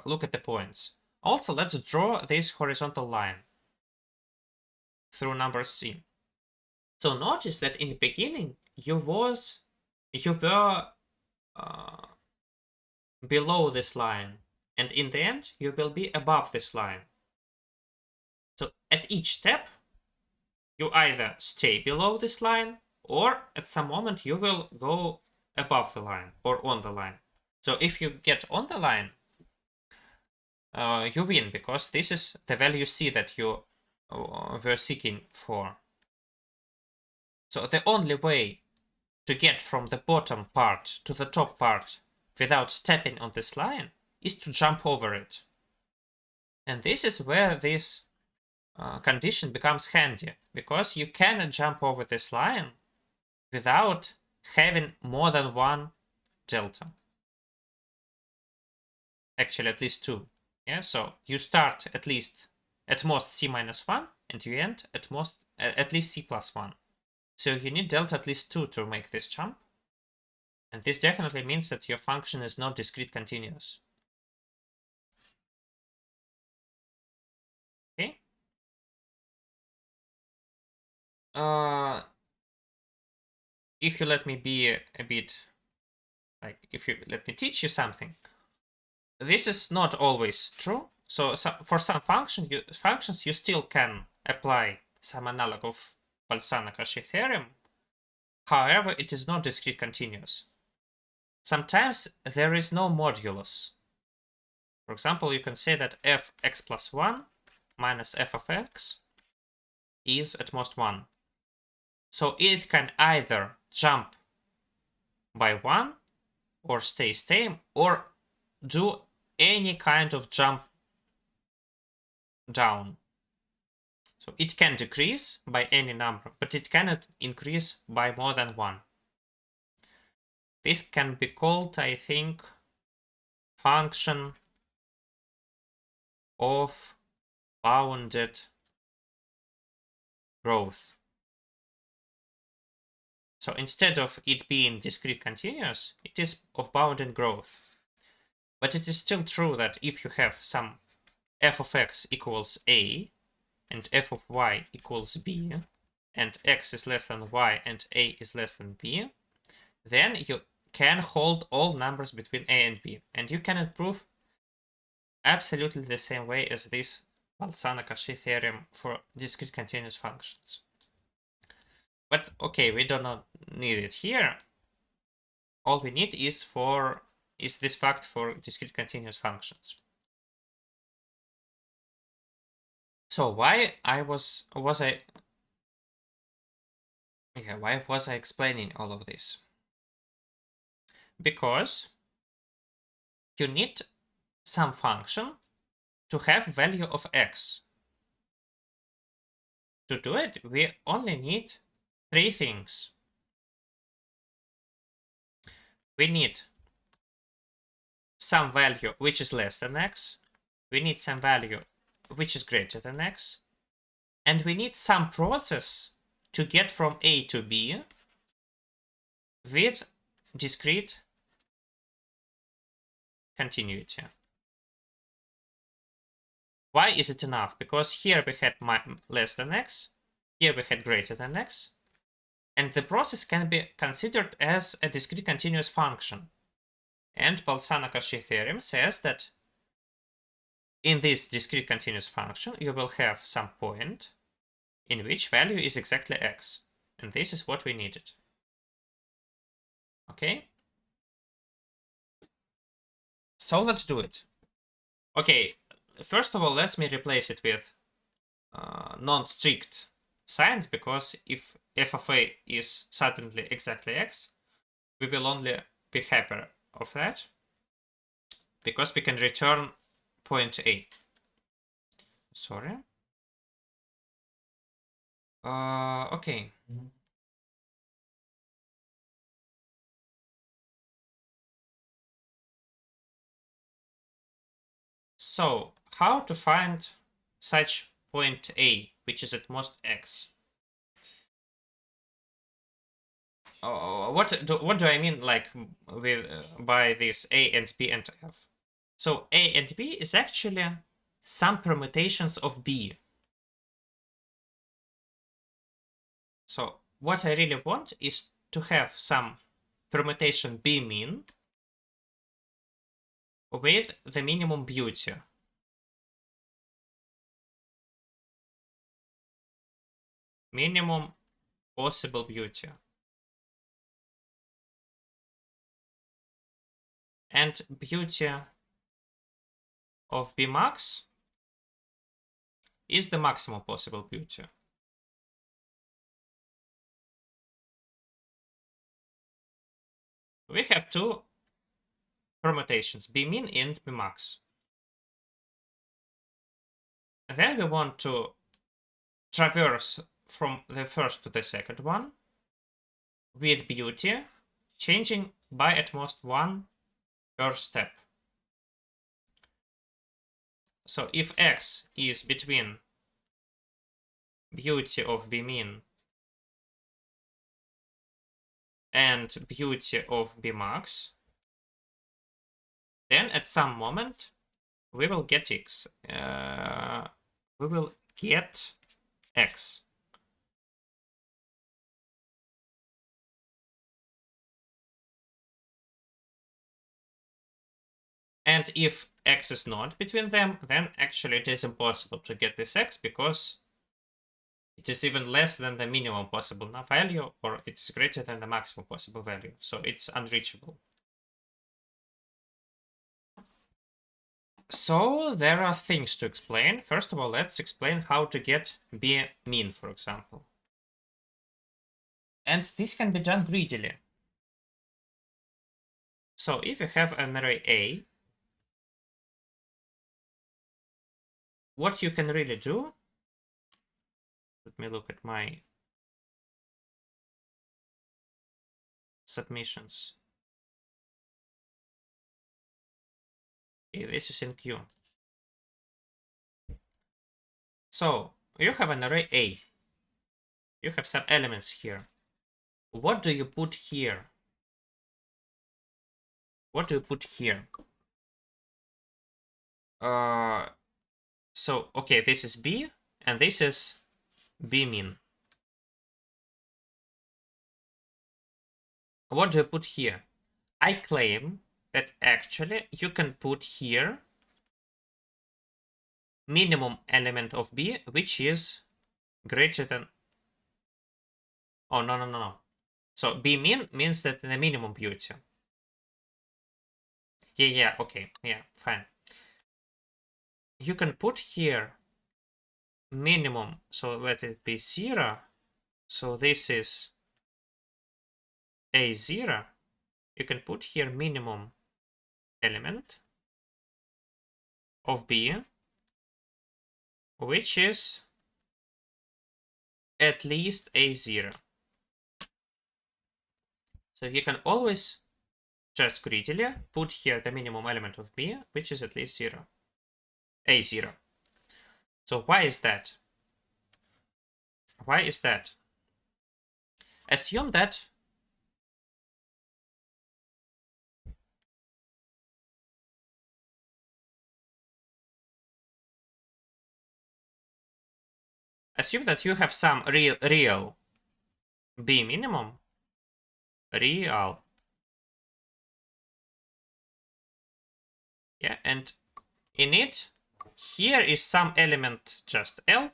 look at the points. Also, let's draw this horizontal line through number c. So notice that in the beginning, u was you were below this line, and in the end you will be above this line. So at each step you either stay below this line, or at some moment you will go above the line or on the line. So if you get on the line, you win, because this is the value C that you were seeking for. So the only way to get from the bottom part to the top part without stepping on this line is to jump over it. And this is where this condition becomes handy, because you cannot jump over this line without having more than one delta. Actually, at least two. Yeah, so you start at most C minus 1, and you end at least C plus 1. So you need delta at least 2 to make this jump. And this definitely means that your function is not discrete continuous. Okay. If you let me be a bit, like, if you let me teach you something, this is not always true. So for some functions, you still can apply some analog of Bolzano-Cauchy theorem. However, it is not discrete continuous. Sometimes there is no modulus. For example, you can say that f(x plus 1) minus f of x is at most 1. So it can either jump by 1 or stay same, or do any kind of jump down. So it can decrease by any number, but it cannot increase by more than 1. This can be called, I think, function of bounded growth. So instead of it being discrete continuous, it is of bounded growth. But it is still true that if you have some f of x equals a, and f of y equals b, and x is less than y and a is less than b, then you can hold all numbers between a and b. And you can prove absolutely the same way as this Bolzano-Cauchy theorem for discrete continuous functions. But okay, we do not need it here. All we need is this fact for discrete continuous functions. So why was I explaining all of this? Because you need some function to have value of x. To do it, we only need 3 things. We need some value which is less than x. We need some value which is greater than x. And we need some process to get from a to b with discrete continuity. Why is it enough? Because here we had less than x, here we had greater than x, and the process can be considered as a discrete continuous function. And Bolzano-Cauchy theorem says that in this discrete continuous function, you will have some point in which value is exactly x. And this is what we needed. Okay? So let's do it. Okay, first of all, let me replace it with non-strict signs, because if f of a is suddenly exactly x, we will only be happy of that, because we can return point a. Sorry. Okay. So, how to find such point a, which is at most x? What do I mean, like, with by this a and b and f? So a and b is actually some permutations of b. So what I really want is to have some permutation B min with the minimum beauty. Minimum possible beauty. And beauty of B max is the maximum possible beauty. We have two permutations, B min and B max. And then we want to traverse from the first to the second one with beauty, changing by at most one per step. So if x is between beauty of B min and beauty of B max, then at some moment we will get x. We will get x. And if x is not between them, then actually it is impossible to get this x because it is even less than the minimum possible value, or it's greater than the maximum possible value. So it's unreachable. So there are things to explain. First of all, let's explain how to get B min, for example. And this can be done greedily. So if you have an array A, what you can really do, let me look at my submissions. Okay, this is in queue. So you have an array A. You have some elements here. What do you put here? What do you put here? So, okay, this is B, and this is B min. What do you put here? I claim that actually you can put here minimum element of B, which is greater than... Oh, no. So B min means that the minimum beauty. Yeah, okay, yeah, fine. You can put here minimum, so let it be 0. So this is A0. You can put here minimum element of B, which is at least A0. So you can always just greedily put here the minimum element of B, which is at least 0. A0. So why is that? Why is that? Assume that you have some real B minimum. Real. Yeah, and in it, here is some element just L,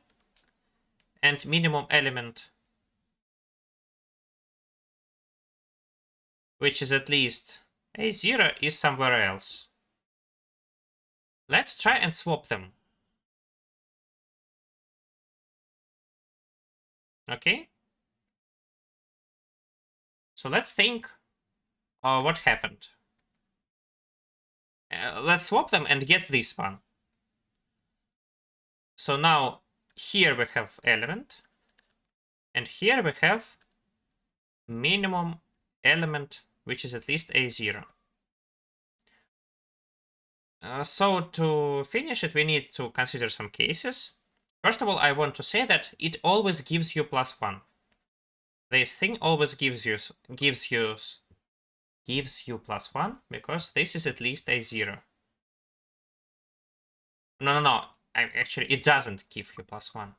and minimum element, which is at least A0, is somewhere else. Let's try and swap them. Okay? So let's think what happened. Let's swap them and get this one. So now here we have element, and here we have minimum element, which is at least A0. So to finish it, we need to consider some cases. First of all, I want to say that it always gives you +1. This thing always gives you +1 because this is at least A0. No. Actually, it doesn't give you +1.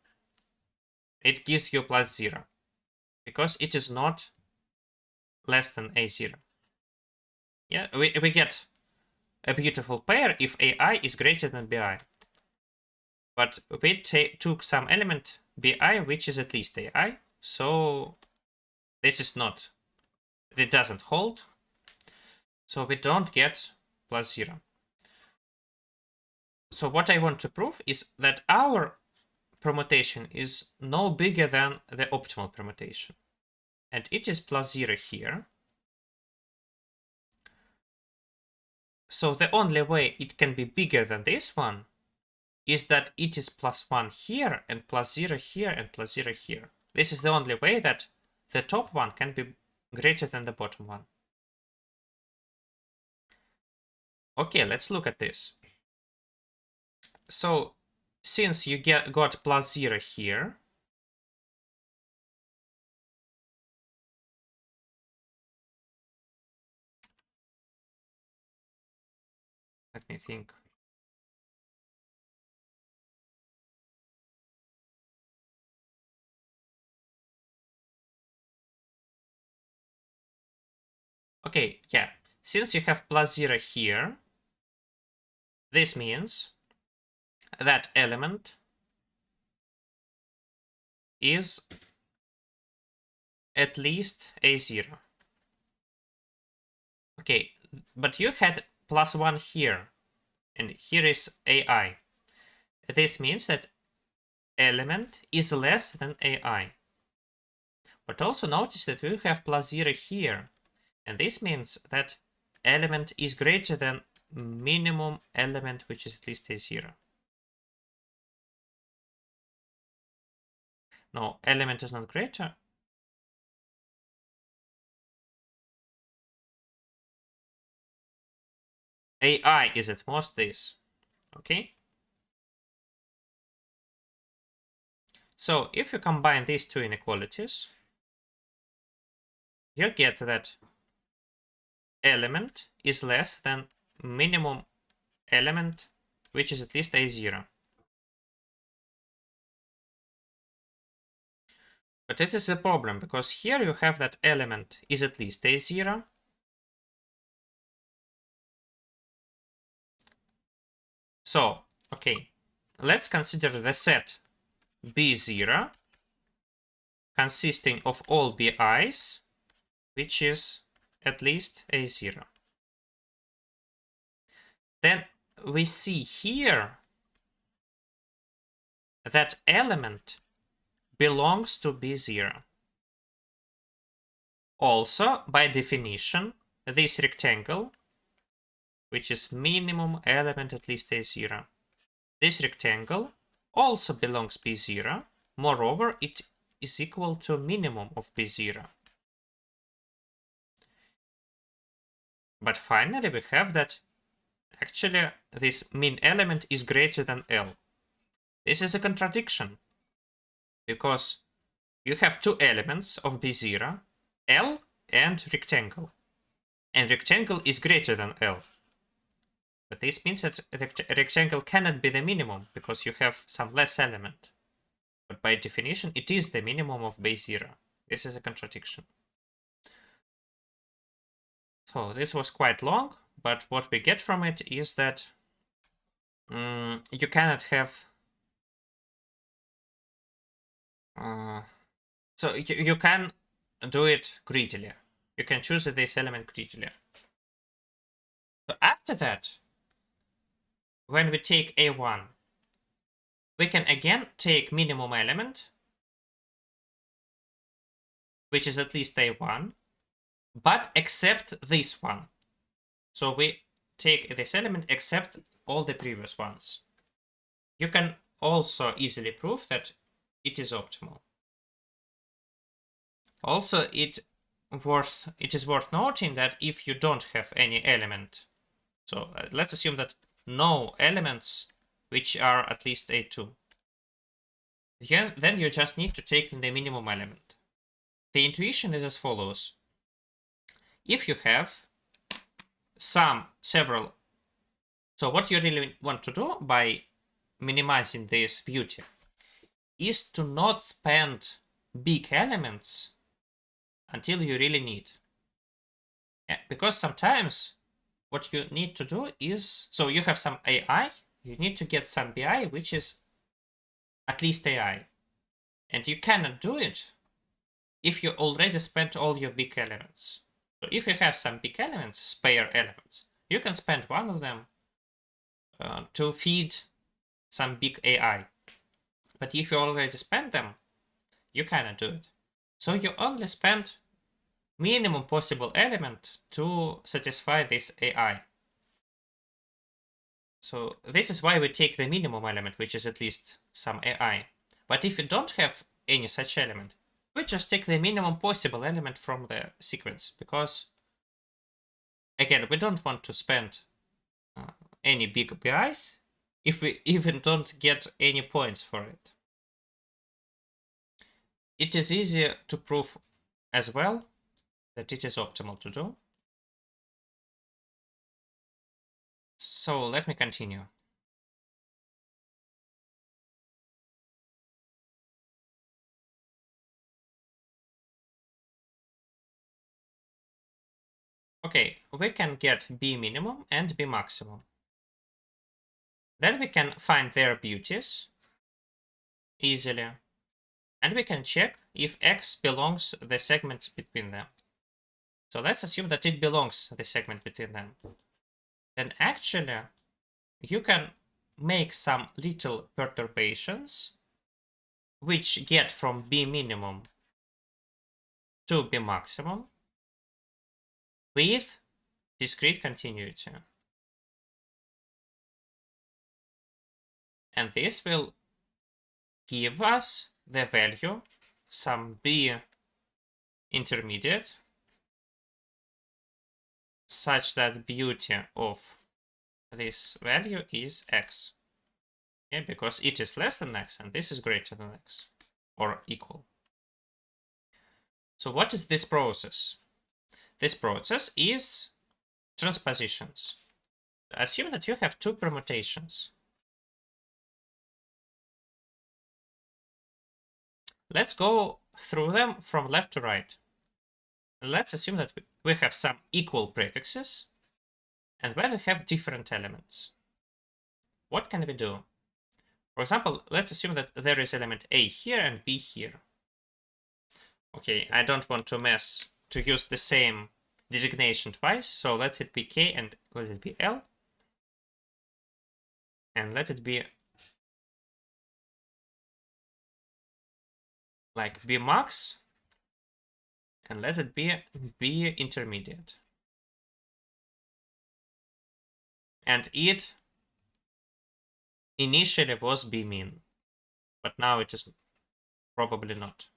It gives you +0 because it is not less than A0. Yeah, we get a beautiful pair if AI is greater than BI. But we took some element BI which is at least AI, so this is not, it doesn't hold, so we don't get +0. So what I want to prove is that our permutation is no bigger than the optimal permutation, and it is +0 here. So the only way it can be bigger than this one is that it is +1 here and +0 here and +0 here. This is the only way that the top one can be greater than the bottom one. Okay, let's look at this. So since you got +0 here, let me think. Okay, yeah, since you have +0 here, this means that element is at least A0. Okay, but you had +1 here, and here is AI. This means that element is less than AI. But also notice that we have +0 here, and this means that element is greater than minimum element, which is at least A0. No, element is not greater. AI is at most this, okay? So if you combine these two inequalities, you get that element is less than minimum element, which is at least A0. But it is a problem, because here you have that element is at least A0. So, okay, let's consider the set B0 consisting of all BIs, which is at least A0. Then we see here that element belongs to B0. Also, by definition, this rectangle, which is minimum element at least A0, this rectangle also belongs B0. Moreover, it is equal to minimum of B0. But finally, we have that actually this min element is greater than L. This is a contradiction, because you have two elements of B0, L and rectangle. And rectangle is greater than L. But this means that the rectangle cannot be the minimum, because you have some less element. But by definition, it is the minimum of base 0. This is a contradiction. So this was quite long, but what we get from it is that you cannot have... so you can do it greedily. You can choose this element greedily. So after that, when we take A1, we can again take minimum element, which is at least A1, but except this one. So we take this element except all the previous ones. You can also easily prove that it is optimal. Also, it is worth noting that if you don't have any element, so let's assume that no elements which are at least A2, then you just need to take the minimum element. The intuition is as follows. If you have several, so what you really want to do by minimizing this beauty is to not spend big elements until you really need. Yeah, because sometimes what you need to do is, so you have some AI, you need to get some BI which is at least AI. And you cannot do it if you already spent all your big elements. So if you have some big elements, spare elements, you can spend one of them to feed some big AI. But if you already spent them, you cannot do it. So you only spend minimum possible element to satisfy this AI. So this is why we take the minimum element, which is at least some AI. But if you don't have any such element, we just take the minimum possible element from the sequence, because again, we don't want to spend any big BIs if we even don't get any points for it. It is easier to prove as well that it is optimal to do. So let me continue. Okay, we can get B minimum and B maximum. Then we can find their beauties easily. And we can check if X belongs the segment between them. So let's assume that it belongs the segment between them. Then actually, you can make some little perturbations which get from B minimum to B maximum with discrete continuity. And this will give us the value, some B intermediate, such that beauty of this value is X. Yeah, because it is less than X and this is greater than X or equal. So what is this process? This process is transpositions. Assume that you have two permutations. Let's go through them from left to right. Let's assume that we have some equal prefixes and when we have different elements. What can we do? For example, let's assume that there is element A here and B here. Okay, I don't want to use the same designation twice, so let it be K and let it be L. And let it be like B max and let it be B intermediate. And it initially was B min, but now it is probably not.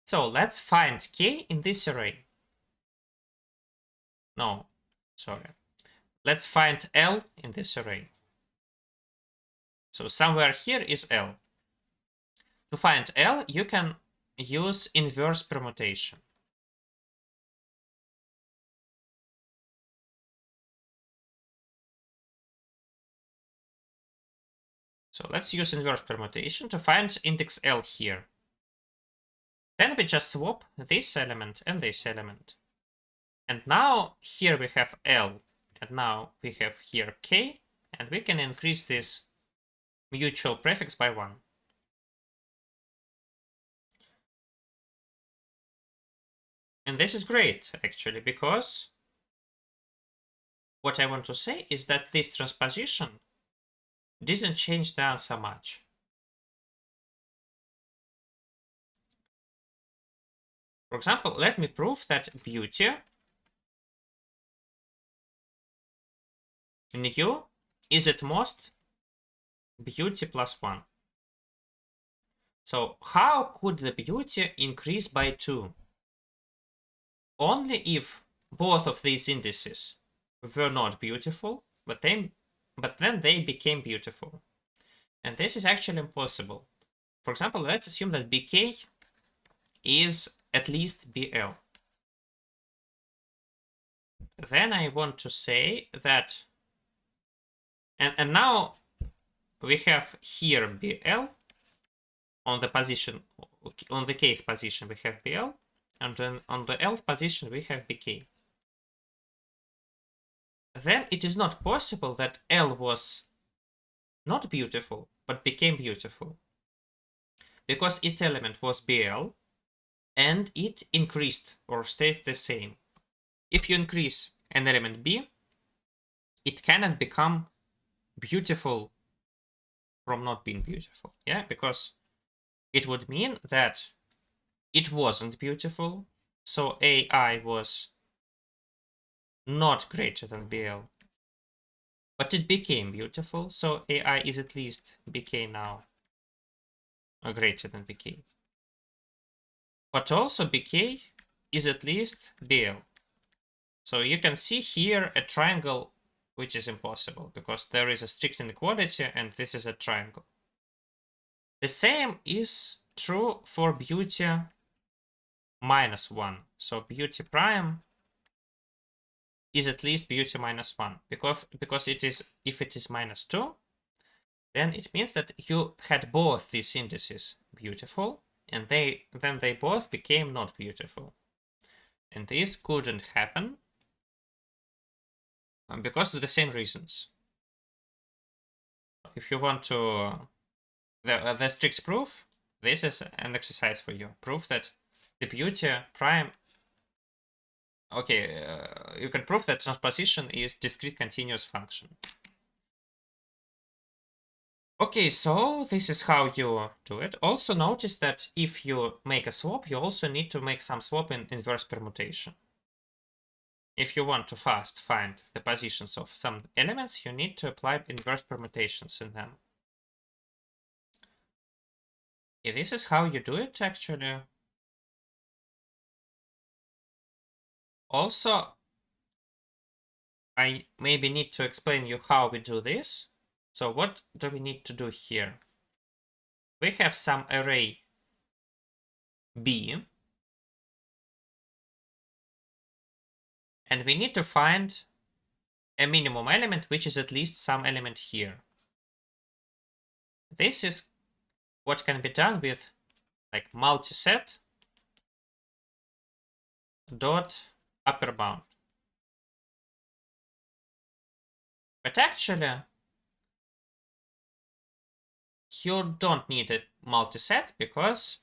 So let's find K in this array. No, sorry. Let's find L in this array. So somewhere here is L. To find L, you can use inverse permutation. So let's use inverse permutation to find index L here. Then we just swap this element and this element. And now here we have L, and now we have here K, and we can increase this mutual prefix by 1. And this is great, actually, because what I want to say is that this transposition didn't change the answer much. For example, let me prove that beauty nu is at most beauty plus 1. So how could the beauty increase by 2? Only if both of these indices were not beautiful, but then they became beautiful. And this is actually impossible. For example, let's assume that BK is at least BL. Then I want to say that, and now we have here BL on the position, on the kth position we have BL, and then on the lth position we have BK. then it is not possible that L was not beautiful, but became beautiful. Because its element was BL, and it increased or stayed the same. If you increase an element B, it cannot become beautiful from not being beautiful, yeah? Because it would mean that it wasn't beautiful, so AI was not greater than BL. But it became beautiful, so AI is at least BK now, or greater than BK. But also BK is at least BL. So you can see here a triangle which is impossible, because there is a strict inequality and this is a triangle. The same is true for beauty -1. So beauty prime is at least beauty -1, because it is, if it is -2, then it means that you had both these indices beautiful, and then they both became not beautiful. And this couldn't happen because of the same reasons. If you want to the strict proof, this is an exercise for you. Prove that the beauty prime. Okay, you can prove that transposition is discrete continuous function. Okay, so this is how you do it. Also notice that if you make a swap, you also need to make some swap in inverse permutation. If you want to fast find the positions of some elements, you need to apply inverse permutations in them. Okay, this is how you do it actually. Also, I maybe need to explain you how we do this. So what do we need to do here? We have some array B, and we need to find a minimum element which is at least some element here. This is what can be done with like multiset dot upper bound. But actually, you don't need a multiset, because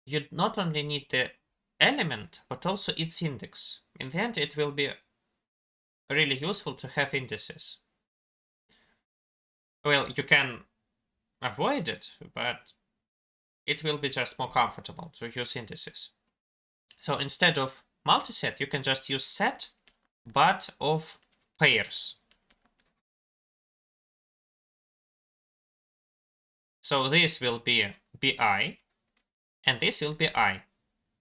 you not only need the element, but also its index. In the end, it will be really useful to have indices. Well, you can avoid it, but it will be just more comfortable to use indices. So instead of multiset, you can just use set, but of pairs. So this will be bi, and this will be I.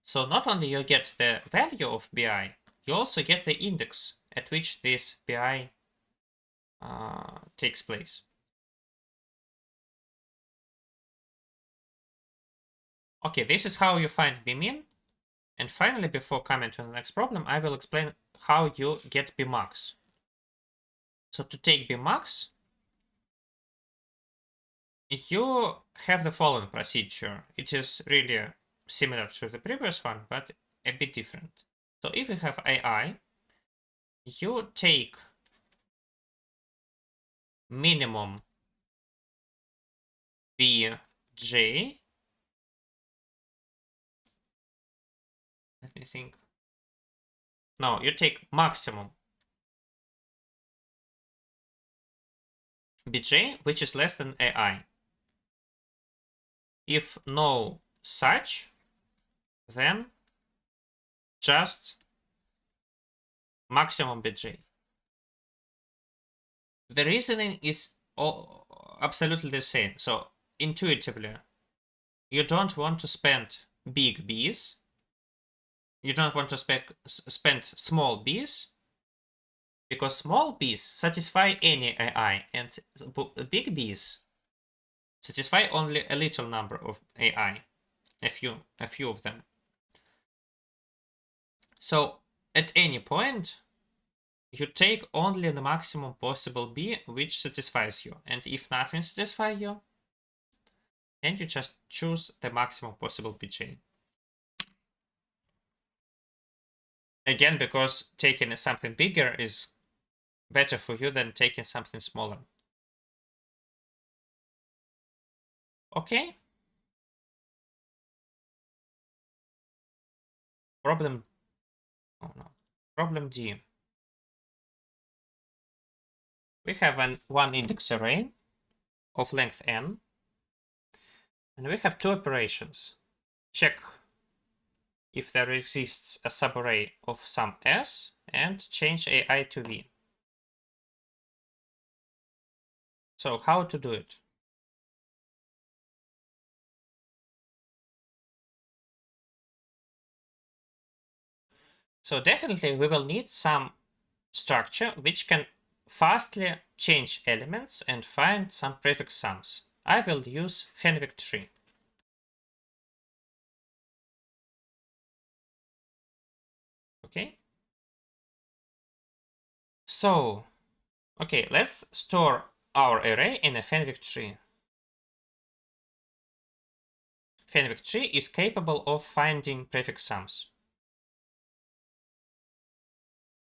So not only you get the value of bi, you also get the index at which this bi takes place. Okay, this is how you find bmin. And finally, before coming to the next problem, I will explain how you get bmax. So to take bmax, you have the following procedure. It is really similar to the previous one, but a bit different. So if you have AI, you take minimum bj. Let me think. No, you take maximum bj, which is less than AI. If no such, then just maximum bj. The reasoning is absolutely the same. So intuitively, you don't want to spend big b's. You don't want to spend small b's, because small b's satisfy any AI, and big b's satisfy only a little number of AI, a few of them. So at any point, you take only the maximum possible b which satisfies you, and if nothing satisfies you, then you just choose the maximum possible bj. Again, because taking something bigger is better for you than taking something smaller. Okay. Problem D. We have one index array of length n, and we have two operations. Check if there exists a subarray of some s, and change AI to v. So how to do it? So definitely we will need some structure which can fastly change elements and find some prefix sums. I will use Fenwick tree. Okay. So, okay, let's store our array in a Fenwick tree. Fenwick tree is capable of finding prefix sums.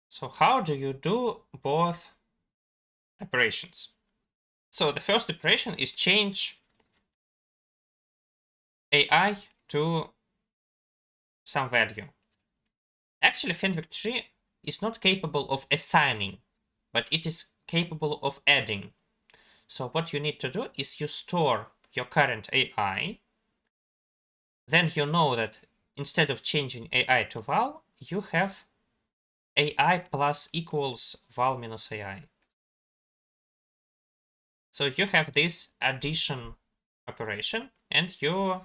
So how do you do both operations? So the first operation is change AI to some value. Actually, Fenwick tree is not capable of assigning, but it is capable of adding. So what you need to do is you store your current AI. Then you know that instead of changing AI to val, you have AI plus equals val minus AI. So you have this addition operation, and you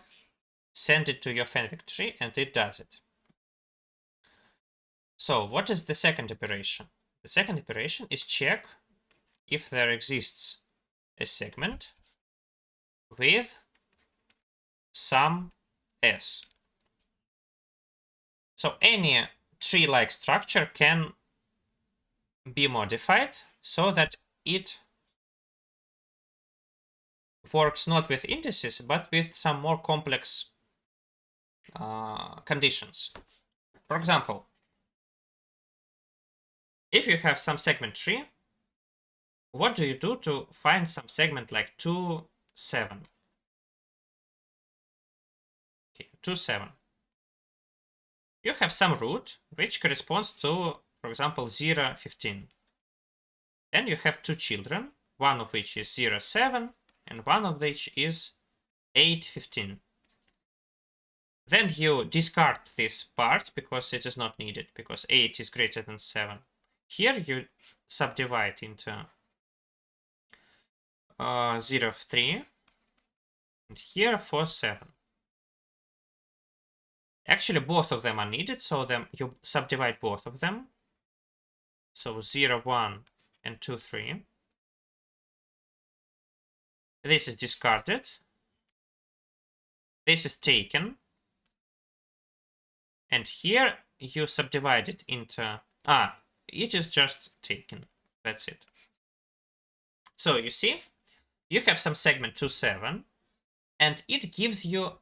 send it to your Fenwick tree, and it does it. So what is the second operation? The second operation is check if there exists a segment with some s. So any tree-like structure can be modified so that it works not with indices, but with some more complex conditions. For example, if you have some segment tree, what do you do to find some segment like 2, 7? Okay, 2, 7. You have some root which corresponds to, for example, 0, 15. Then you have two children, one of which is 0, 7, and one of which is 8, 15. Then you discard this part because it is not needed, because 8 is greater than 7. Here you subdivide into 0, 3, and here 4, 7. Actually, both of them are needed, so you subdivide both of them. So 0, 1, and 2, 3. This is discarded. This is taken. And here you subdivide it into... it is just taken. That's it. So you see, you have some segment 2, 7, and it gives you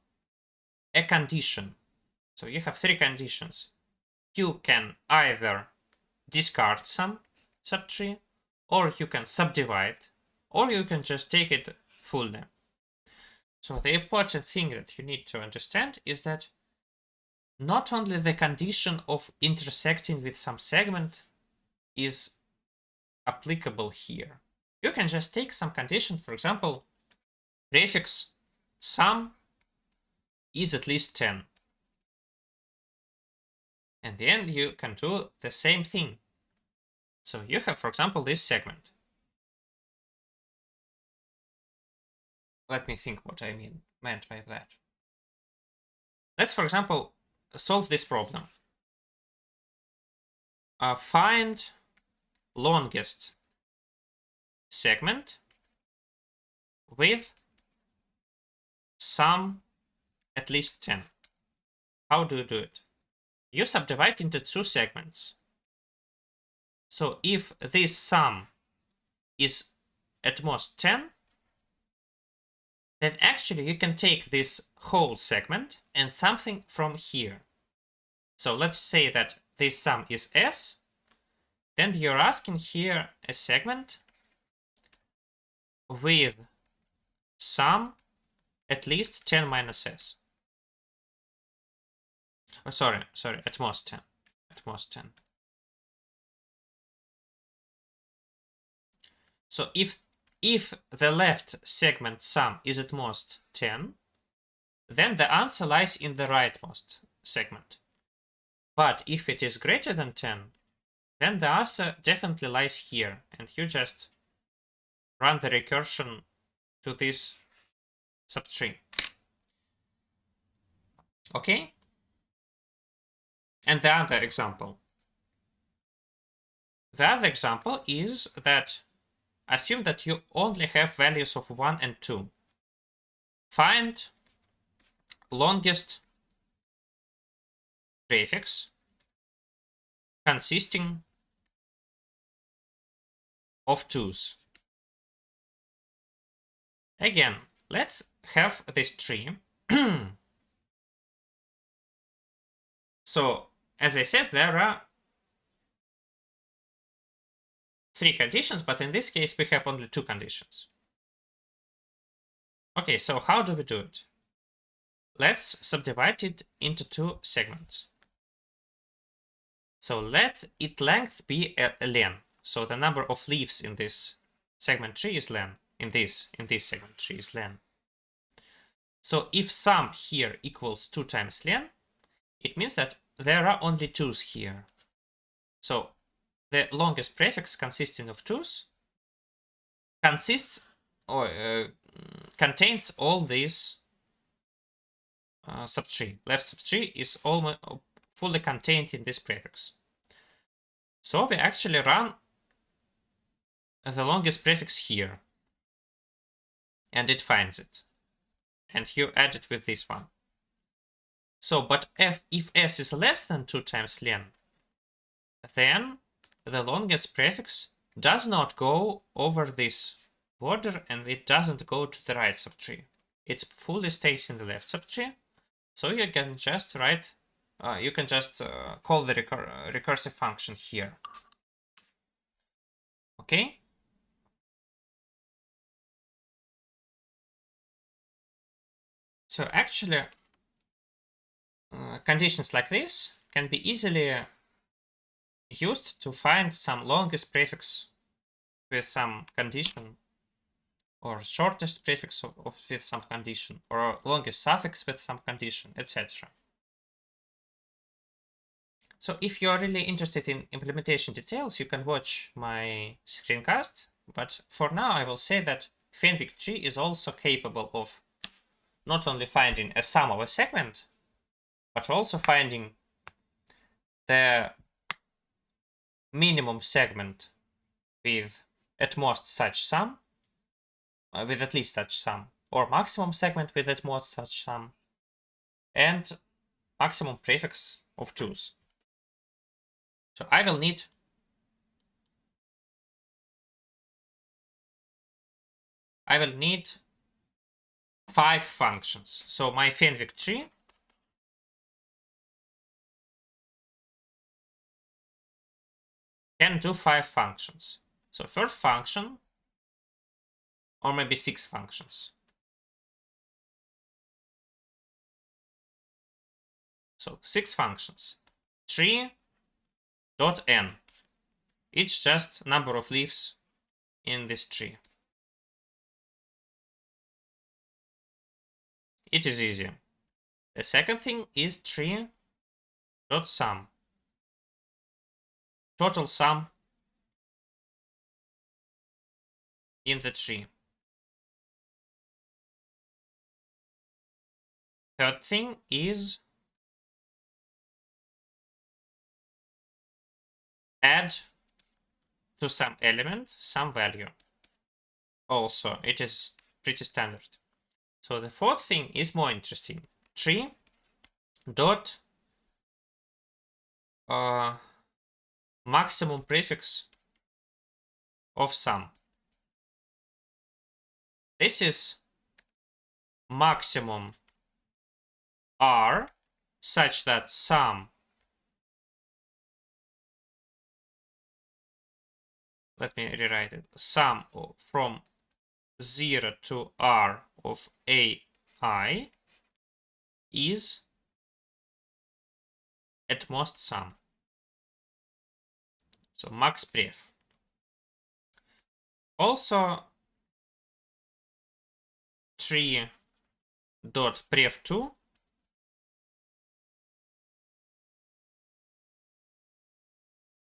a condition. So you have three conditions. You can either discard some subtree, or you can subdivide, or you can just take it fully. So the important thing that you need to understand is that not only the condition of intersecting with some segment is applicable here. You can just take some condition, for example, prefix sum is at least 10. And then you can do the same thing. So you have, for example, this segment. Let me think what I meant by that. Let's, for example, solve this problem. Find longest segment with sum at least 10. How do you do it? You subdivide into two segments. So if this sum is at most 10, then actually you can take this whole segment and something from here. So let's say that this sum is s, then you're asking here a segment with sum at least 10 minus s. Oh, sorry, at most 10. At most 10. So if the left segment sum is at most 10, then the answer lies in the rightmost segment. But if it is greater than 10, then the answer definitely lies here, and you just run the recursion to this subtree. Okay? And the other example. The other example is that assume that you only have values of 1 and 2. Find longest prefix consisting of 2's. Again, let's have this tree. So, as I said, there are 3 conditions, but in this case we have only 2 conditions. Okay, so how do we do it? Let's subdivide it into 2 segments. So let its length be a len. So the number of leaves in this segment tree is len. In this segment tree is len. So if sum here equals 2 times len, it means that there are only 2's here. So the longest prefix consisting of 2's consists or contains all these subtree. Left subtree is almost fully contained in this prefix. So we actually run the longest prefix here, and it finds it. And you add it with this one. So, but if s is less than 2 times len, then the longest prefix does not go over this border and it doesn't go to the right subtree. It fully stays in the left subtree. So you can just write, you can just call the recursive function here. Okay? So actually, conditions like this can be easily used to find some longest prefix with some condition, or shortest prefix with some condition, or longest suffix with some condition, etc. So if you are really interested in implementation details, you can watch my screencast, but for now I will say that Fenwick tree is also capable of not only finding a sum of a segment, but also finding the minimum segment with at most such sum, with at least such sum, or maximum segment with at most such sum, and maximum prefix of 2's. So I will need I will need 5 functions. So my Fenwick tree can do 5 functions. So first function, or maybe 6 functions. So 6 functions. Tree dot n. It's just number of leaves in this tree. It is easy. The second thing is tree dot sum. Total sum in the tree. Third thing is add to some element some value. Also, it is pretty standard. So the fourth thing is more interesting. Tree dot maximum prefix of sum. This is maximum r such that sum let me rewrite it. Sum from 0 to R of AI is at most sum. So max pref. Also, tree dot pref2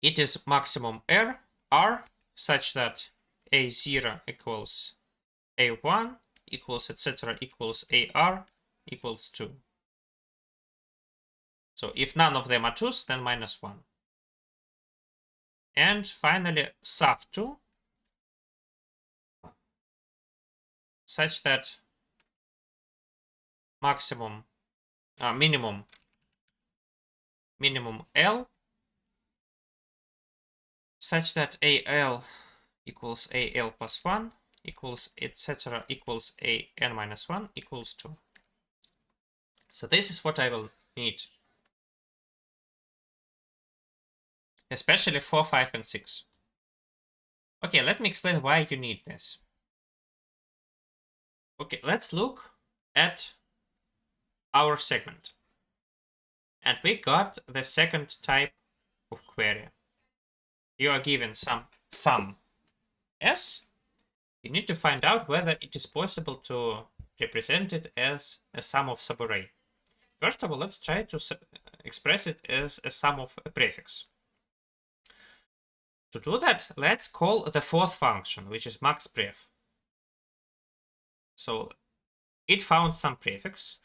it is maximum R such that A0 equals A1 equals etc. equals AR equals 2. So if none of them are 2's, then -1. And finally, SAF2 such that minimum L such that AL equals AL plus 1 equals etc. equals AN minus 1 equals 2. So this is what I will need, especially 4, 5, and 6. Okay, let me explain why you need this. Okay, let's look at our segment. And we got the second type of query. You are given some sum S. You need to find out whether it is possible to represent it as a sum of subarray. First of all, let's try to express it as a sum of a prefix. To do that, let's call the fourth function, which is maxPref. So it found some prefix,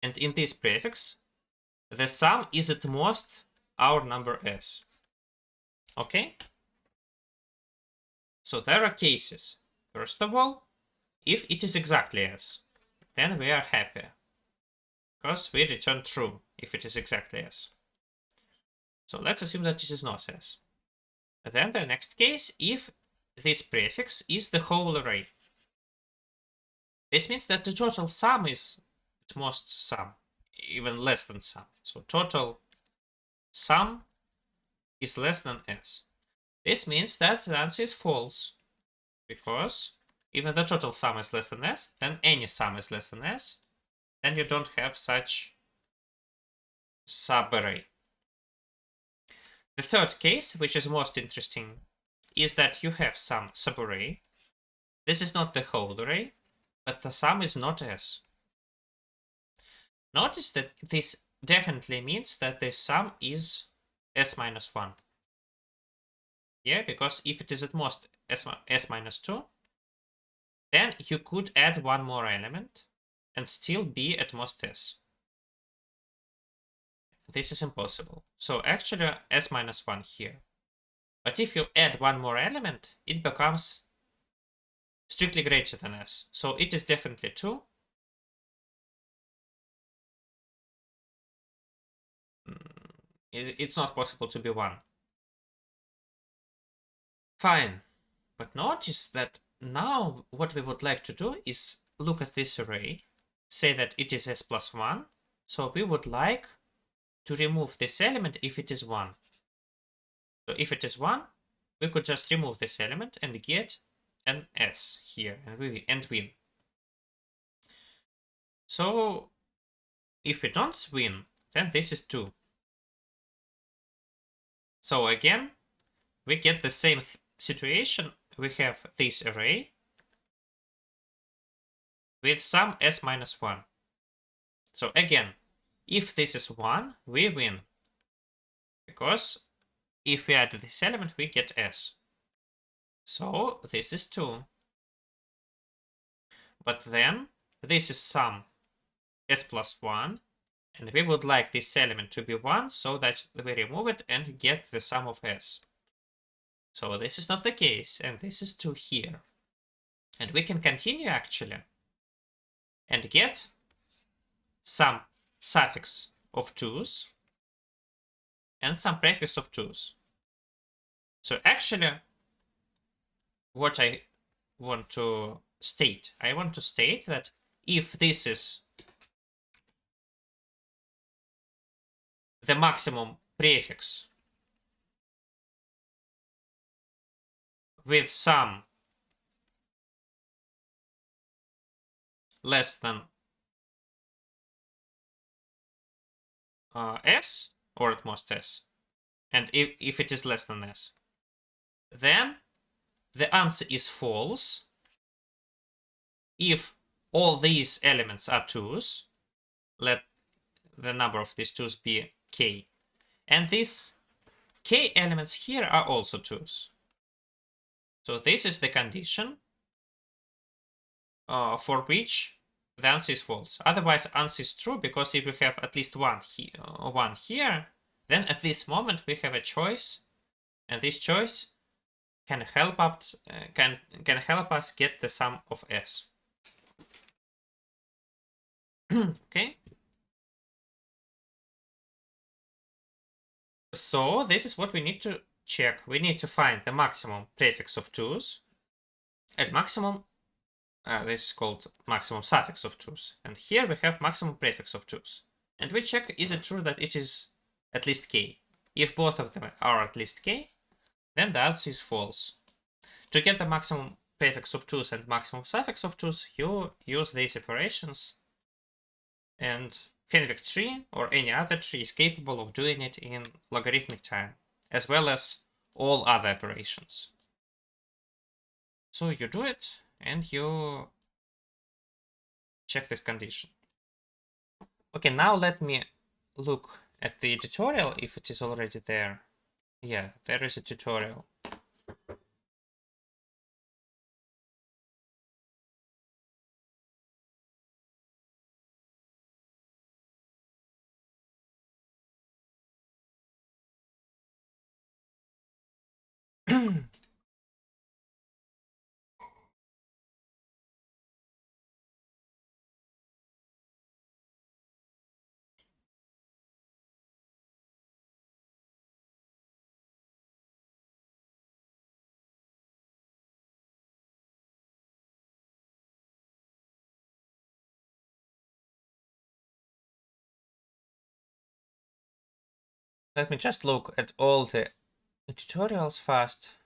and in this prefix, the sum is at most our number S. Okay? So there are cases. First of all, if it is exactly S, then we are happy, because we return true if it is exactly S. So let's assume that it is not S. Then the next case, if this prefix is the whole array. This means that the total sum is at most sum, even less than sum. So total sum is less than S. This means that the answer is false, because even the total sum is less than S, then any sum is less than S, then you don't have such subarray. The third case, which is most interesting, is that you have some subarray. This is not the whole array, but the sum is not S. Notice that this definitely means that the sum is S minus 1. Yeah, because if it is at most S minus 2, then you could add one more element and still be at most S. This is impossible. So actually S minus 1 here. But if you add one more element, it becomes strictly greater than S. So it is definitely 2. It's not possible to be 1. Fine. But notice that now what we would like to do is look at this array, say that it is S plus 1. So we would like to remove this element if it is 1. So if it is 1, we could just remove this element and get an S here and win. So if we don't win, then this is 2. So again, we get the same situation. We have this array with some S minus 1. So again, if this is 1, we win. Because if we add this element, we get S. So this is 2. But then this is some S plus 1. And we would like this element to be 1 so that we remove it and get the sum of S. So this is not the case, and this is 2 here. And we can continue actually and get some suffix of 2's and some prefix of 2's. So actually, what I want to state that if this is the maximum prefix with sum less than s, or at most s, and if it is less than s, then the answer is false if all these elements are 2's. Let the number of these 2's be k. And these k elements here are also 2's. So this is the condition for which the answer is false. Otherwise, answer is true, because if you have at least one here, then at this moment we have a choice, and this choice can help us get the sum of s. Okay. So this is what we need to check. We need to find the maximum prefix of 2's, and maximum. This is called maximum suffix of 2's. And here we have maximum prefix of 2's. And we check, is it true that it is at least k? If both of them are at least k, then the answer is false. To get the maximum prefix of 2's and maximum suffix of 2's, you use these operations. And Fenwick tree or any other tree is capable of doing it in logarithmic time, as well as all other operations. So you do it, and you check this condition. Okay, now let me look at the tutorial if it is already there. Yeah, there is a tutorial. Let me just look at all the tutorials fast.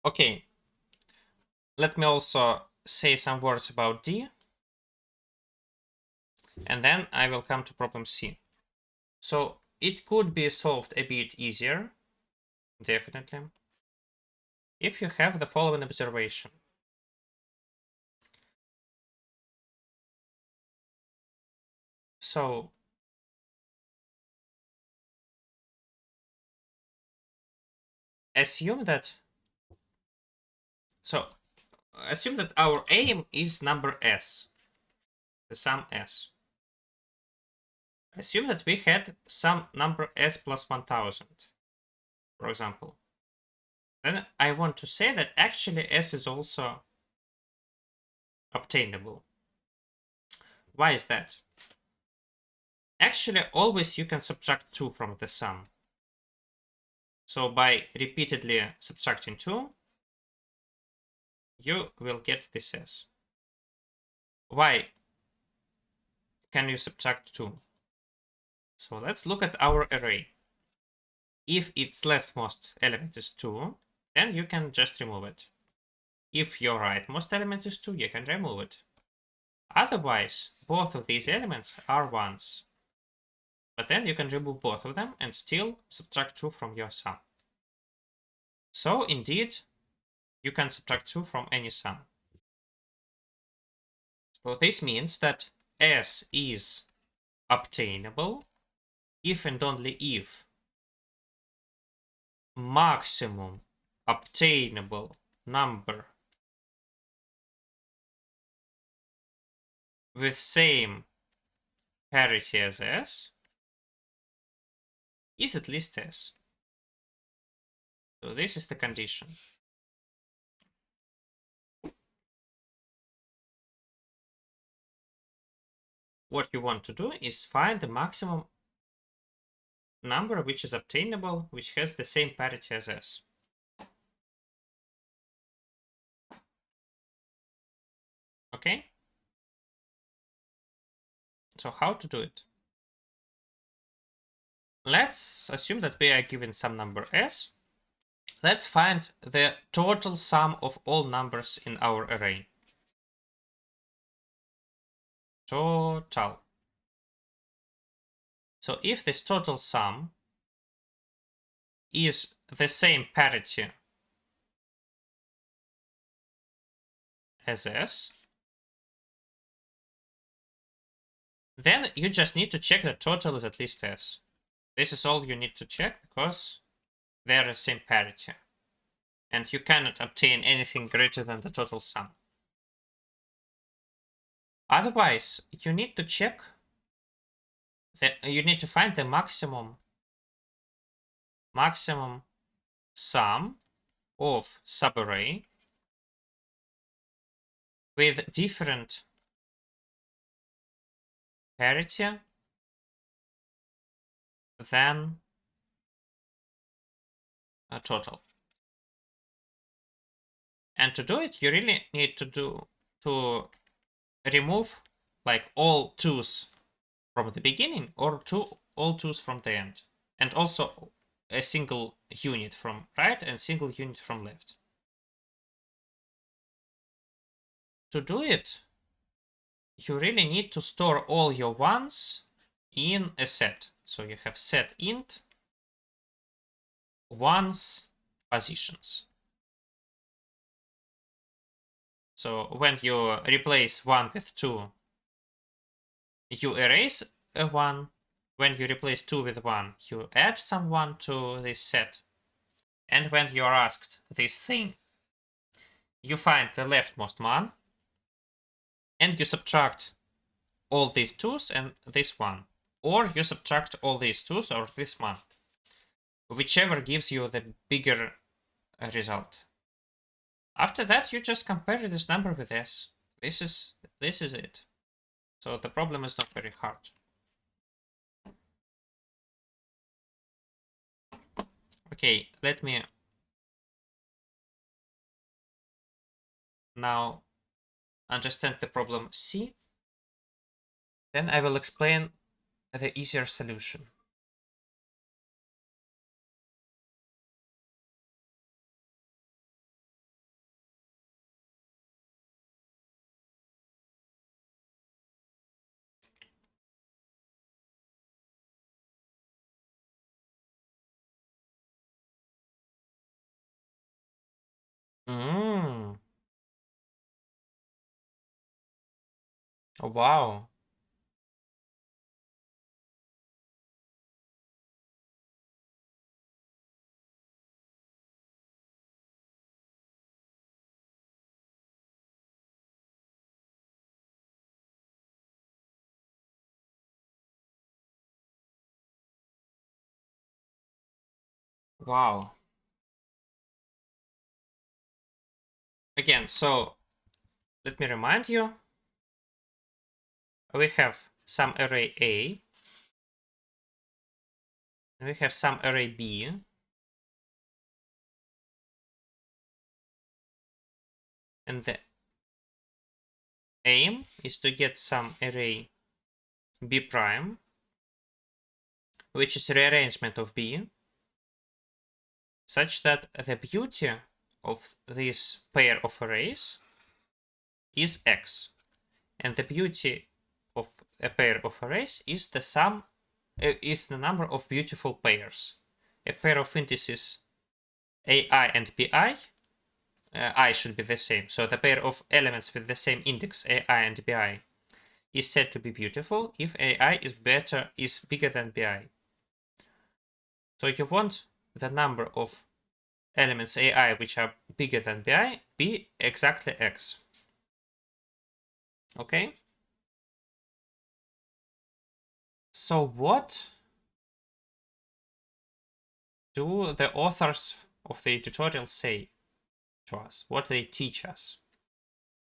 Okay, let me also say some words about D, and then I will come to problem C. So it could be solved a bit easier, definitely, if you have the following observation. So assume that our aim is number s, the sum s. Assume that we had some number s plus 1000, for example. Then I want to say that actually s is also obtainable. Why is that? Actually, always you can subtract 2 from the sum. So by repeatedly subtracting 2, you will get this s. Why can you subtract 2? So let's look at our array. If its leftmost element is 2, then you can just remove it. If your rightmost element is 2, you can remove it. Otherwise, both of these elements are 1's. But then you can remove both of them and still subtract 2 from your sum. So indeed, you can subtract 2 from any sum. So this means that s is obtainable if and only if maximum obtainable number with same parity as S is at least S. So this is the condition. What you want to do is find the maximum number which is obtainable, which has the same parity as S. Okay? So how to do it? Let's assume that we are given some number S. Let's find the total sum of all numbers in our array. Total. So if this total sum is the same parity as S, then you just need to check that total is at least S. This is all you need to check because they are the same parity. And you cannot obtain anything greater than the total sum. Otherwise, you need to check you need to find the maximum sum of subarray with different parity than a total. And to do it, you really need to remove like all 2's from the beginning or all 2's from the end, and also a single unit from right and single unit from left. To do it, you really need to store all your ones in a set. So you have set int ones positions. So when you replace 1 with 2, you erase a 1. When you replace 2 with 1, you add some 1 to this set. And when you are asked this thing, you find the leftmost one, and you subtract all these 2's and this 1. Or you subtract all these 2's or this 1. Whichever gives you the bigger result. After that, you just compare this number with S. This is it. So the problem is not very hard. Okay, let me now understand the problem C. Then I will explain the easier solution. Oh, wow. Wow. Again, so let me remind you. We have some array A. And we have some array B. And the aim is to get some array B prime, which is rearrangement of B, such that the beauty of this pair of arrays is X. And the beauty of a pair of arrays is the sum, is the number of beautiful pairs. A pair of indices AI and BI, I should be the same. So the pair of elements with the same index AI and BI is said to be beautiful if AI is bigger than BI. So you want the number of elements AI which are bigger than bi be exactly x. Okay? So what do the authors of the tutorial say to us? What they teach us?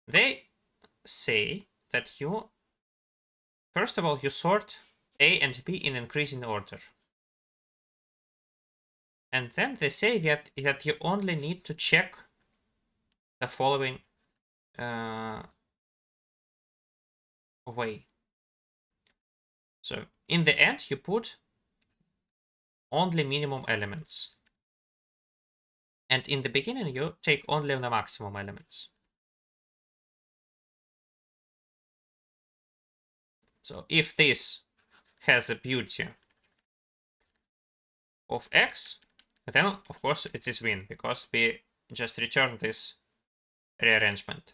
They say that you, first of all, you sort A and B in increasing order. And then they say that you only need to check the following way. So in the end, you put only minimum elements. And in the beginning, you take only the maximum elements. So if this has a beauty of x, then of course it is win, because we just return this rearrangement.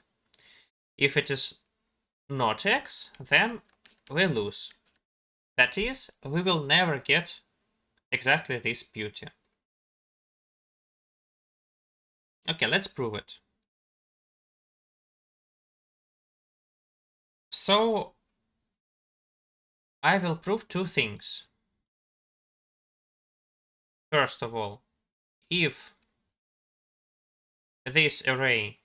If it is not x, then we lose. That is, we will never get exactly this beauty. Okay, let's prove it. So I will prove two things. First of all, if this array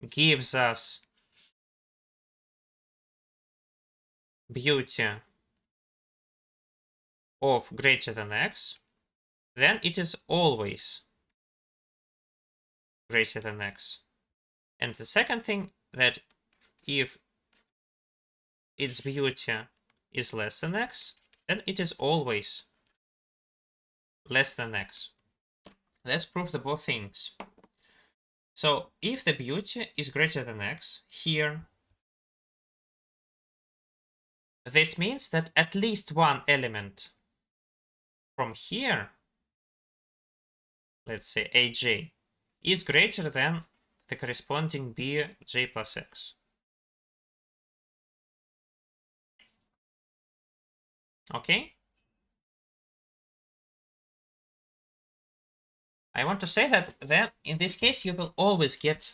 gives us beauty of greater than x, then it is always greater than x. And the second thing, that if its beauty is less than x, then it is always less than x. Let's prove the both things. So if the beauty is greater than x, here, this means that at least one element from here, let's say aj, is greater than the corresponding bj plus x. Okay? I want to say that then in this case you will always get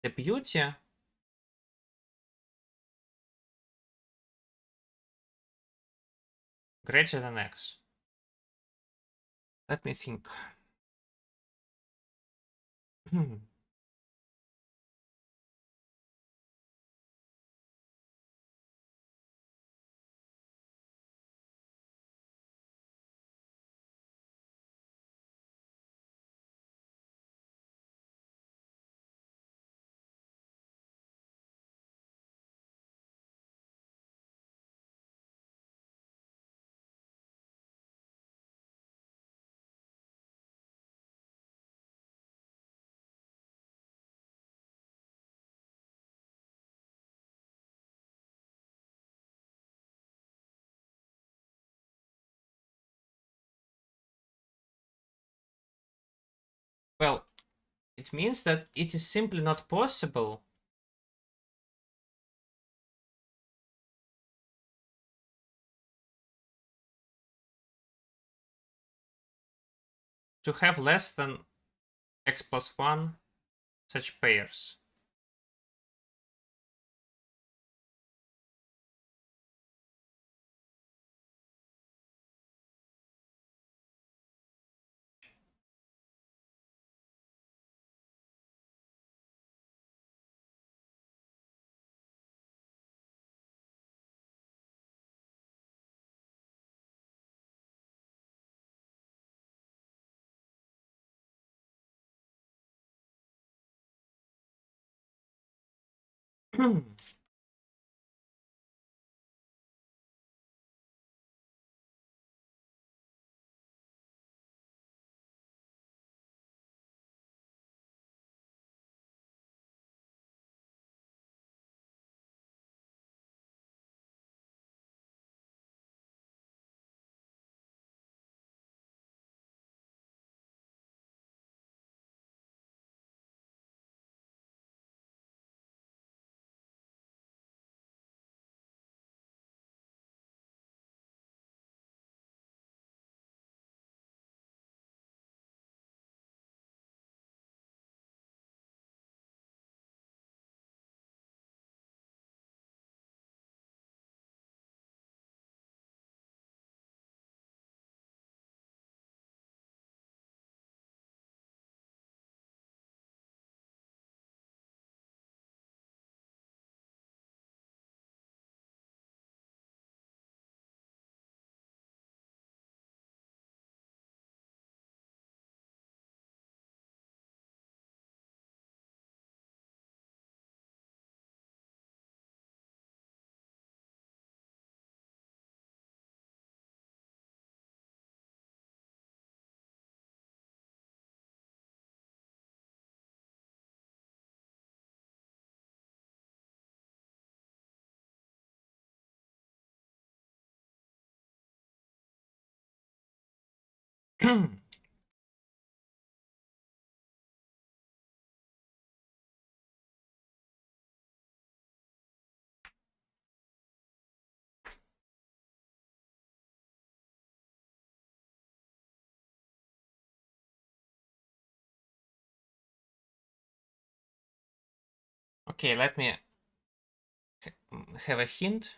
the beauty greater than x. Let me think. Well, it means that it is simply not possible to have less than x plus 1 such pairs. Okay, let me have a hint.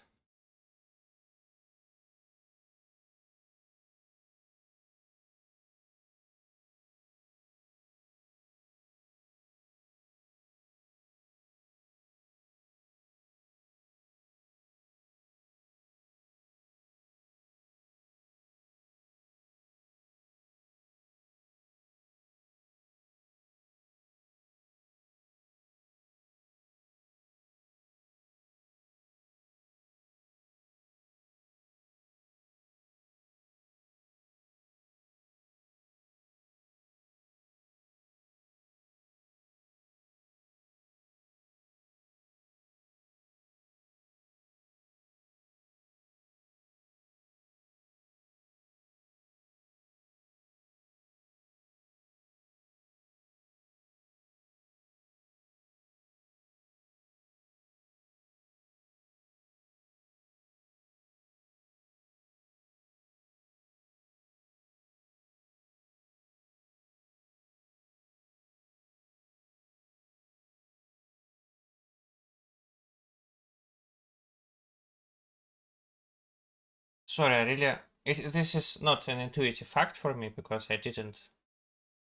Sorry, I really... this is not an intuitive fact for me because I didn't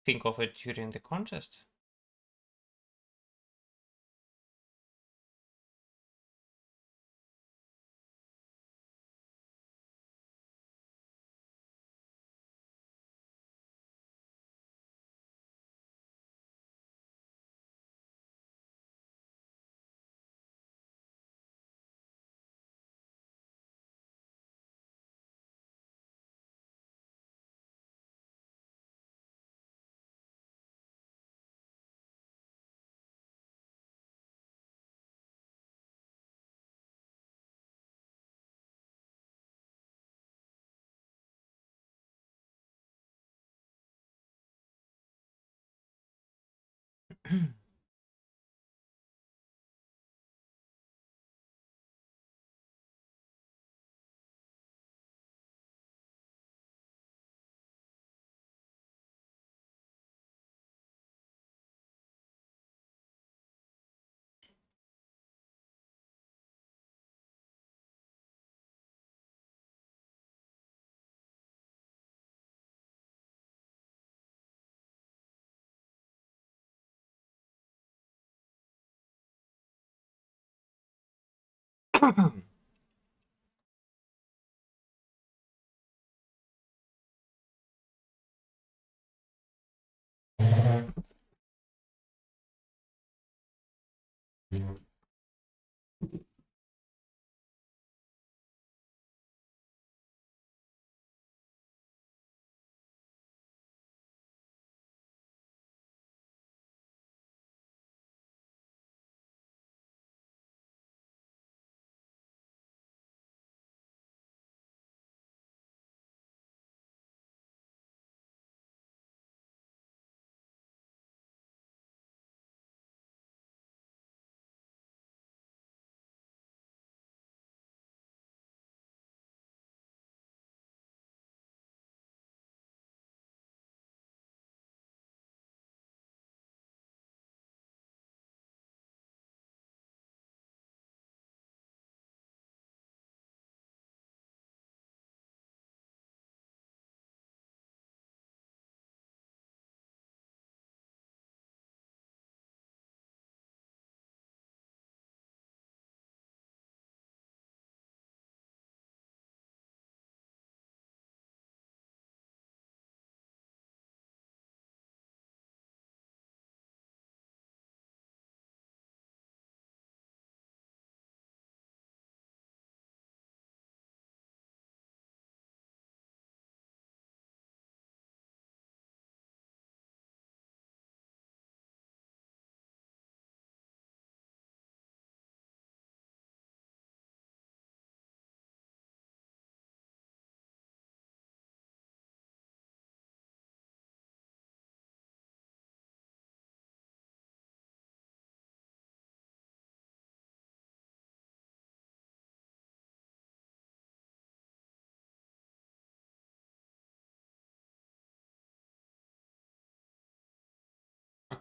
think of it during the contest.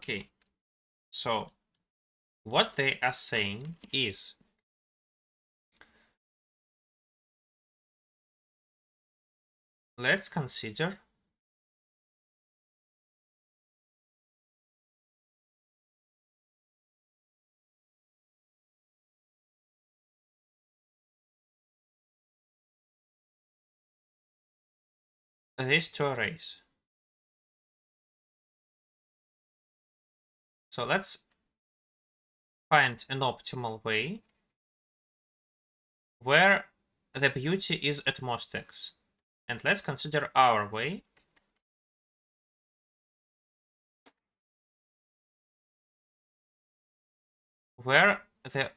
Okay, so what they are saying is let's consider these two arrays. So let's find an optimal way where the beauty is at most x. And let's consider our way where the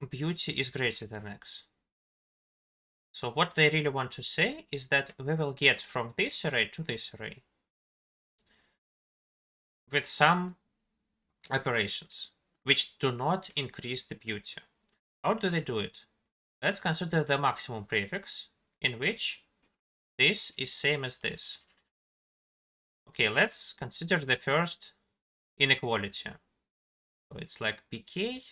beauty is greater than x. So what they really want to say is that we will get from this array to this array with some operations which do not increase the beauty. How do they do it? Let's consider the maximum prefix in which this is same as this. Okay, let's consider the first inequality. So it's like pk,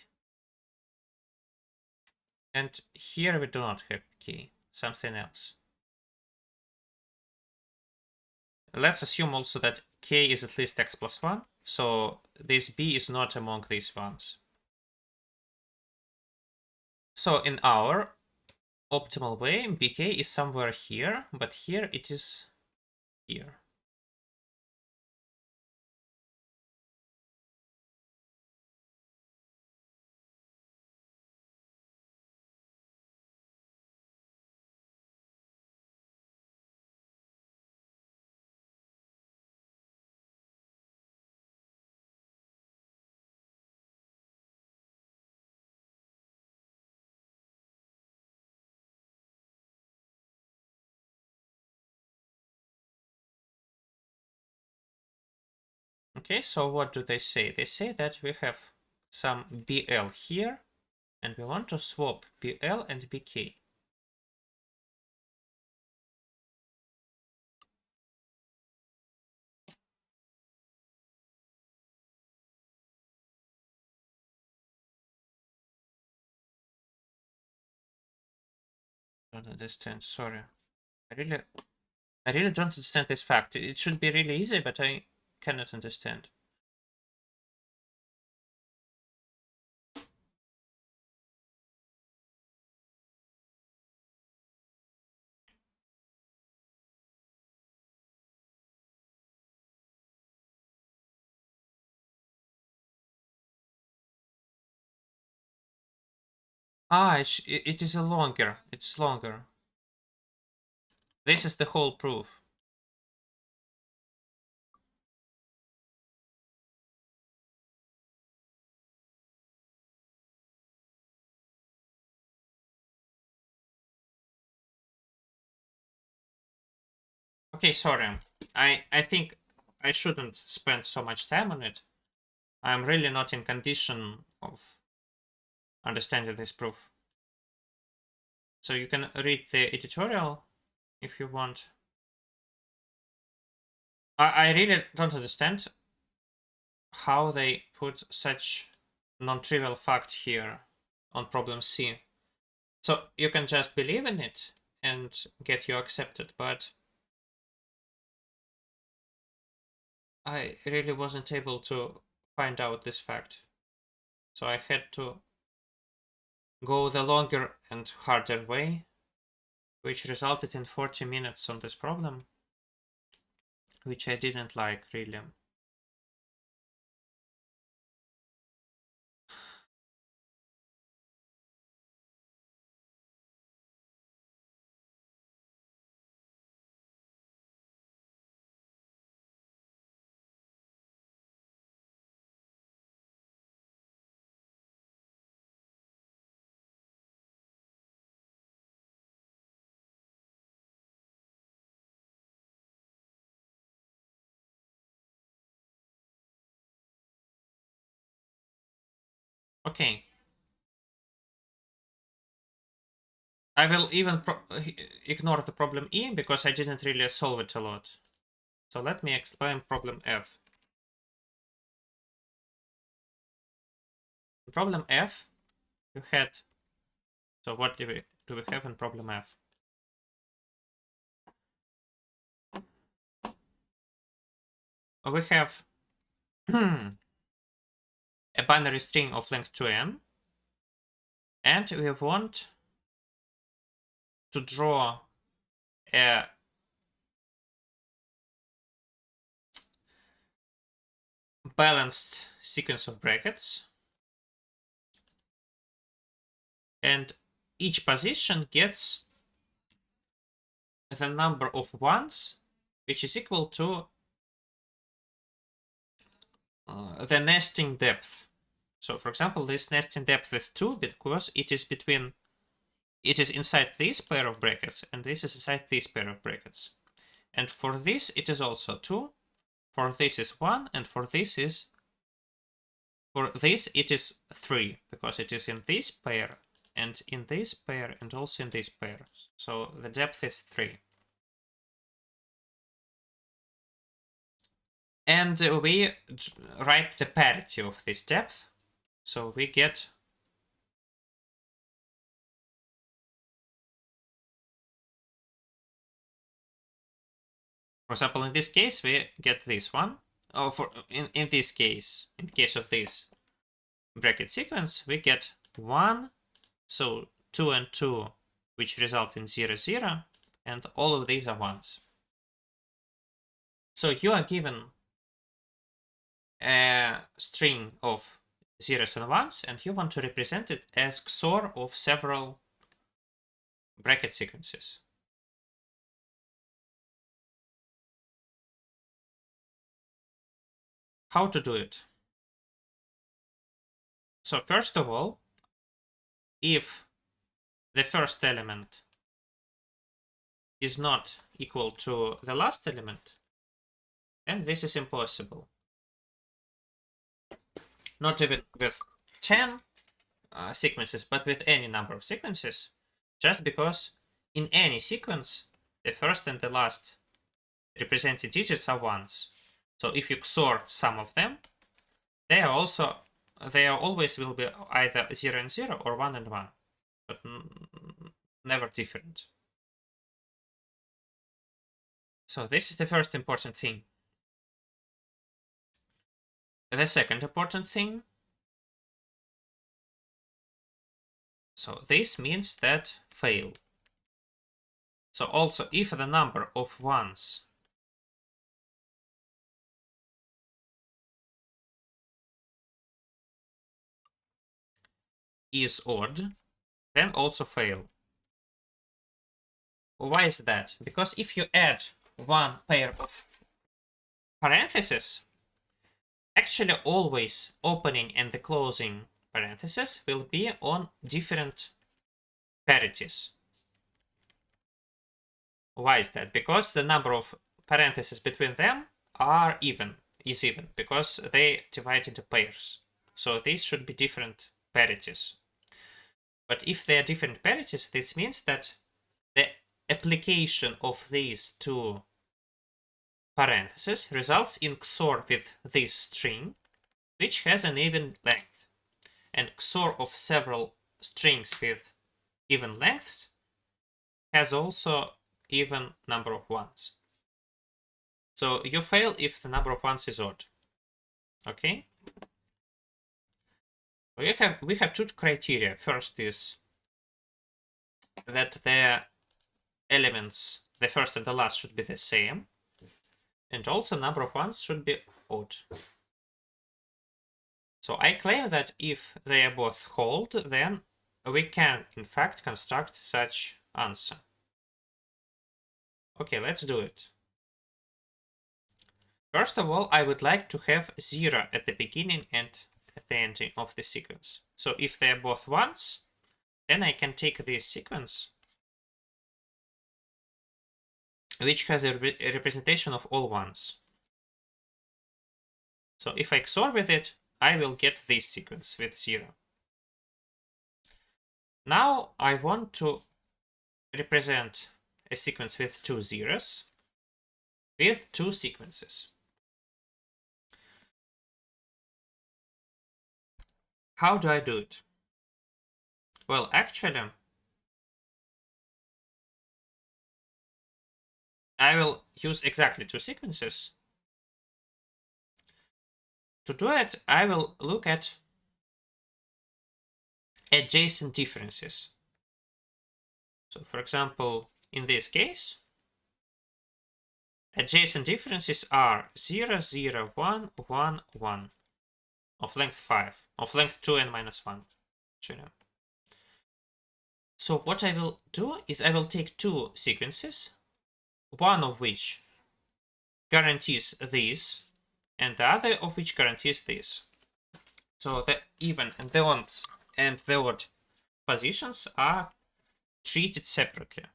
and here we do not have pk, something else. Let's assume also that k is at least x plus 1, so this b is not among these ones. So in our optimal way, bk is somewhere here, but here it is here. Okay, so what do they say? They say that we have some BL here, and we want to swap BL and BK. Don't understand, sorry. I really don't understand this fact. It should be really easy, but I cannot understand. Ah, it is a longer. It's longer. This is the whole proof. Okay, sorry. I think I shouldn't spend so much time on it. I'm really not in condition of understanding this proof. So you can read the editorial if you want. I really don't understand how they put such non-trivial fact here on problem C. So you can just believe in it and get you accepted, but I really wasn't able to find out this fact. So I had to go the longer and harder way, which resulted in 40 minutes on this problem, which I didn't like really. Okay. I will even ignore the problem E because I didn't really solve it a lot. So let me explain problem F. problem F, you had, so what do we have in problem F? We have a binary string of length 2n, and we want to draw a balanced sequence of brackets, and each position gets the number of ones, which is equal to the nesting depth. So for example, this nesting depth is 2 because it is inside this pair of brackets, and this is inside this pair of brackets. And for this it is also 2, for this is 1, and for this it is 3, because it is in this pair, and in this pair, and also in this pair. So the depth is 3. And we write the parity of this depth. So we get for example, in this case, we get this one. Oh, in this case, in case of this bracket sequence, we get 1, so 2 and 2, which result in 0, 0, and all of these are 1s. So you are given a string of 0s and 1s, and you want to represent it as XOR of several bracket sequences. How to do it? So first of all, if the first element is not equal to the last element, then this is impossible. Not even with 10 sequences, but with any number of sequences, just because in any sequence, the first and the last represented digits are 1s. So if you XOR some of them, they always will be either 0 and 0 or 1 and 1, but never different. So this is the first important thing. The second important thing, so this means that fail. So also if the number of ones is odd, then also fail. Why is that? Because if you add one pair of parentheses, actually always opening and the closing parentheses will be on different parities. Why is that? Because the number of parentheses between them is even, because they divide into pairs. So these should be different parities. But if they are different parities, this means that the application of these two parentheses results in XOR with this string, which has an even length. And XOR of several strings with even lengths has also even number of ones. So you fail if the number of ones is odd. Okay? We have two criteria. First is that the elements, the first and the last, should be the same. And also number of ones should be odd. So I claim that if they are both hold, then we can in fact construct such answer. Okay, let's do it. First of all, I would like to have 0 at the beginning and at the ending of the sequence. So if they are both ones, then I can take this sequence, which has a representation of all ones. So if I XOR with it, I will get this sequence with 0. Now I want to represent a sequence with 2 zeros with 2 sequences. how do I do it? Well, actually, I will use exactly two sequences. To do it, I will look at adjacent differences. So, for example, in this case, adjacent differences are 0, 0, 1, 1, 1 of length 5, of length 2 and minus 1. So what I will do is I will take two sequences, one of which guarantees this, and the other of which guarantees this. So the even and the odd positions are treated separately.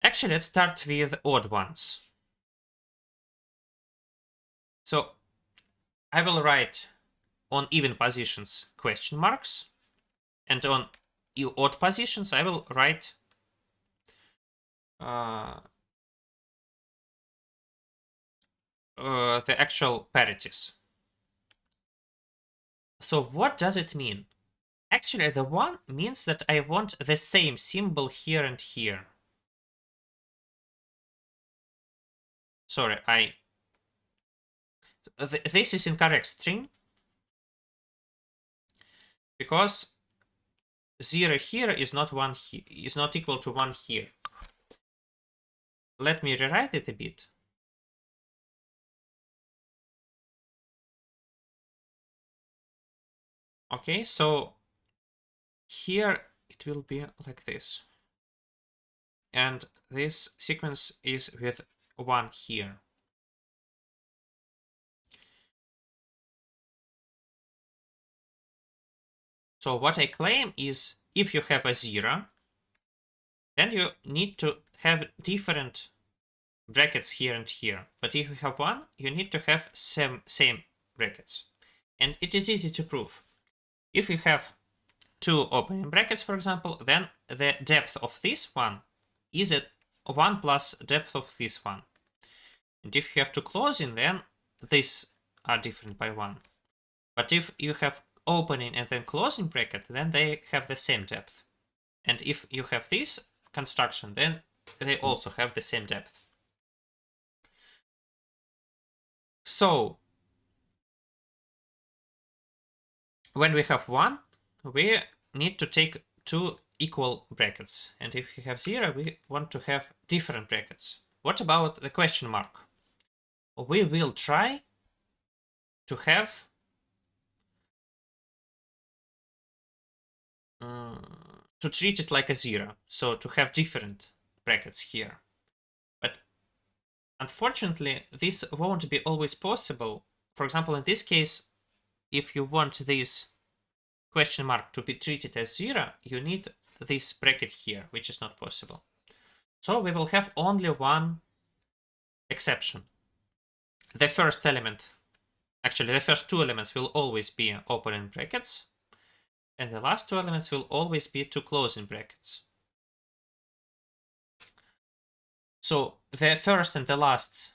Actually, let's start with odd ones. So I will write on even positions question marks, and on odd positions I will write the actual parities. So what does it mean? Actually, the one means that I want the same symbol here and here. Sorry, this is incorrect string because 0 here is not 1 here, is not equal to 1 here. Let me rewrite it a bit. Okay, so here it will be like this. And this sequence is with 1 here. So what I claim is if you have a 0, then you need to have different brackets here and here. But if you have 1, you need to have same brackets. And it is easy to prove. If you have two opening brackets, for example, then the depth of this one is 1 plus depth of this one. And if you have two closing, then these are different by 1. But if you have opening and then closing bracket, then they have the same depth. And if you have this construction, then they also have the same depth. So when we have 1, we need to take two equal brackets. And if we have 0, we want to have different brackets. What about the question mark? We will try to have to treat it like a 0. So to have different brackets here. But unfortunately, this won't be always possible. For example, in this case, if you want this question mark to be treated as 0, you need this bracket here, which is not possible. So we will have only one exception. The first element, actually the first two elements will always be opening brackets, and the last two elements will always be two closing brackets. So the first and the last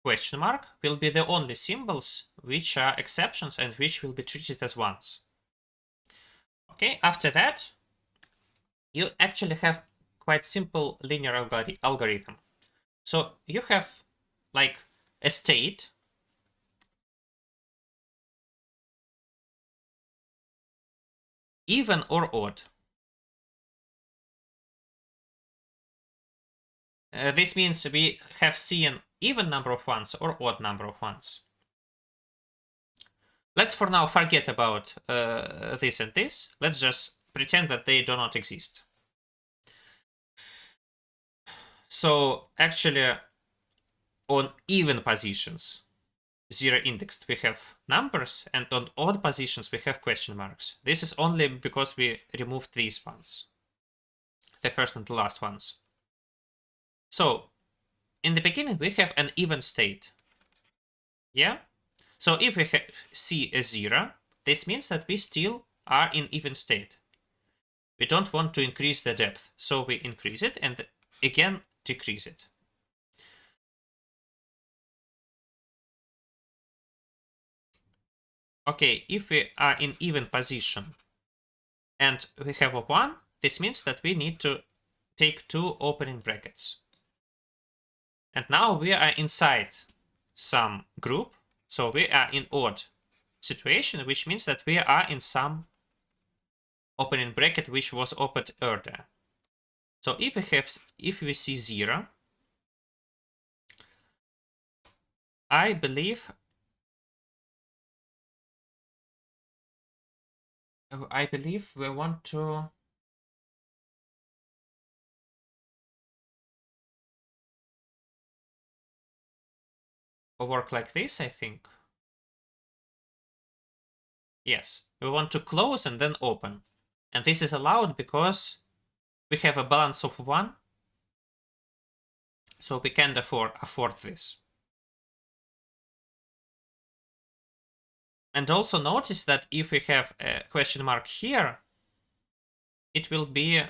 question mark will be the only symbols which are exceptions and which will be treated as ones. Okay, after that, you actually have quite simple linear algorithm. So you have like a state, even or odd. This means we have seen even number of ones or odd number of ones. Let's for now forget about this and this. Let's just pretend that they do not exist. So actually, on even positions, 0 indexed, we have numbers, and on odd positions, we have question marks. This is only because we removed these ones, the first and the last ones. So in the beginning, we have an even state. Yeah? So if we see a 0, this means that we still are in even state. We don't want to increase the depth, so we increase it and again decrease it. okay, if we are in even position and we have a 1, this means that we need to take 2 opening brackets. And now we are inside some group, so we are in odd situation, which means that we are in some opening bracket which was opened earlier. So if we see 0, I believe we want to work like this, I think. Yes, we want to close and then open. And this is allowed because we have a balance of 1, so we can afford this. And also notice that if we have a question mark here, it will be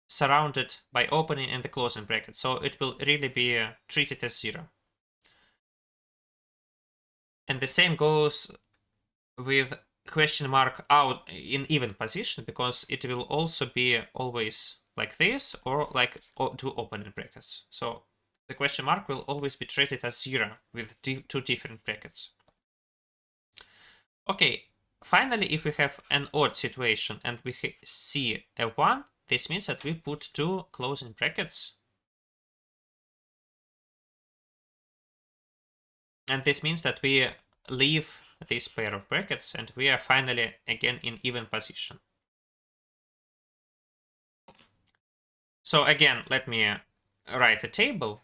surrounded by opening and the closing bracket. So it will really be treated as 0. And the same goes with question mark out in even position, because it will also be always like this or like 2 opening brackets. So the question mark will always be treated as 0 with 2 different brackets. Okay, finally, if we have an odd situation and we see a 1, this means that we put 2 closing brackets. And this means that we leave this pair of brackets and we are finally again in even position. So again, let me write a table.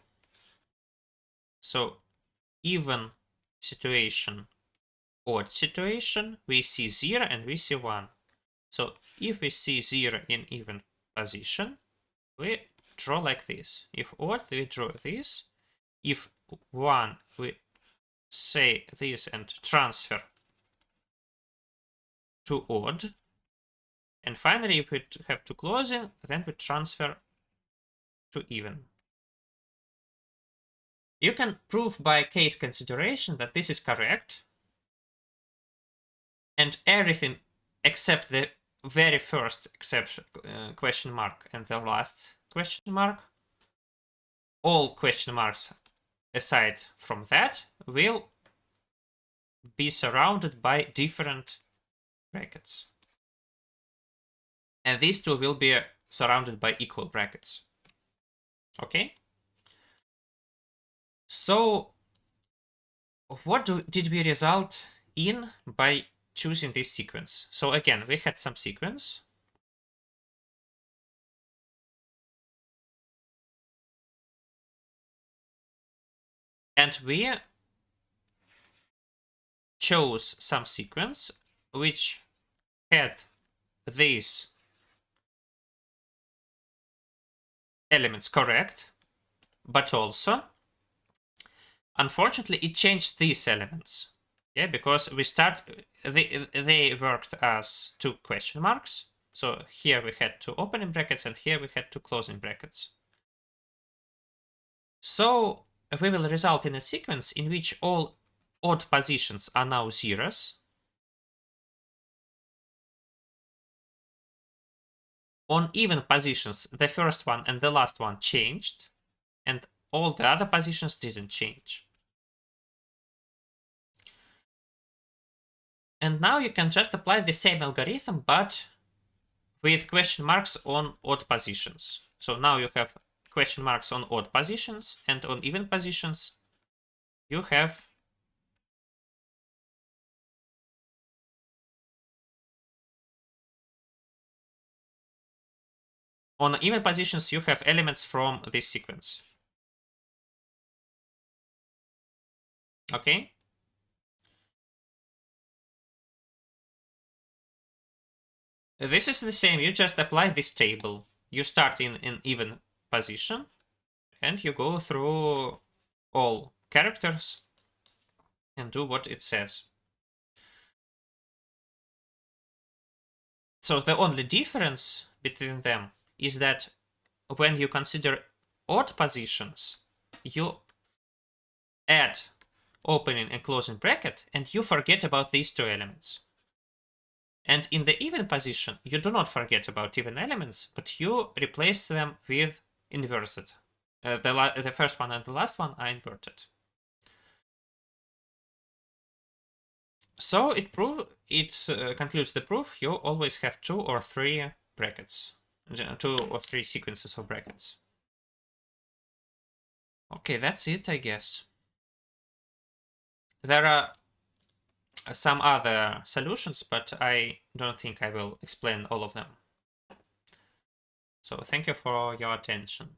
So even situation, odd situation, we see 0 and we see 1. So if we see 0 in even position, we draw like this. If odd, we draw this. If 1, we say this and transfer to odd. And finally, if we have to closing, then we transfer to even. You can prove by case consideration that this is correct. And everything except the very first exception, question mark, and the last question mark, all question marks aside from that will be surrounded by different brackets. And these two will be surrounded by equal brackets. Okay? So what did we result in by choosing this sequence? So again, we had some sequence. And we chose some sequence which had these elements correct, but also, unfortunately, it changed these elements. Yeah, because they worked as 2 question marks. So here we had 2 opening brackets and here we had 2 closing brackets. So we will result in a sequence in which all odd positions are now zeros. On even positions, the first one and the last one changed, and all the other positions didn't change. And now you can just apply the same algorithm, but with question marks on odd positions. So now you have question marks on odd positions, and on even positions, you have on even positions, you have elements from this sequence. Okay? This is the same. You just apply this table. You start in an even position, and you go through all characters and do what it says. So the only difference between them is that when you consider odd positions, you add opening and closing bracket, and you forget about these two elements. And in the even position, you do not forget about even elements, but you replace them with inverted. The first one and the last one are inverted. So it concludes the proof. You always have 2 or 3 brackets, 2 or 3 sequences of brackets. Okay, that's it, I guess. There are some other solutions, but I don't think I will explain all of them. So thank you for your attention.